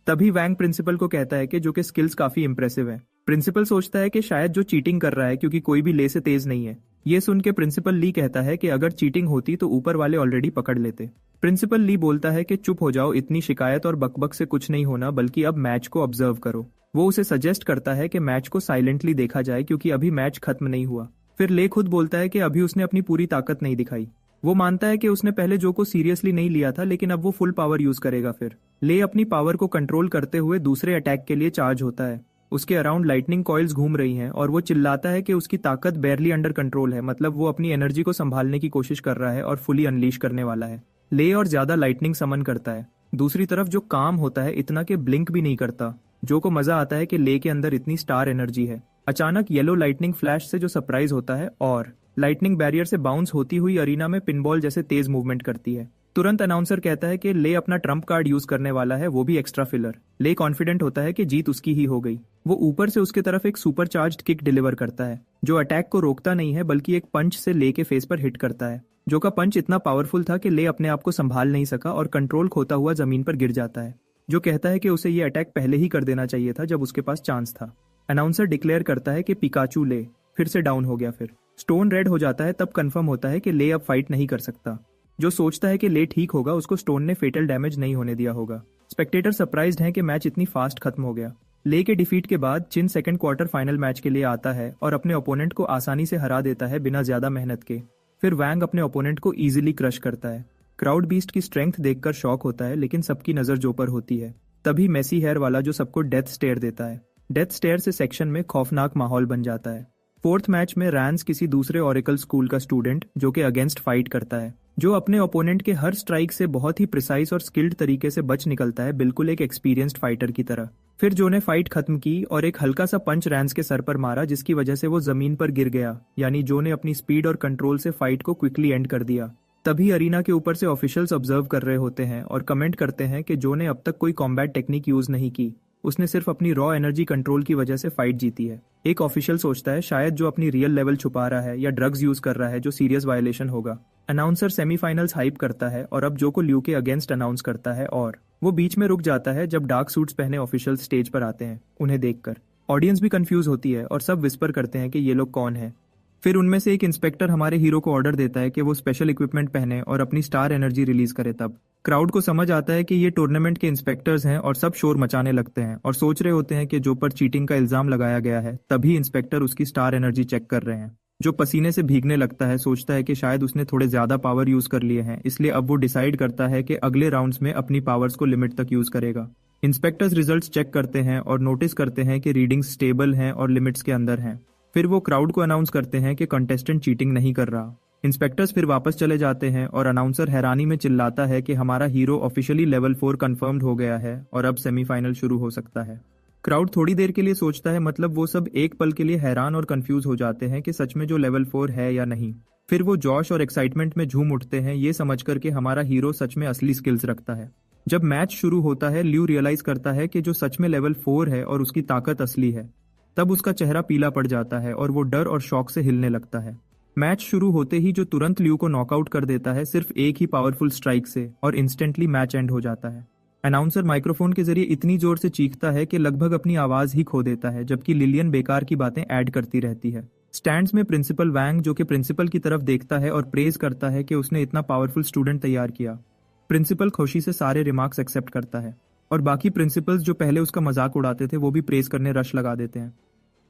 तभी वैंग प्रिंसिपल को कहता है कि जो के स्किल्स काफी इंप्रेसिव है। प्रिंसिपल सोचता है कि शायद जो चीटिंग कर रहा है क्योंकि कोई भी ले से तेज नहीं है। ये सुन के प्रिंसिपल ली कहता है कि अगर चीटिंग होती तो ऊपर वाले ऑलरेडी पकड़ लेते। प्रिंसिपल ली बोलता है कि चुप हो जाओ, इतनी शिकायत और बकबक से कुछ नहीं होना, बल्कि अब मैच को ऑब्जर्व करो। वो उसे सजेस्ट करता है कि मैच को साइलेंटली देखा जाए क्योंकि अभी मैच खत्म नहीं हुआ। फिर ले खुद बोलता है कि अभी उसने अपनी पूरी ताकत नहीं दिखाई। वो मानता है कि उसने पहले जो को सीरियसली नहीं लिया था, लेकिन अब वो फुल पावर यूज करेगा। फिर ले अपनी पावर को कंट्रोल करते हुए दूसरे अटैक के लिए चार्ज होता है। उसके अराउंड लाइटनिंग कॉइल्स घूम रही हैं और वो चिल्लाता है कि उसकी ताकत बेरली अंडर कंट्रोल है, मतलब वो अपनी एनर्जी को संभालने की कोशिश कर रहा है और फुली अनलीश करने वाला है। ले और ज्यादा लाइटनिंग समन करता है। दूसरी तरफ जो काम होता है इतना के ब्लिंक भी नहीं करता। जो को मजा आता है कि ले के अंदर इतनी स्टार एनर्जी है। अचानक येलो लाइटनिंग फ्लैश से जो सरप्राइज होता है और लाइटनिंग बैरियर से बाउंस होती हुई अरीना में पिनबॉल जैसे तेज मूवमेंट करती है। तुरंत अनाउंसर कहता है कि ले अपना ट्रम्प कार्ड यूज करने वाला है, वो भी एक्स्ट्रा फिलर। ले कॉन्फिडेंट होता है कि जीत उसकी ही हो गई। वो ऊपर से उसके तरफ एक सुपर चार्ज्ड किक डिलीवर करता है जो अटैक को रोकता नहीं है बल्कि एक पंच से ले के फेस पर हिट करता है। जो का पंच इतना पावरफुल था कि ले अपने आप को संभाल नहीं सका और कंट्रोल खोता हुआ जमीन पर गिर जाता है। जो कहता है कि उसे ये अटैक पहले ही कर देना चाहिए था जब उसके पास चांस था। अनाउंसर डिक्लेयर करता है कि पिकाचू ले फिर से डाउन हो गया। फिर स्टोन रेड हो जाता है, तब कंफर्म होता है कि ले अब फाइट नहीं कर सकता। जो सोचता है कि ले ठीक होगा, उसको स्टोन ने फेटल डैमेज नहीं होने दिया होगा। स्पेक्टेटर सरप्राइज्ड हैं कि मैच इतनी फास्ट खत्म हो गया। ले के डिफीट के बाद चिन सेकंड क्वार्टर फाइनल मैच के लिए आता है और अपने ओपोनेंट को आसानी से हरा देता है बिना ज्यादा मेहनत के। फिर वैंग अपने ओपोनेंट को इजीली क्रश करता है। क्राउड बीस्ट की स्ट्रेंथ देखकर शॉक होता है, लेकिन सबकी नजर जो पर होती है। तभी मेसी हेयर वाला जो सबको डेथ स्टेयर देता है। डेथ स्टेयर से सेक्शन में खौफनाक माहौल बन जाता है। फोर्थ मैच में रैंस किसी दूसरे ओरेकल स्कूल का स्टूडेंट जो कि अगेंस्ट फाइट करता है, जो अपने ओपोनेंट के हर स्ट्राइक से बहुत ही प्रिसाइज और स्किल्ड तरीके से बच निकलता है, बिल्कुल एक एक्सपीरियंस्ड फाइटर की तरह। फिर जो ने फाइट खत्म की और एक हल्का सा पंच रैंस के सर पर मारा जिसकी वजह से वो जमीन पर गिर गया, यानी जो ने अपनी स्पीड और कंट्रोल से फाइट को क्विकली एंड कर दिया। तभी अरीना के ऊपर से ऑफिशियल्स ऑब्जर्व कर रहे होते हैं और कमेंट करते हैं कि जो ने अब तक कोई कॉम्बैट टेक्निक यूज नहीं की, उसने सिर्फ अपनी रॉ एनर्जी कंट्रोल की वजह से फाइट जीती है। एक ऑफिशियल सोचता है शायद जो अपनी रियल लेवल छुपा रहा है या ड्रग्स यूज कर रहा है जो सीरियस वायलेशन होगा। अनाउंसर सेमीफाइनल्स हाइप करता है और अब जो को ल्यू के अगेंस्ट अनाउंस करता है और वो बीच में रुक जाता है जब डार्क सूट्स पहने ऑफिशियल स्टेज पर आते हैं। उन्हें देखकर ऑडियंस भी कंफ्यूज होती है और सब विस्पर करते हैं कि ये लोग कौन है। फिर उनमें से एक इंस्पेक्टर हमारे हीरो को ऑर्डर देता है कि वो स्पेशल इक्विपमेंट पहने और अपनी स्टार एनर्जी रिलीज करे। तब क्राउड को समझ आता है कि ये टूर्नामेंट के इंस्पेक्टर्स हैं और सब शोर मचाने लगते हैं और सोच रहे होते हैं कि जो पर चीटिंग का इल्जाम लगाया गया है। तभी इंस्पेक्टर उसकी स्टार एनर्जी चेक कर रहे हैं। जो पसीने से भीगने लगता है, सोचता है कि शायद उसने थोड़े ज्यादा पावर यूज कर लिए हैं, इसलिए अब वो डिसाइड करता है कि अगले राउंड्स में अपनी पावर्स को लिमिट तक यूज करेगा। इंस्पेक्टर्स रिजल्ट्स चेक करते हैं और नोटिस करते हैं कि रीडिंग्स स्टेबल हैं और लिमिट्स के अंदर हैं। फिर वो क्राउड को अनाउंस करते हैं कि कंटेस्टेंट चीटिंग नहीं कर रहा। इंस्पेक्टर्स फिर वापस चले जाते हैं और अनाउंसर हैरानी में चिल्लाता है कि हमारा हीरो ऑफिशियली लेवल 4 कंफर्म्ड हो गया है और अब सेमीफाइनल शुरू हो सकता है। क्राउड थोड़ी देर के लिए सोचता है, मतलब वो सब एक पल के लिए हैरान और कंफ्यूज हो जाते हैं कि सच में जो लेवल 4 है या नहीं। फिर वो जोश और एक्साइटमेंट में झूम उठते हैं, ये समझकर कि हमारा हीरो सच में असली स्किल्स रखता है। जब मैच शुरू होता है, ल्यू रियलाइज करता है कि जो सच में लेवल 4 है और उसकी ताकत असली है। तब उसका चेहरा पीला पड़ जाता है और वो डर और शौक से हिलने लगता है। मैच शुरू होते ही जो तुरंत ल्यू को नॉकआउट कर देता है सिर्फ एक ही पावरफुल स्ट्राइक से, और इंस्टेंटली मैच एंड हो जाता है। अनाउंसर माइक्रोफोन के जरिए इतनी जोर से चीखता है कि लगभग अपनी आवाज ही खो देता है, जबकि लिलियन बेकार की बातें ऐड करती रहती है। स्टैंड्स में प्रिंसिपल वैंग जो कि प्रिंसिपल की तरफ देखता है और प्रेज करता है कि उसने इतना पावरफुल स्टूडेंट तैयार किया। प्रिंसिपल खुशी से सारे रिमार्क्स एक्सेप्ट करता है और बाकी प्रिंसिपल्स जो पहले उसका मजाक उड़ाते थे वो भी प्रेज करने रश लगा देते हैं।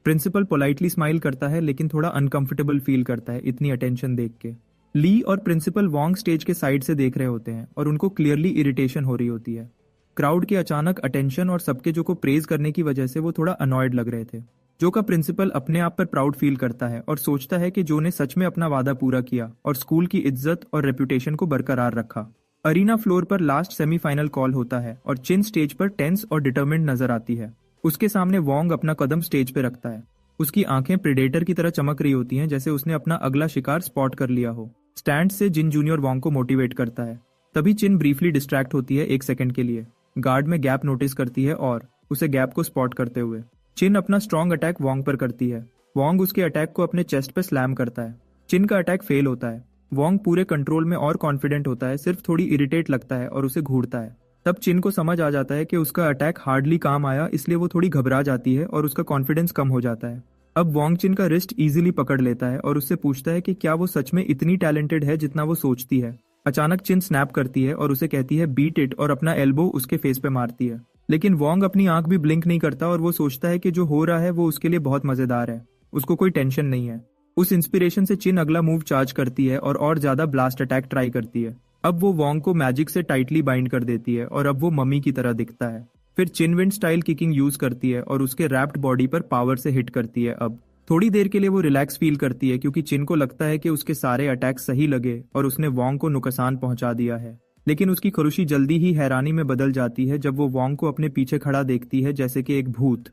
प्रिंसिपल पोलाइटली स्माइल करता है लेकिन थोड़ा अनकंफर्टेबल फील करता है इतनी अटेंशन देख के। ली और प्रिंसिपल वॉन्ग स्टेज के साइड से देख रहे होते हैं और उनको क्लियरली इरिटेशन हो रही होती है। क्राउड के अचानक अटेंशन और सबके जो को प्रेज करने की वजह से वो थोड़ा अनॉयड लग रहे थे। जो का प्रिंसिपल अपने आप पर प्राउड फील करता है और सोचता है कि जो ने सच में अपना वादा पूरा किया और स्कूल की इज्जत और रेपुटेशन को बरकरार रखा। अरीना फ्लोर पर लास्ट सेमीफाइनल कॉल होता है और चिन स्टेज पर टेंस और डिटर्मिन्ड नजर आती है। उसके सामने वॉन्ग अपना कदम स्टेज पे रखता है। उसकी आंखें प्रेडेटर की तरह चमक रही होती हैं, जैसे उसने अपना अगला शिकार स्पॉट कर लिया हो। स्टैंड से जिन जूनियर वॉन्ग को मोटिवेट करता है। तभी चिन ब्रीफली डिस्ट्रैक्ट होती है 1 सेकंड के लिए। गार्ड में गैप नोटिस करती है और उसे गैप को स्पॉट करते हुए चिन अपना स्ट्रॉन्ग अटैक वॉन्ग पर करती है। वॉन्ग उसके अटैक को अपने चेस्ट पे स्लैम करता है। चिन का अटैक फेल होता है। वॉन्ग पूरे कंट्रोल में और कॉन्फिडेंट होता है, सिर्फ थोड़ी इरिटेट लगता है और उसे घूरता है। तब चिन को समझ आ जाता है कि उसका अटैक हार्डली काम आया, इसलिए वो थोड़ी घबरा जाती है और उसका कॉन्फिडेंस कम हो जाता है। अब वॉन्ग चिन का रिस्ट इजीली पकड़ लेता है और उससे पूछता है कि क्या वो सच में इतनी टैलेंटेड है जितना वो सोचती है। अचानक चिन स्नैप करती है और उसे कहती है बीट इट और अपना एल्बो उसके फेस पे मारती है। लेकिन वॉन्ग अपनी आंख भी ब्लिंक नहीं करता और वो सोचता है कि जो हो रहा है वो उसके लिए बहुत मजेदार है, उसको कोई टेंशन नहीं है। उस इंस्पिरेशन से चिन अगला मूव चार्ज करती है और ज्यादा ब्लास्ट अटैक ट्राई करती है। अब वो वॉन्ग को मैजिक से टाइटली बाइंड कर देती है और अब वो मम्मी की तरह दिखता है। फिर चिन विंड स्टाइल किकिंग यूज करती है और उसके रैप्ड बॉडी पर पावर से हिट करती है। अब थोड़ी देर के लिए वो रिलैक्स फील करती है क्योंकि चिन को लगता है कि उसके सारे अटैक सही लगे और उसने वॉन्ग को नुकसान पहुंचा दिया है। लेकिन उसकी खुशी जल्दी ही हैरानी में बदल जाती है जब वो वॉन्ग को अपने पीछे खड़ा देखती है जैसे कि एक भूत।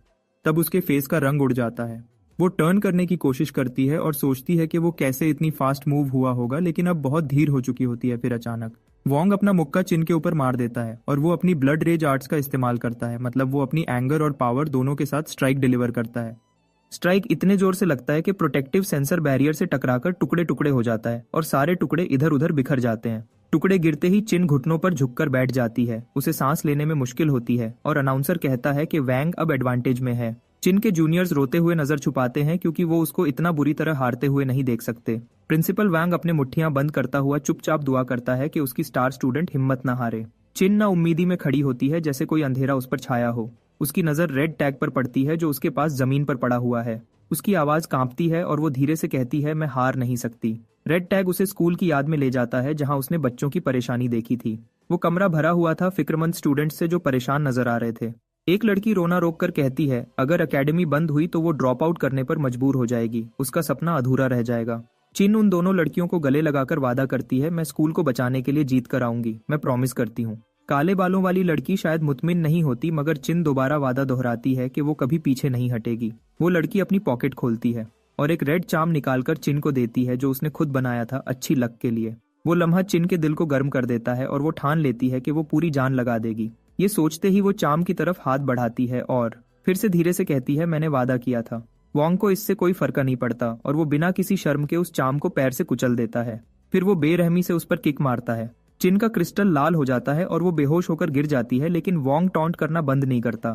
तब उसके फेस का रंग उड़ जाता है। वो टर्न करने की कोशिश करती है और सोचती है कि वो कैसे इतनी फास्ट मूव हुआ होगा, लेकिन अब बहुत धीर हो चुकी होती है। फिर अचानक वोंग अपना मुक्का चिन के ऊपर मार देता है और वो अपनी ब्लड रेज आर्ट्स का इस्तेमाल करता है, मतलब वो अपनी एंगर और पावर दोनों के साथ स्ट्राइक डिलीवर करता है। स्ट्राइक इतने जोर से लगता है कि प्रोटेक्टिव सेंसर बैरियर से टकराकर टुकड़े टुकड़े हो जाता है और सारे टुकड़े इधर उधर बिखर जाते हैं। टुकड़े गिरते ही चिन घुटनों पर झुककर बैठ जाती है, उसे सांस लेने में मुश्किल होती है और अनाउंसर कहता है कि वैंग अब एडवांटेज में है। चिन के जूनियर्स रोते हुए नजर छुपाते हैं क्योंकि वो उसको इतना बुरी तरह हारते हुए नहीं देख सकते। प्रिंसिपल वैंग अपने मुट्ठियां बंद करता हुआ चुपचाप दुआ करता है कि उसकी स्टार स्टूडेंट हिम्मत न हारे। चिन ना उम्मीदी में खड़ी होती है, जैसे कोई अंधेरा उस पर छाया हो। उसकी नजर रेड टैग पर पड़ती है जो उसके पास जमीन पर पड़ा हुआ है। उसकी आवाज कांपती है और वो धीरे से कहती है, मैं हार नहीं सकती। रेड टैग उसे स्कूल की याद में ले जाता है जहां उसने बच्चों की परेशानी देखी थी। वो कमरा भरा हुआ था फिक्रमंद स्टूडेंट्स से जो परेशान नजर आ रहे थे। एक लड़की रोना रोक कर कहती है, अगर एकेडमी बंद हुई तो वो ड्रॉप आउट करने पर मजबूर हो जाएगी, उसका सपना अधूरा रह जाएगा। चिन उन दोनों लड़कियों को गले लगाकर वादा करती है, मैं स्कूल को बचाने के लिए जीत कर आऊंगी, मैं प्रॉमिस करती हूँ। काले बालों वाली लड़की शायद मुतमिन नहीं होती, मगर चिन दोबारा वादा दोहराती है कि वो कभी पीछे नहीं हटेगी। वो लड़की अपनी पॉकेट खोलती है और एक रेड चार्म निकालकर चिन को देती है जो उसने खुद बनाया था अच्छी लक के लिए। वो लम्हा चिन के दिल को गर्म कर देता है और वो ठान लेती है कि वो पूरी जान लगा देगी। ये सोचते ही वो चार्म की तरफ हाथ बढ़ाती है और फिर से धीरे से कहती है, मैंने वादा किया था। वोंग को इससे कोई फर्क नहीं पड़ता और वो बिना किसी शर्म के उस चार्म को पैर से कुचल देता है। फिर वो बेरहमी से उस पर किक मारता है। चिन का क्रिस्टल लाल हो जाता है और वो बेहोश होकर गिर जाती है, लेकिन वोंग टॉन्ट करना बंद नहीं करता।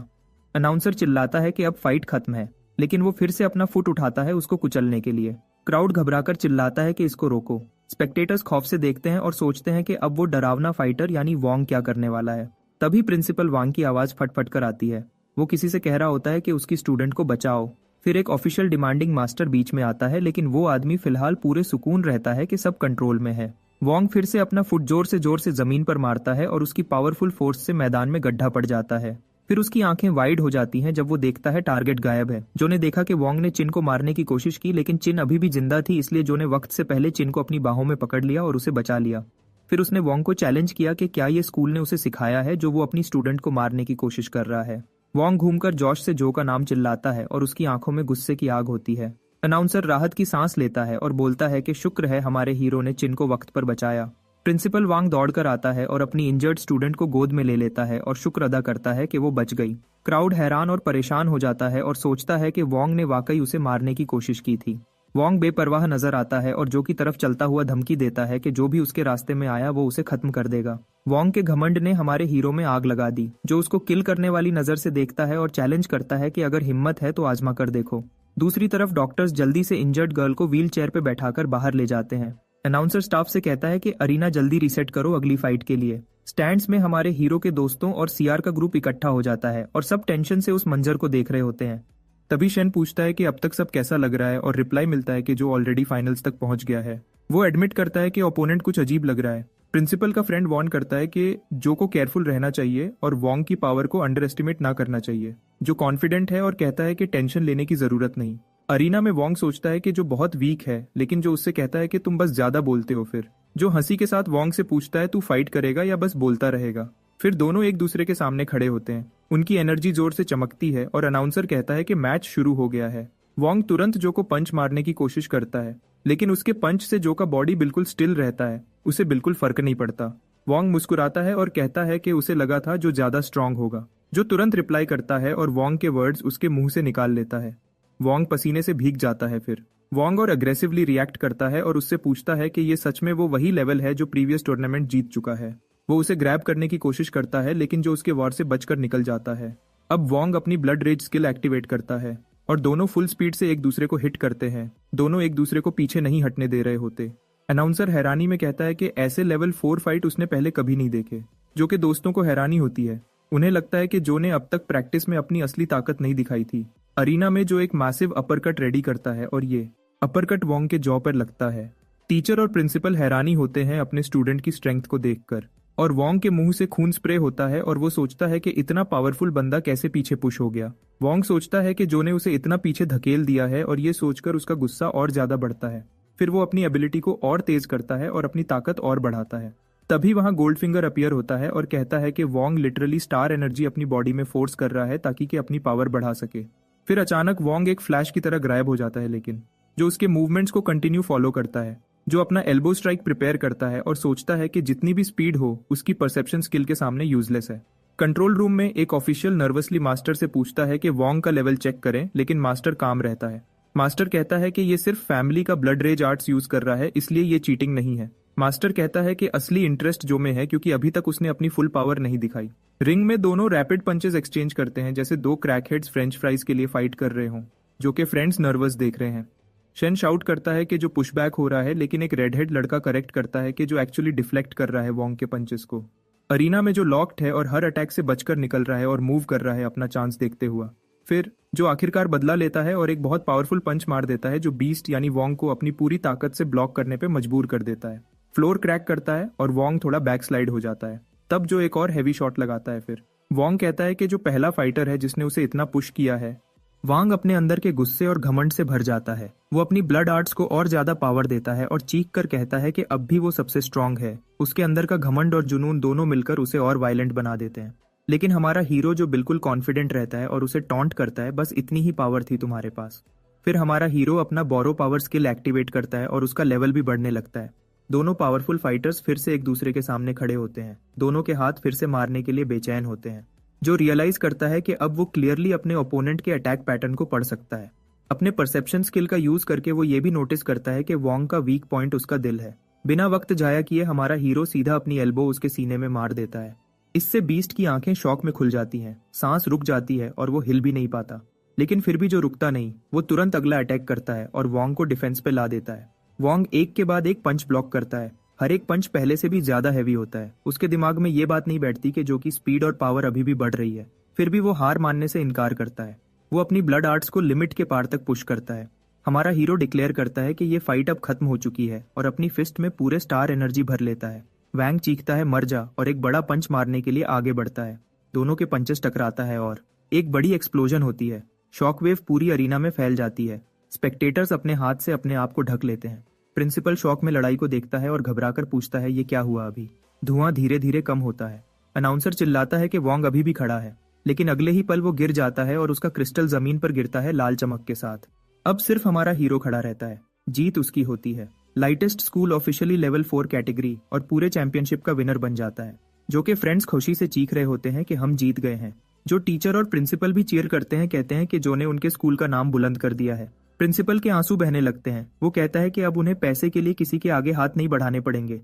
अनाउंसर चिल्लाता है कि अब फाइट खत्म है, लेकिन वो फिर से अपना फुट उठाता है उसको कुचलने के लिए। क्राउड घबराकर चिल्लाता है कि इसको रोको। स्पेक्टेटर्स खौफ से देखते हैं और सोचते हैं कि अब वो डरावना फाइटर यानी वोंग क्या करने वाला है। तभी प्रिंसिपल वांग की आवाज फटफट कर आती है। वो किसी से कह रहा होता है कि उसकी स्टूडेंट को बचाओ। फिर एक ऑफिशियल डिमांडिंग मास्टर बीच में आता है, लेकिन वो आदमी फिलहाल पूरे सुकून रहता है कि सब कंट्रोल में है। वोंग फिर से अपना फुट जोर से जमीन पर मारता है और उसकी पावरफुल फोर्स से मैदान में गड्ढा पड़ जाता है। फिर उसकी आंखें वाइड हो जाती हैं जब वो देखता है टारगेट गायब है। जो ने देखा कि वोंग ने चिन को मारने की कोशिश की, लेकिन चिन अभी भी जिंदा थी, इसलिए जो ने वक्त से पहले चिन को अपनी बाहों में पकड़ लिया और उसे बचा लिया। फिर उसने वोंग को चैलेंज किया कि क्या ये स्कूल ने उसे सिखाया है जो वो अपनी स्टूडेंट को मारने की कोशिश कर रहा है। वोंग घूमकर जॉश से जो का नाम चिल्लाता है और उसकी आंखों में गुस्से की आग होती है। अनाउंसर राहत की सांस लेता है और बोलता है कि शुक्र है हमारे हीरो ने चिन को वक्त पर बचाया। प्रिंसिपल वांग दौड़कर आता है और अपनी इंजर्ड स्टूडेंट को गोद में ले लेता है और शुक्र अदा करता है कि वो बच गई। क्राउड हैरान और परेशान हो जाता है और सोचता है कि वोंग ने वाकई उसे मारने की कोशिश की थी। वोंग बेपरवाह नजर आता है और जो की तरफ चलता हुआ धमकी देता है कि जो भी उसके रास्ते में आया वो उसे खत्म कर देगा। वोंग के घमंड ने हमारे हीरो में आग लगा दी, जो उसको किल करने वाली नजर से देखता है और चैलेंज करता है कि अगर हिम्मत है तो आजमा कर देखो। दूसरी तरफ डॉक्टर्स जल्दी से इंजर्ड गर्ल को व्हील चेयर पे बैठाकर बाहर ले जाते हैं। अनाउंसर स्टाफ से कहता है कि अरीना जल्दी रीसेट करो अगली फाइट के लिए। स्टैंड्स में हमारे हीरो के दोस्तों और सीआर का ग्रुप इकट्ठा हो जाता है और सब टेंशन से उस मंजर को देख रहे होते हैं। तभी शेन पूछता है कि अब तक सब कैसा लग रहा है और रिप्लाई मिलता है कि जो ऑलरेडी फाइनल्स तक पहुंच गया है। वो एडमिट करता है कि ओपोनेंट कुछ अजीब लग रहा है। प्रिंसिपल का फ्रेंड वार्न करता है कि जो को केयरफुल रहना चाहिए और वोंग की पावर को अंडर एस्टिमेट ना करना चाहिए। जो कॉन्फिडेंट है और कहता है कि टेंशन लेने की जरूरत नहीं। अरीना में वोंग सोचता है कि जो बहुत वीक है, लेकिन जो उससे कहता है कि तुम बस ज्यादा बोलते हो। फिर जो हंसी के साथ वोंग से पूछता है, तू फाइट करेगा या बस बोलता रहेगा। फिर दोनों एक दूसरे के सामने खड़े होते हैं। उनकी एनर्जी जोर से चमकती है और अनाउंसर कहता है कि मैच शुरू हो गया है। वोंग तुरंत जो को पंच मारने की कोशिश करता है, लेकिन उसके पंच से जो का बॉडी बिल्कुल स्टिल रहता है, उसे बिल्कुल फर्क नहीं पड़ता। वोंग मुस्कुराता है और कहता है कि उसे लगा था जो ज्यादा स्ट्रांग होगा। जो तुरंत रिप्लाई करता है और वोंग के वर्ड्स उसके मुंह से निकाल लेता है। वोंग पसीने से भीग जाता है। फिर वोंग और अग्रेसिवली रिएक्ट करता है और उससे पूछता है कि ये सच में वो वही लेवल है जो प्रीवियस टूर्नामेंट जीत चुका है। वो उसे ग्रैब करने की कोशिश करता है, लेकिन जो उसके वॉर से बचकर निकल जाता है। अब वोंग अपनी ब्लड रेज स्किल एक्टिवेट करता है और दोनों फुल स्पीड से एक दूसरे को हिट करते हैं। दोनों एक दूसरे को पीछे नहीं हटने दे रहे होते। अनाउंसर हैरानी में कहता है कि ऐसे लेवल 4 फाइट उसने पहले कभी नहीं देखे। जो के दोस्तों को हैरानी होती है। उन्हें लगता है कि जो ने अब तक प्रैक्टिस में अपनी असली ताकत नहीं दिखाई थी। अरीना में जो एक मैसिव अपरकट रेडी करता है और ये अपरकट वोंग के जॉ पर लगता है। टीचर और प्रिंसिपल हैरानी होते हैं अपने स्टूडेंट की स्ट्रेंथ को देखकर और वोंग के मुंह से खून स्प्रे होता है और वो सोचता है कि इतना पावरफुल बंदा कैसे पीछे पुश हो गया। वोंग सोचता है कि जो ने उसे इतना पीछे धकेल दिया है और ये सोचकर उसका गुस्सा और ज्यादा बढ़ता है। फिर वो अपनी एबिलिटी को और तेज करता है और अपनी ताकत और बढ़ाता है। तभी वहां गोल्डफिंगर अपीयर होता है और कहता है कि वोंग लिटरली स्टार एनर्जी अपनी बॉडी में फोर्स कर रहा है ताकि कि अपनी पावर बढ़ा सके। फिर अचानक वोंग एक फ्लैश की तरह गायब हो जाता है, लेकिन जो उसके मूवमेंट्स को कंटिन्यू फॉलो करता है। जो अपना एल्बो स्ट्राइक प्रिपेयर करता है और सोचता है कि जितनी भी स्पीड हो उसकी परसेप्शन स्किल के सामने यूजलेस है। कंट्रोल रूम में एक ऑफिशियल नर्वसली मास्टर से पूछता है कि वोंग का लेवल चेक करें, लेकिन मास्टर काम रहता है। मास्टर कहता है कि ये सिर्फ फैमिली का ब्लड रेज आर्ट्स यूज कर रहा है, इसलिए ये चीटिंग नहीं है। मास्टर कहता है कि असली इंटरेस्ट जो में है, क्योंकि अभी तक उसने अपनी फुल पावर नहीं दिखाई। रिंग में दोनों रैपिड पंचेस एक्सचेंज करते हैं, जैसे दो क्रैकहेड्स फ्रेंच फ्राइज के लिए फाइट कर रहे हों, जो कि फ्रेंड्स नर्वस देख रहे हैं। शेन शाउट करता है कि जो पुशबैक हो रहा है, लेकिन एक रेड हेड लड़का करेक्ट करता है कि जो एक्चुअली डिफ्लेक्ट कर रहा है वोंग के पंचेस को। अरीना में जो लॉक्ड है और हर अटैक से बचकर निकल रहा है और मूव कर रहा है अपना चांस देखते हुआ। फिर जो आखिरकार बदला लेता है और एक बहुत पावरफुल पंच मार देता है, जो बीस्ट यानी वोंग को अपनी पूरी ताकत से ब्लॉक करने पे मजबूर कर देता है। फ्लोर क्रैक करता है और वोंग थोड़ा बैक स्लाइड हो जाता है। तब जो एक और हैवी शॉट लगाता है। फिर वोंग कहता है कि जो पहला फाइटर है जिसने उसे इतना पुश किया है। वांग अपने अंदर के गुस्से और घमंड से भर जाता है। वो अपनी ब्लड आर्ट्स को और ज्यादा पावर देता है और चीख कर कहता है कि अब भी वो सबसे स्ट्रांग है। उसके अंदर का घमंड और जुनून दोनों मिलकर उसे और वायलेंट बना देते हैं। लेकिन हमारा हीरो जो बिल्कुल कॉन्फिडेंट रहता है और उसे टॉन्ट करता है, बस इतनी ही पावर थी तुम्हारे पास। फिर हमारा हीरो अपना बोरो पावर स्किल एक्टिवेट करता है और उसका लेवल भी बढ़ने लगता है। दोनों पावरफुल फाइटर्स फिर से एक दूसरे के सामने खड़े होते हैं। दोनों के हाथ फिर से मारने के लिए बेचैन होते हैं। जो रियलाइज करता है कि अब वो क्लियरली अपने ओपोनेंट के अटैक पैटर्न को पढ़ सकता है। अपने परसेप्शन स्किल का यूज करके वो ये भी नोटिस करता है कि वोंग का वीक पॉइंट उसका दिल है। बिना वक्त जाया किए हमारा हीरो सीधा अपनी एल्बो उसके सीने में मार देता है। इससे बीस्ट की आंखें शॉक में खुल जाती हैं, सांस रुक जाती है और वो हिल भी नहीं पाता। लेकिन फिर भी जो रुकता नहीं, वो तुरंत अगला अटैक करता है और वोंग को डिफेंस पे ला देता है। वोंग एक के बाद एक पंच ब्लॉक करता है। हर एक पंच पहले से भी ज्यादा हैवी होता है। उसके दिमाग में ये बात नहीं बैठती कि जो कि स्पीड और पावर अभी भी बढ़ रही है। फिर भी वो हार मानने से इनकार करता है। वो अपनी ब्लड आर्ट्स को लिमिट के पार तक पुश करता है। हमारा हीरो डिक्लेयर करता है कि ये फाइट अब खत्म हो चुकी है और अपनी फिस्ट में पूरे स्टार एनर्जी भर लेता है। वैंग चीखता है मर जा और एक बड़ा पंच मारने के लिए आगे बढ़ता है। दोनों के पंचेस टकराता है और एक बड़ी एक्सप्लोजन होती है। शॉकवेव पूरी अरीना में फैल जाती है। स्पेक्टेटर्स अपने हाथ से अपने आप को ढक लेते हैं। प्रिंसिपल शॉक में लड़ाई को देखता है और घबराकर पूछता है ये क्या हुआ अभी। धुआं धीरे धीरे कम होता है। अनाउंसर चिल्लाता है कि वोंग अभी भी खड़ा है, लेकिन अगले ही पल वो गिर जाता है और उसका क्रिस्टल जमीन पर गिरता है लाल चमक के साथ। अब सिर्फ हमारा हीरो खड़ा रहता है। जीत उसकी होती है। Lightest school officially level 4 category और पूरे चैंपियनशिप का विनर बन जाता है। जो कि फ्रेंड्स खुशी से चीख रहे होते हैं कि हम जीत गए हैं। जो टीचर और प्रिंसिपल भी चीयर करते हैं, कहते हैं कि जो ने उनके स्कूल का नाम बुलंद कर दिया है। प्रिंसिपल के आंसू बहने लगते हैं। वो कहता है कि अब उन्हें पैसे के लिए किसी के आगे हाथ नहीं बढ़ाने पड़ेंगे।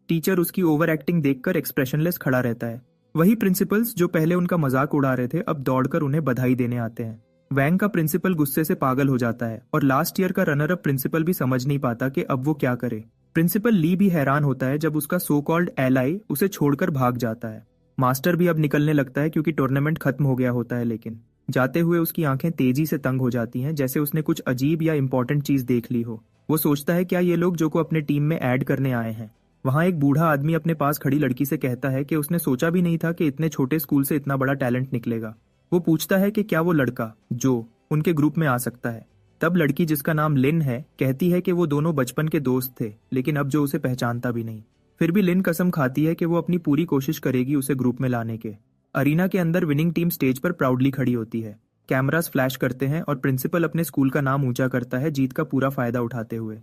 टीचर उसकी ओवर एक्टिंग देखकर एक्सप्रेशनलेस खड़ा रहता है। वही प्रिंसिपल्स जो पहले उनका मजाक उड़ा रहे थे, अब दौड़कर उन्हें बधाई देने आते हैं। वैंग का प्रिंसिपल गुस्से से पागल हो जाता है और लास्ट ईयर का रनर अप प्रिंसिपल भी समझ नहीं पाता कि अब वो क्या करे। प्रिंसिपल ली भी हैरान होता है जब उसका सो कॉल्ड एलाई उसे छोड़कर भाग जाता है। मास्टर भी अब निकलने लगता है क्योंकि टूर्नामेंट खत्म हो गया होता है, लेकिन जाते हुए उसकी आंखें तेजी से तंग हो जाती हैं, जैसे उसने कुछ अजीब या इंपॉर्टेंट चीज देख ली हो। वो सोचता है क्या ये लोग जो को अपने टीम में ऐड करने आए हैं। वहां एक बूढ़ा आदमी अपने पास खड़ी लड़की से कहता है कि उसने सोचा भी नहीं था कि इतने छोटे स्कूल से इतना बड़ा टैलेंट निकलेगा। वो पूछता है कि क्या वो लड़का जो उनके ग्रुप में आ सकता है। तब लड़की, जिसका नाम लिन है, कहती है कि वो दोनों बचपन के दोस्त थे, लेकिन अब जो उसे पहचानता भी नहीं। फिर भी लिन कसम खाती है कि वो अपनी पूरी कोशिश करेगी उसे ग्रुप में लाने के। अरीना के अंदर विनिंग टीम स्टेज पर प्राउडली खड़ी होती है। कैमरास फ्लैश करते हैं और प्रिंसिपल अपने स्कूल का नाम ऊंचा करता है, जीत का पूरा फायदा उठाते हुए।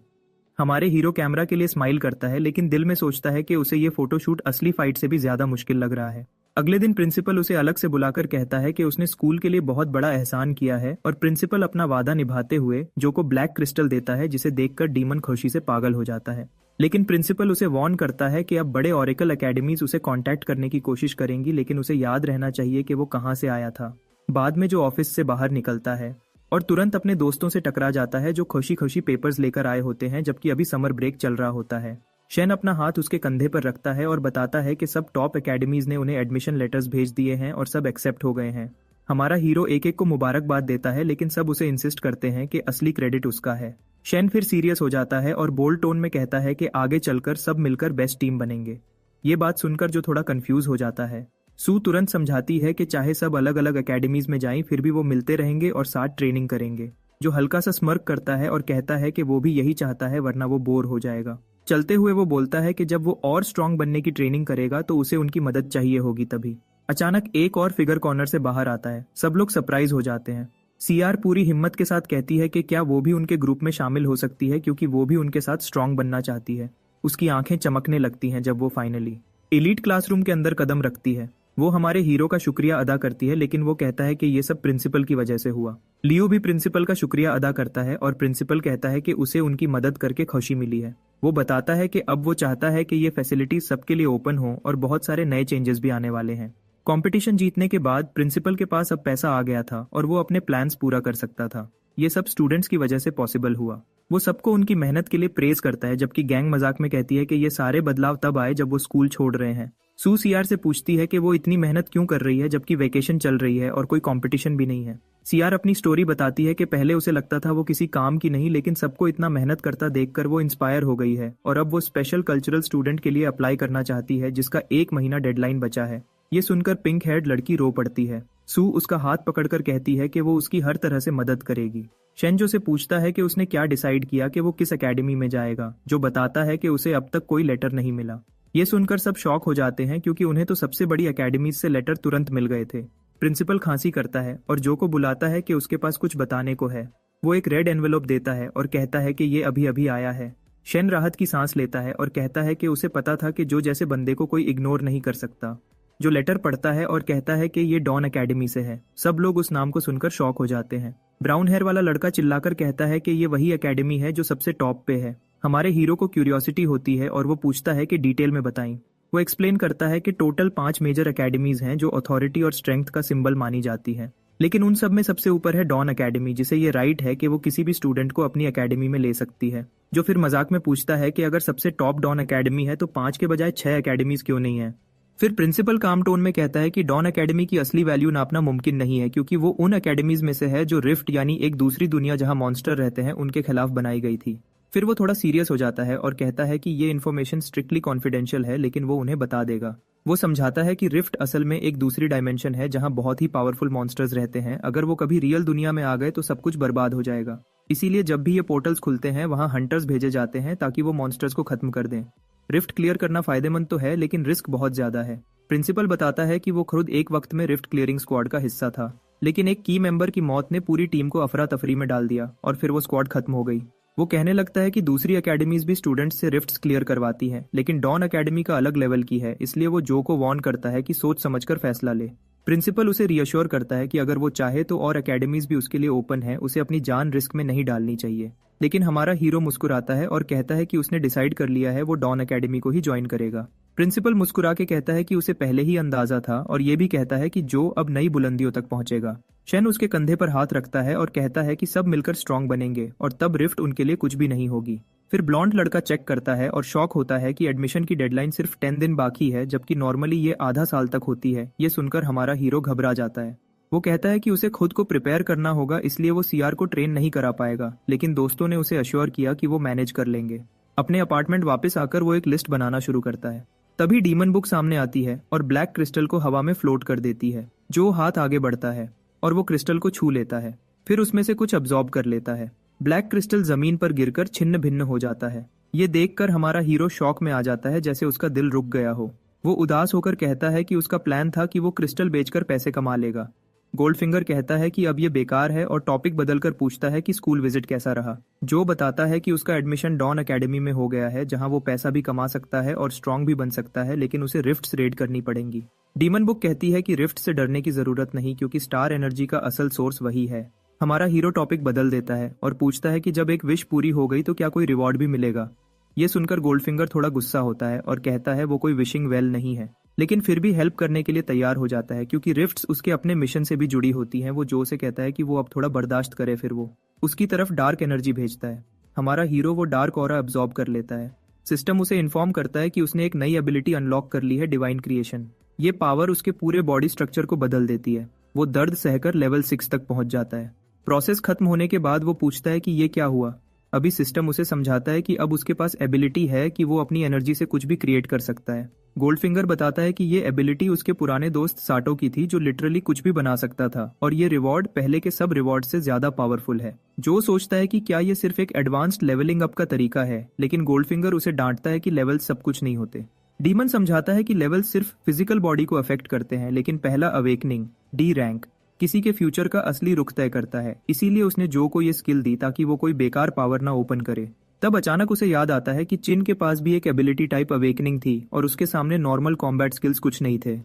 हमारे हीरो कैमरा के लिए स्माइल करता है, लेकिन दिल में सोचता है कि उसे ये फोटोशूट असली फाइट से भी ज्यादा मुश्किल लग रहा है। अगले दिन प्रिंसिपल उसे अलग से बुलाकर कहता है कि उसने स्कूल के लिए बहुत बड़ा एहसान किया है, और प्रिंसिपल अपना वादा निभाते हुए जो को ब्लैक क्रिस्टल देता है, जिसे देखकर डीमन खुशी से पागल हो जाता है। लेकिन प्रिंसिपल उसे वार्न करता है कि अब बड़े ऑरेकल एकेडमीज उसे कांटेक्ट करने की कोशिश करेंगी, लेकिन उसे याद रहना चाहिए कि वो कहाँ से आया था। बाद में जो ऑफिस से बाहर निकलता है और तुरंत अपने दोस्तों से टकरा जाता है जो खुशी खुशी पेपर्स लेकर आए होते हैं, जबकि अभी समर ब्रेक चल रहा होता है। शेन अपना हाथ उसके कंधे पर रखता है और बताता है कि सब टॉप एकेडमीज ने उन्हें एडमिशन लेटर्स भेज दिए हैं और सब एक्सेप्ट हो गए हैं। हमारा हीरो एक एक को मुबारकबाद देता है, लेकिन सब उसे इंसिस्ट करते हैं कि असली क्रेडिट उसका है। शेन फिर सीरियस हो जाता है और बोल्ड टोन में कहता है कि आगे चलकर सब मिलकर बेस्ट टीम बनेंगे। ये बात सुनकर जो थोड़ा कंफ्यूज हो जाता है, सू तुरंत समझाती है कि चाहे सब अलग अलग एकेडमीज में जाएं, फिर भी वो मिलते रहेंगे और साथ ट्रेनिंग करेंगे। जो हल्का सा स्मर्क करता है और कहता है कि वो भी यही चाहता है, वरना वो बोर हो जाएगा। चलते हुए वो बोलता है कि जब वो और स्ट्रांग बनने की ट्रेनिंग करेगा तो उसे उनकी मदद चाहिए होगी। तभी अचानक एक और फिगर कॉर्नर से बाहर आता है। सब लोग सरप्राइज हो जाते हैं। सीआर पूरी हिम्मत के साथ कहती है कि क्या वो भी उनके ग्रुप में शामिल हो सकती है क्योंकि वो भी उनके साथ स्ट्रांग बनना चाहती है। उसकी आंखें चमकने लगती हैं जब वो फाइनली एलीट क्लासरूम के अंदर कदम रखती है। वो हमारे हीरो का शुक्रिया अदा करती है, लेकिन वो कहता है कि ये सब प्रिंसिपल की वजह से हुआ। लियो भी प्रिंसिपल का शुक्रिया अदा करता है और प्रिंसिपल कहता है कि उसे उनकी मदद करके खुशी मिली है। वो बताता है कि अब वो चाहता है कि ये फैसिलिटी सबके लिए ओपन हो और बहुत सारे नए चेंजेस भी आने वाले हैं। कंपटीशन जीतने के बाद प्रिंसिपल के पास अब पैसा आ गया था और वो अपने प्लान्स पूरा कर सकता था। ये सब स्टूडेंट्स की वजह से पॉसिबल हुआ। वो सबको उनकी मेहनत के लिए प्रेज करता है, जबकि गैंग मजाक में कहती है कि ये सारे बदलाव तब आए जब वो स्कूल छोड़ रहे हैं। सू सीआर से पूछती है कि वो इतनी मेहनत क्यों कर रही है जबकि वेकेशन चल रही है और कोई कंपटीशन भी नहीं है। सीआर अपनी स्टोरी बताती है कि पहले उसे लगता था वो किसी काम की नहीं, लेकिन सबको इतना मेहनत करता देखकर वो इंस्पायर हो गई है और अब वो स्पेशल कल्चरल स्टूडेंट के लिए अप्लाई करना चाहती है जिसका 1 महीना डेडलाइन बचा है। ये सुनकर पिंक हेयर्ड लड़की रो पड़ती है। सू उसका हाथ पकड़कर कहती है कि वो उसकी हर तरह से मदद करेगी। शेंजो से पूछता है कि उसने क्या डिसाइड किया कि वो किस एकेडमी में जाएगा, जो बताता है कि उसे अब तक कोई लेटर नहीं मिला। ये सुनकर सब शॉक हो जाते हैं क्योंकि उन्हें तो सबसे बड़ी एकेडमी से लेटर तुरंत मिल गए थे। प्रिंसिपल खांसी करता है और जो को बुलाता है कि उसके पास कुछ बताने को है। वो एक रेड एनवेलोप देता है और कहता है कि ये अभी अभी आया है। शेन राहत की सांस लेता है और कहता है कि उसे पता था कि जो जैसे बंदे को कोई इग्नोर नहीं कर सकता। जो लेटर पढ़ता है और कहता है कि ये डॉन एकेडमी से है। सब लोग उस नाम को सुनकर शॉक हो जाते हैं। ब्राउन हेयर वाला लड़का चिल्लाकर कहता है कि ये वही एकेडमी है जो सबसे टॉप पे है। हमारे हीरो को क्यूरियोसिटी होती है और वो पूछता है कि डिटेल में बताएं। वो एक्सप्लेन करता है कि टोटल 5 मेजर एकेडमीज हैं जो अथॉरिटी और स्ट्रेंथ का सिंबल मानी जाती है, लेकिन उन सब में सबसे ऊपर है डॉन एकेडमी, जिसे ये राइट है कि वो किसी भी स्टूडेंट को अपनी एकेडमी में ले सकती है। जो फिर मजाक में पूछता है कि अगर सबसे टॉप डॉन एकेडमी है तो 5 के बजाय 6 एकेडमीज क्यों नहीं है। फिर प्रिंसिपल काम टोन में कहता है कि डॉन एकेडमी की असली वैल्यू नापना मुमकिन नहीं है क्योंकि वो उन एकेडमीज में से है जो रिफ्ट यानी एक दूसरी दुनिया जहां मॉन्स्टर रहते हैं उनके खिलाफ बनाई गई थी। फिर वो थोड़ा सीरियस हो जाता है और कहता है कि ये इन्फॉर्मेशन स्ट्रिक्टली कॉन्फिडेंशियल है, लेकिन वो उन्हें बता देगा। वो समझाता है कि रिफ्ट असल में एक दूसरी डायमेंशन है जहां बहुत ही पावरफुल मॉन्स्टर्स रहते हैं। अगर वो कभी रियल दुनिया में आ गए तो सब कुछ बर्बाद हो जाएगा। इसीलिए जब भी ये पोर्टल्स खुलते हैं वहां हंटर्स भेजे जाते हैं ताकि वो मॉन्स्टर्स को खत्म कर दें। रिफ्ट क्लियर करना फायदेमंद तो है, लेकिन रिस्क बहुत ज्यादा है। प्रिंसिपल बताता है कि वो खुद एक वक्त में रिफ्ट क्लियरिंग स्क्वाड का हिस्सा था, लेकिन एक की मेंबर की मौत ने पूरी टीम को अफरा तफरी में डाल दिया और फिर वो स्क्वाड खत्म हो गई। वो कहने लगता है कि दूसरी एकेडमीज भी स्टूडेंट्स से रिफ्ट्स क्लियर करवाती हैं, लेकिन डॉन एकेडमी का अलग लेवल की है, इसलिए वो जो को वार्न करता है कि सोच समझकर फैसला ले। प्रिंसिपल उसे रियश्योर करता है कि अगर वो चाहे तो और एकेडमीज भी उसके लिए ओपन है, उसे अपनी जान रिस्क में नहीं डालनी चाहिए। लेकिन हमारा हीरो मुस्कुराता है और कहता है कि उसने डिसाइड कर लिया है वो डॉन एकेडमी को ही ज्वाइन करेगा। प्रिंसिपल मुस्कुरा के कहता है कि उसे पहले ही अंदाजा था और ये भी कहता है कि जो अब नई बुलंदियों तक पहुंचेगा। शेन उसके कंधे पर हाथ रखता है और कहता है कि सब मिलकर स्ट्रांग बनेंगे और तब रिफ्ट उनके लिए कुछ भी नहीं होगी। फिर ब्लॉन्ड लड़का चेक करता है और शॉक होता है कि एडमिशन की डेडलाइन सिर्फ 10 दिन बाकी है, जबकि नॉर्मली ये आधा साल तक होती है। ये सुनकर हमारा हीरो घबरा जाता है। वो कहता है कि उसे खुद को प्रिपेयर करना होगा, इसलिए वो सीआर को ट्रेन नहीं करा पाएगा, लेकिन दोस्तों ने उसे अश्योर किया कि वो मैनेज कर लेंगे। अपने अपार्टमेंट वापस आकर वो एक लिस्ट बनाना शुरू करता है। तभी डीमन बुक सामने आती है और ब्लैक क्रिस्टल को हवा में फ्लोट कर देती है। जो हाथ आगे बढ़ता है और वो क्रिस्टल को छू लेता है, फिर उसमें से कुछ अब्जॉर्ब कर लेता है। ब्लैक क्रिस्टल जमीन पर गिरकर छिन्न भिन्न हो जाता है। ये देखकर हमारा हीरो शॉक में आ जाता है, जैसे उसका दिल रुक गया हो। वो उदास होकर कहता है कि उसका प्लान था कि वो क्रिस्टल बेचकर पैसे कमा लेगा। गोल्डफिंगर कहता है कि अब ये बेकार है और टॉपिक बदलकर पूछता है कि स्कूल विजिट कैसा रहा। जो बताता है कि उसका एडमिशन डॉन एकेडमी में हो गया है, जहां वो पैसा भी कमा सकता है और स्ट्रांग भी बन सकता है, लेकिन उसे रिफ्ट्स रेड करनी पड़ेंगी। डीमन बुक कहती है कि रिफ्ट से डरने की जरूरत नहीं, क्योंकि स्टार एनर्जी का असल सोर्स वही है। हमारा हीरो टॉपिक बदल देता है और पूछता है कि जब एक विश पूरी हो गई तो क्या कोई रिवॉर्ड भी मिलेगा। ये सुनकर गोल्डफिंगर थोड़ा गुस्सा होता है और कहता है वो कोई विशिंग वेल नहीं है, लेकिन फिर भी हेल्प करने के लिए तैयार हो जाता है क्योंकि रिफ्ट्स उसके अपने मिशन से भी जुड़ी होती हैं। वो जो से कहता है कि वो अब थोड़ा बर्दाश्त करे, फिर वो उसकी तरफ डार्क एनर्जी भेजता है। हमारा हीरो वो डार्क ऑरा अब्सॉर्ब कर लेता है। सिस्टम उसे इन्फॉर्म करता है कि उसने एक नई एबिलिटी अनलॉक कर ली है, डिवाइन क्रिएशन। ये पावर उसके पूरे बॉडी स्ट्रक्चर को बदल देती है। वो दर्द सहकर लेवल 6 तक पहुंच जाता है। प्रोसेस खत्म होने के बाद वो पूछता है कि ये क्या हुआ। अभी सिस्टम उसे समझाता है कि अब उसके पास एबिलिटी है कि वो अपनी एनर्जी से कुछ भी क्रिएट कर सकता है। गोल्डफिंगर बताता है कि ये एबिलिटी उसके पुराने दोस्त साटो की थी, जो लिटरली कुछ भी बना सकता था, और ये रिवॉर्ड पहले के सब रिवॉर्ड से ज्यादा पावरफुल है। जो सोचता है कि क्या ये सिर्फ एक एडवांस्ड लेवलिंग अप का तरीका है, लेकिन गोल्डफिंगर उसे डांटता है कि लेवल सब कुछ नहीं होते। डीमन समझाता है कि लेवल सिर्फ फिजिकल बॉडी को अफेक्ट करते हैं, लेकिन पहला अवेकनिंग डी रैंक किसी के फ्यूचर का असली रुख तय करता है। इसीलिए उसने जो को ये स्किल दी ताकि वो कोई बेकार पावर ना ओपन करे। तब अचानक उसे याद आता है कि चिन के पास भी एक एबिलिटी टाइप अवेकनिंग थी और उसके सामने नॉर्मल कॉम्बैट स्किल्स कुछ नहीं थे।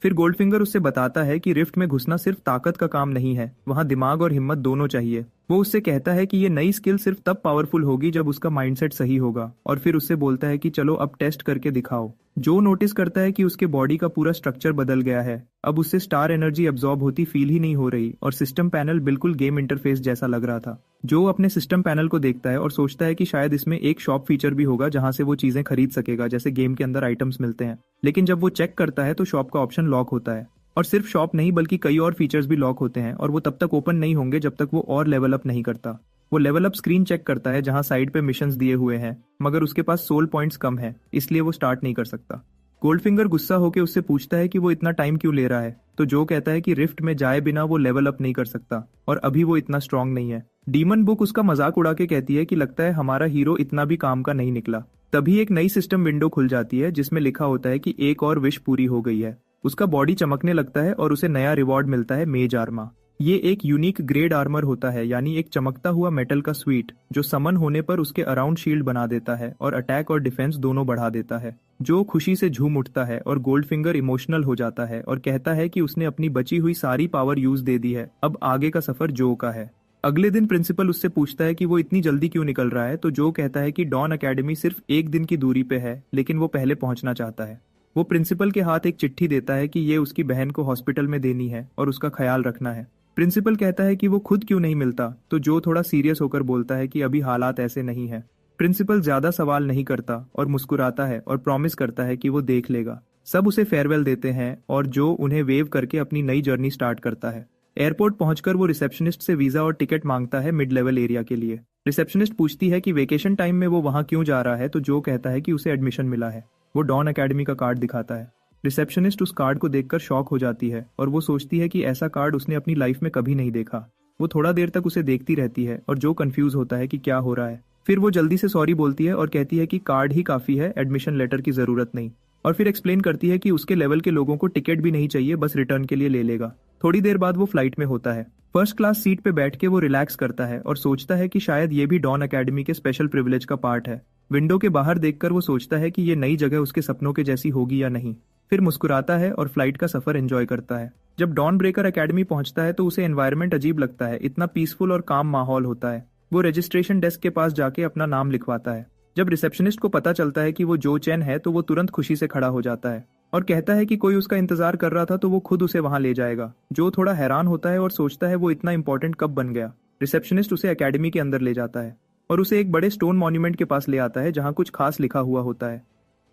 फिर गोल्डफिंगर उससे बताता है कि रिफ्ट में घुसना सिर्फ ताकत का काम नहीं है, वहां दिमाग और हिम्मत दोनों चाहिए। वो उससे कहता है कि ये नई स्किल सिर्फ तब पावरफुल होगी जब उसका माइंडसेट सही होगा, और फिर उससे बोलता है कि चलो अब टेस्ट करके दिखाओ। जो नोटिस करता है कि उसके बॉडी का पूरा स्ट्रक्चर बदल गया है। अब उससे स्टार एनर्जी एब्जॉर्ब होती फील ही नहीं हो रही और सिस्टम पैनल बिल्कुल गेम इंटरफेस जैसा लग रहा था। जो अपने सिस्टम पैनल को देखता है और सोचता है कि शायद इसमें एक शॉप फीचर भी होगा जहां से वो चीजें खरीद सकेगा, जैसे गेम के अंदर आइटम्स मिलते हैं। लेकिन जब वो चेक करता है तो शॉप का ऑप्शन लॉक होता है, और सिर्फ शॉप नहीं बल्कि कई और फीचर्स भी लॉक होते हैं, और वो तब तक ओपन नहीं होंगे जब तक वो और लेवल अप नहीं करता। वो लेवल अप स्क्रीन चेक करता है जहां साइड पे मिशंस दिए हुए हैं, मगर उसके पास सोल पॉइंट्स कम है, इसलिए वो स्टार्ट नहीं कर सकता। गोल्डफिंगर गुस्सा होकर उससे पूछता है कि वो इतना टाइम क्यों ले रहा है, तो जो कहता है कि रिफ्ट में जाए बिना वो लेवल अप नहीं कर सकता और अभी वो इतना स्ट्रांग नहीं है। डीमन बुक उसका मजाक उड़ा के कहती है कि लगता है हमारा हीरो इतना भी काम का नहीं निकला। तभी एक नई सिस्टम विंडो खुल जाती है जिसमें लिखा होता है कि एक और विश पूरी हो गई है। उसका बॉडी चमकने लगता है और उसे नया रिवॉर्ड मिलता है, मेज आर्मा। ये एक यूनिक ग्रेड आर्मर होता है, यानी एक चमकता हुआ मेटल का स्वीट जो समन होने पर उसके अराउंड शील्ड बना देता है और अटैक और डिफेंस दोनों बढ़ा देता है। जो खुशी से झूम उठता है और गोल्डफिंगर इमोशनल हो जाता है और कहता है कि उसने अपनी बची हुई सारी पावर यूज दे दी है, अब आगे का सफर जो का है। अगले दिन प्रिंसिपल उससे पूछता है कि वो इतनी जल्दी क्यों निकल रहा है, तो जो कहता है कि डॉन अकेडमी सिर्फ एक दिन की दूरी पे है, लेकिन वो पहले पहुंचना चाहता है। वो प्रिंसिपल के हाथ एक चिट्ठी देता है कि ये उसकी बहन को हॉस्पिटल में देनी है और उसका ख्याल रखना है। प्रिंसिपल कहता है कि वो खुद क्यों नहीं मिलता, तो जो थोड़ा सीरियस होकर बोलता है कि अभी हालात ऐसे नहीं है। प्रिंसिपल ज्यादा सवाल नहीं करता और मुस्कुराता है और प्रॉमिस करता है कि वो देख लेगा। सब उसे फेयरवेल देते हैं और जो उन्हें वेव करके अपनी नई जर्नी स्टार्ट करता है। एयरपोर्ट पहुंचकर वो रिसेप्शनिस्ट से वीजा और टिकट मांगता है मिड लेवल एरिया के लिए। रिसेप्शनिस्ट पूछती है कि वेकेशन टाइम में वो वहां क्यों जा रहा है, तो जो कहता है कि उसे एडमिशन मिला है। वो डॉन अकेडमी का कार्ड दिखाता है। रिसेप्शनिस्ट उस कार्ड को देखकर शॉक हो जाती है और वो सोचती है कि ऐसा कार्ड उसने अपनी लाइफ में कभी नहीं देखा। वो थोड़ा देर तक उसे देखती रहती है और जो कंफ्यूज होता है कि क्या हो रहा है। फिर वो जल्दी से सॉरी बोलती है और कहती है कि कार्ड ही काफी है, एडमिशन लेटर की जरूरत नहीं। और फिर एक्सप्लेन करती है कि उसके लेवल के लोगों को टिकट भी नहीं चाहिए, बस रिटर्न के लिए ले लेगा। थोड़ी देर बाद वो फ्लाइट में होता है। फर्स्ट क्लास सीट पे बैठ के वो रिलैक्स करता है और सोचता है कि शायद ये भी डॉन अकेडमी के स्पेशल प्रिविलेज का पार्ट है। विंडो के बाहर देखकर वो सोचता है कि ये नई जगह उसके सपनों के जैसी होगी या नहीं। फिर मुस्कुराता है और फ्लाइट का सफर एंजॉय करता है। जब डॉन ब्रेकर अकेडमी पहुंचता है तो उसे एनवायरनमेंट अजीब लगता है, इतना पीसफुल और काम माहौल होता है। वो रजिस्ट्रेशन डेस्क के पास जाके अपना नाम लिखवाता है। जब रिसेप्शनिस्ट को पता चलता है कि वो जो चेन है तो वो तुरंत खुशी से खड़ा हो जाता है और कहता है कि कोई उसका इंतजार कर रहा था तो वो खुद उसे वहां ले जाएगा। जो थोड़ा हैरान होता है और सोचता है वो इतना इंपॉर्टेंट कब बन गया। रिसेप्शनिस्ट उसे अकेडमी के अंदर ले जाता है और उसे एक बड़े स्टोन मॉन्यूमेंट के पास ले आता है जहां कुछ खास लिखा हुआ होता है।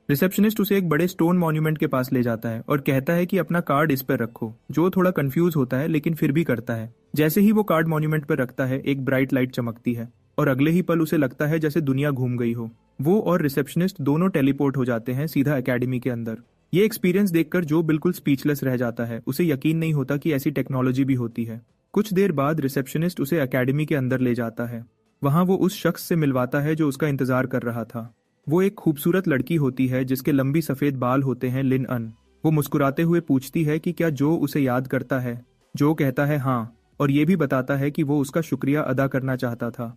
रिसेप्शनिस्ट उसे एक बड़े स्टोन मॉन्यूमेंट के पास ले जाता है और कहता है कि अपना कार्ड इस पर रखो। जो थोड़ा कंफ्यूज होता है लेकिन फिर भी करता है। जैसे ही वो कार्ड मॉन्यूमेंट पर रखता है एक ब्राइट लाइट चमकती है और अगले ही पल उसे लगता है जैसे दुनिया घूम गई हो। वो और रिसेप्शनिस्ट दोनों टेलीपोर्ट हो जाते हैं सीधा अकेडमी के अंदर। ये एक्सपीरियंस देखकर जो बिल्कुल स्पीचलेस रह जाता है। उसे यकीन नहीं होता कि ऐसी टेक्नोलॉजी भी होती है। कुछ देर बाद रिसेप्शनिस्ट उसे अकेडमी के अंदर ले जाता है। वहां वो उस शख्स से मिलवाता है जो उसका इंतजार कर रहा था। वो एक खूबसूरत लड़की होती है जिसके लंबी सफेद बाल होते हैं, लिन अन। वो मुस्कुराते हुए पूछती है कि क्या जो उसे याद करता है। जो कहता है हाँ, और ये भी बताता है कि वो उसका शुक्रिया अदा करना चाहता था।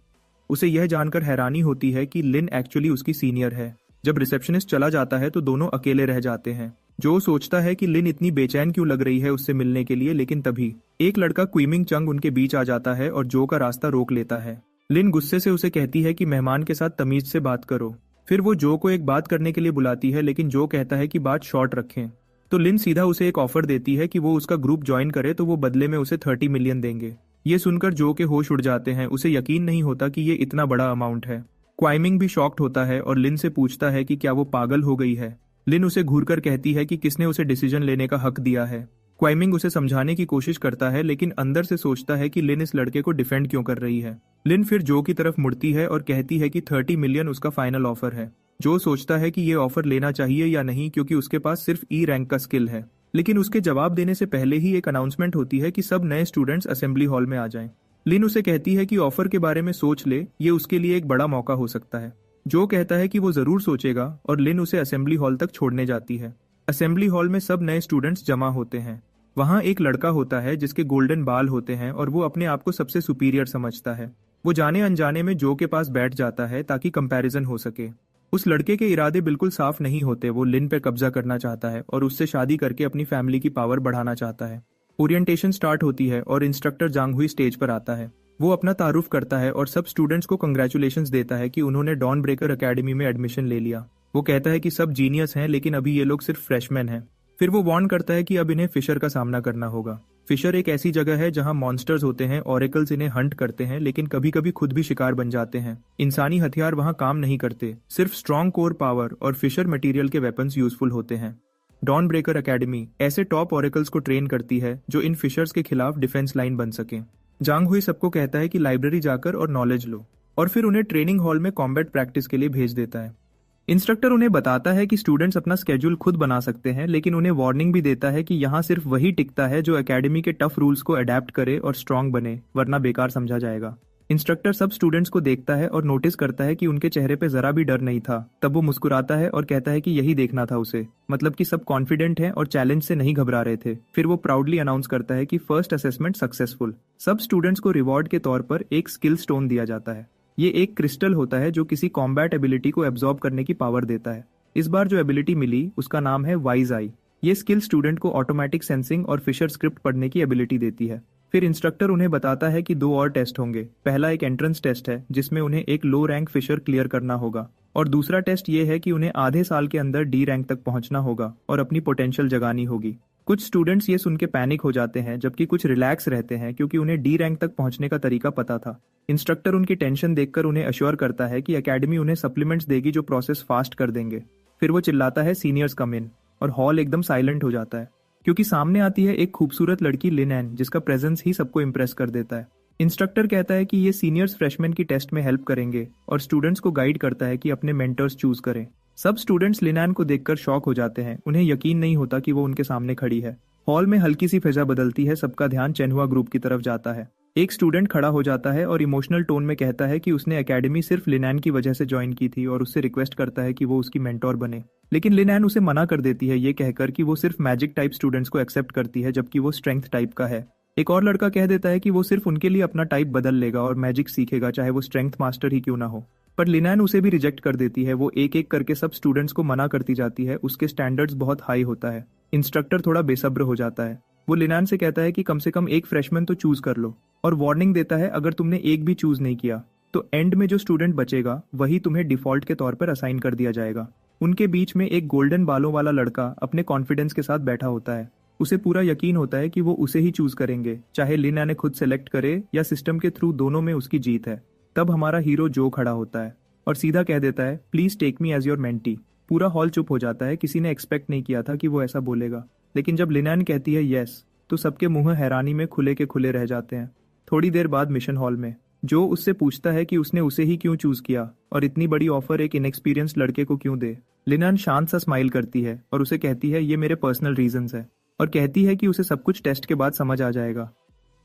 उसे यह जानकर हैरानी होती है कि लिन एक्चुअली उसकी सीनियर है। जब रिसेप्शनिस्ट चला जाता है तो दोनों अकेले रह जाते हैं। जो सोचता है कि लिन इतनी बेचैन क्यों लग रही है उससे मिलने के लिए, लेकिन तभी एक लड़का क्वीमिंग चंग उनके बीच आ जाता है और जो का रास्ता रोक लेता है। लिन गुस्से से उसे कहती है कि मेहमान के साथ तमीज से बात करो। फिर वो जो को एक बात करने के लिए बुलाती है, लेकिन जो कहता है कि बात शॉर्ट रखें। तो लिन सीधा उसे एक ऑफर देती है कि वो उसका ग्रुप ज्वाइन करे तो वो बदले में उसे 30 मिलियन देंगे। ये सुनकर जो के होश उड़ जाते हैं। उसे यकीन नहीं होता कि ये इतना बड़ा अमाउंट है। क्वाइमिंग भी शॉक्ड होता है और लिन से पूछता है कि क्या वो पागल हो गई है। लिन उसे घूरकर कहती है कि किसने उसे डिसीजन लेने का हक दिया है। क्वाइमिंग उसे समझाने की कोशिश करता है, लेकिन अंदर से सोचता है कि लिन इस लड़के को डिफेंड क्यों कर रही है। लिन फिर जो की तरफ मुड़ती है और कहती है कि 30 मिलियन उसका फाइनल ऑफर है। जो सोचता है कि ये ऑफर लेना चाहिए या नहीं, क्योंकि उसके पास सिर्फ ई रैंक का स्किल है। लेकिन उसके जवाब देने से पहले ही एक अनाउंसमेंट होती है कि सब नए स्टूडेंट्स असेंबली हॉल में आ जाएं। लिन उसे कहती है कि ऑफर के बारे में सोच ले, ये उसके लिए एक बड़ा मौका हो सकता है। जो कहता है कि वो जरूर सोचेगा और लिन उसे असेंबली हॉल तक छोड़ने जाती है। असेंबली हॉल में सब नए स्टूडेंट्स जमा होते हैं। वहाँ एक लड़का होता है जिसके गोल्डन बाल होते हैं और वो अपने आप को सबसे सुपीरियर समझता है। वो जाने अनजाने में जो के पास बैठ जाता है ताकि कंपैरिजन हो सके। उस लड़के के इरादे बिल्कुल साफ नहीं होते। वो लिन पे कब्जा करना चाहता है और उससे शादी करके अपनी फैमिली की पावर बढ़ाना चाहता है। ओरिएंटेशन स्टार्ट होती है और इंस्ट्रक्टर जांगहुई स्टेज पर आता है। वो अपना तारुफ करता है और सब स्टूडेंट्स को कंग्रेचुलेशंस देता है कि उन्होंने डॉन ब्रेकर एकेडमी में एडमिशन ले लिया। वो कहता है कि सब जीनियस हैं लेकिन अभी ये लोग सिर्फ फ्रेशमैन हैं। फिर वो वार्न करता है कि अब इन्हें फिशर का सामना करना होगा। फिशर एक ऐसी जगह है जहां मॉन्स्टर्स होते हैं, ऑरेकल्स इन्हें हंट करते हैं लेकिन कभी कभी खुद भी शिकार बन जाते हैं। इंसानी हथियार वहां काम नहीं करते, सिर्फ स्ट्रॉन्ग कोर पावर और फिशर मटेरियल के वेपन्स यूजफुल होते हैं। डॉन ब्रेकर एकेडमी ऐसे टॉप ऑरेकल्स को ट्रेन करती है जो इन फिशर्स के खिलाफ डिफेंस लाइन बन सके। जांग हुई सबको कहता है कि लाइब्रेरी जाकर और नॉलेज लो, और फिर उन्हें ट्रेनिंग हॉल में कॉम्बैट प्रैक्टिस के लिए भेज देता है। इंस्ट्रक्टर उन्हें बताता है कि स्टूडेंट्स अपना स्केड्यूल खुद बना सकते हैं, लेकिन उन्हें वार्निंग भी देता है कि यहाँ सिर्फ वही टिकता है जो एकेडमी के टफ रूल्स को अडेप्ट करे और स्ट्रांग बने, वरना बेकार समझा जाएगा। इंस्ट्रक्टर सब स्टूडेंट्स को देखता है और नोटिस करता है कि उनके चेहरे पे जरा भी डर नहीं था। तब वो मुस्कुराता है और कहता है कि यही देखना था उसे, मतलब कि सब कॉन्फिडेंट हैं और चैलेंज से नहीं घबरा रहे थे। फिर वो प्राउडली अनाउंस करता है कि फर्स्ट असेसमेंट सक्सेसफुल। सब स्टूडेंट्स को रिवॉर्ड के तौर पर एक स्किल स्टोन दिया जाता है। ये एक क्रिस्टल होता है जो किसी कॉम्बैट एबिलिटी को एब्जॉर्ब करने की पावर देता है। इस बार जो एबिलिटी मिली उसका नाम है वाइज आई। ये स्किल स्टूडेंट को ऑटोमेटिक सेंसिंग और फिशर स्क्रिप्ट पढ़ने की एबिलिटी देती है। फिर इंस्ट्रक्टर उन्हें बताता है कि 2 और टेस्ट होंगे। पहला एक एंट्रेंस टेस्ट है जिसमें उन्हें एक लो रैंक फिशर क्लियर करना होगा, और दूसरा टेस्ट ये है कि उन्हें आधे साल के अंदर डी रैंक तक पहुंचना होगा और अपनी पोटेंशियल जगानी होगी। कुछ स्टूडेंट्स ये सुन के पैनिक हो जाते हैं जबकि कुछ रिलैक्स रहते हैं क्योंकि उन्हें डी रैंक तक पहुंचने का तरीका पता था। इंस्ट्रक्टर उनकी टेंशन देखकर उन्हें अश्योर करता है कि एकेडमी उन्हें सप्लीमेंट्स देगी जो प्रोसेस फास्ट कर देंगे। फिर वो चिल्लाता है सीनियर्स कम इन, और हॉल एकदम साइलेंट हो जाता है क्योंकि सामने आती है एक खूबसूरत लड़की लिन एन, जिसका प्रेजेंस ही सबको इम्प्रेस कर देता है। इंस्ट्रक्टर कहता है कि ये सीनियर्स फ्रेशमैन की टेस्ट में हेल्प करेंगे और स्टूडेंट्स को गाइड करता है कि अपने मेंटर्स चूज करें। सब स्टूडेंट्स लिनैन को देखकर शॉक हो जाते हैं। उन्हें यकीन नहीं होता कि वो उनके सामने खड़ी है। हॉल में हल्की सी फिजा बदलती है, सबका ध्यान चेनहुआ ग्रुप की तरफ जाता है। एक स्टूडेंट खड़ा हो जाता है और इमोशनल टोन में कहता है कि उसने एकेडमी सिर्फ लिनैन की वजह से ज्वाइन की थी और उससे रिक्वेस्ट करता है कि वो उसकी मेंटोर बने। लेकिन लिनैन उसे मना कर देती है, ये कहकर कि वो सिर्फ मैजिक टाइप स्टूडेंट्स को एक्सेप्ट करती है जबकि वो स्ट्रेंथ टाइप का है। एक और लड़का कह देता है कि वो सिर्फ उनके लिए अपना टाइप बदल लेगा और मैजिक सीखेगा, चाहे वो स्ट्रेंथ मास्टर ही क्यों ना हो। पर लिनैन उसे भी रिजेक्ट कर देती है। वो एक एक करके सब स्टूडेंट्स को मना करती जाती है। उसके स्टैंडर्ड्स बहुत हाई होता है। इंस्ट्रक्टर थोड़ा बेसब्र हो जाता है। वो लिनैन से कहता है कि कम से कम एक फ्रेशमैन तो चूज कर लो, और वार्निंग देता है अगर तुमने एक भी चूज नहीं किया तो एंड में जो स्टूडेंट बचेगा वही तुम्हें डिफॉल्ट के तौर पर असाइन कर दिया जाएगा। उनके बीच में एक गोल्डन बालों वाला लड़का अपने कॉन्फिडेंस के साथ बैठा होता है। उसे पूरा यकीन होता है कि वो उसे ही चूज करेंगे, चाहे लिनैन ने खुद सेलेक्ट करे या सिस्टम के थ्रू, दोनों में उसकी जीत है। तब हमारा हीरो जो खड़ा होता है और सीधा कह देता है please take me as your mentee. पूरा हॉल चुप हो जाता है। किसी ने एक्सपेक्ट नहीं किया था कि वो ऐसा बोलेगा, लेकिन जब लिनैन कहती है यस तो सबके मुंह हैरानी में खुले के खुले रह जाते हैं। थोड़ी देर बाद मिशन हॉल में जो उससे पूछता है कि उसने उसे ही क्यों चूज किया और इतनी बड़ी ऑफर एक इनएक्सपीरियंस लड़के को क्यों दे। लिनैन शांत सा स्माइल करती है और उसे कहती है ये मेरे पर्सनल रीजंस है, और कहती है कि उसे सब कुछ टेस्ट के बाद समझ आ जाएगा।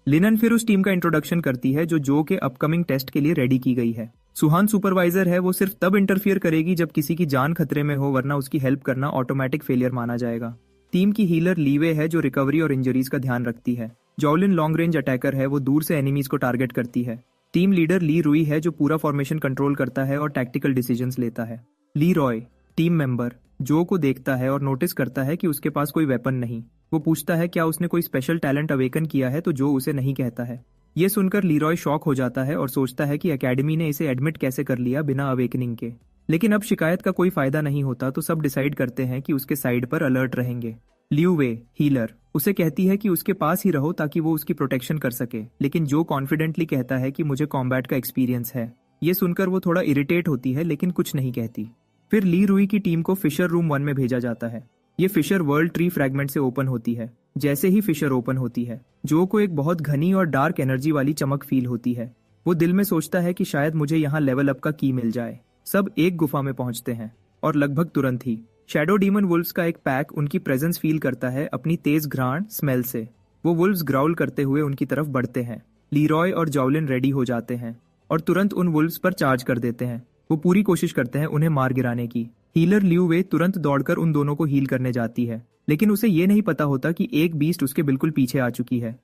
लिनैन फिर उस टीम का इंट्रोडक्शन करती है जो के अपकमिंग टेस्ट के लिए रेडी की गई है। सुहान सुपरवाइजर है। वो सिर्फ तब इंटरफियर करेगी जब किसी की जान खतरे में हो, वरना उसकी हेल्प करना ऑटोमेटिक फेलियर माना जाएगा। टीम की हीलर लीवे है जो रिकवरी और इंजरीज का ध्यान रखती है। जॉवलिन लॉन्ग रेंज अटैकर है। वो दूर से एनिमीज को टारगेट करती है। टीम लीडर ली रुई है जो पूरा फॉर्मेशन कंट्रोल करता है और टैक्टिकल डिसीजंस लेता है। ली रॉय टीम मेंबर जो को देखता है और नोटिस करता है कि उसके पास कोई वेपन नहीं। वो पूछता है क्या उसने कोई स्पेशल टैलेंट अवेकन किया है, तो जो उसे नहीं कहता है। ये सुनकर लीरॉय शॉक हो जाता है और सोचता है कि एकेडमी ने इसे एडमिट कैसे कर लिया बिना अवेकनिंग के। लेकिन अब शिकायत का कोई फायदा नहीं होता, तो सब डिसाइड करते हैं कि उसके साइड पर अलर्ट रहेंगे। लियू वे हीलर उसे कहती है कि उसके पास ही रहो ताकि वो उसकी प्रोटेक्शन कर सके, लेकिन जो कॉन्फिडेंटली कहता है कि मुझे कॉम्बैट का एक्सपीरियंस है। ये सुनकर वो थोड़ा इरिटेट होती है लेकिन कुछ नहीं कहती। फिर ली रुई की टीम को फिशर रूम 1 में भेजा जाता है। ये फिशर वर्ल्ड ट्री फ्रैगमेंट से ओपन होती है। जैसे ही फिशर ओपन होती है जो को एक बहुत घनी और डार्क एनर्जी वाली चमक फील होती है। वो दिल में सोचता है कि शायद मुझे यहाँ लेवल अप का की मिल जाए। सब एक गुफा में पहुंचते हैं और लगभग तुरंत ही शैडो डीमन वुल्व्स का एक पैक उनकी प्रेजेंस फील करता है अपनी तेज घ्राण स्मेल से। वो वुल्व्स ग्राउल करते हुए उनकी तरफ बढ़ते हैं। लीरॉय और जॉवलिन रेडी हो जाते हैं और तुरंत उन वुल्व्स पर चार्ज कर देते हैं। वो पूरी कोशिश करते हैं उन्हें मार गिराने की। हीलर लियू वे तुरंत दौड़कर उन दोनों को हील करने जाती है, लेकिन उसे ये नहीं पता होता कि एक बीस्ट उसके बिल्कुल पीछे आ चुकी है।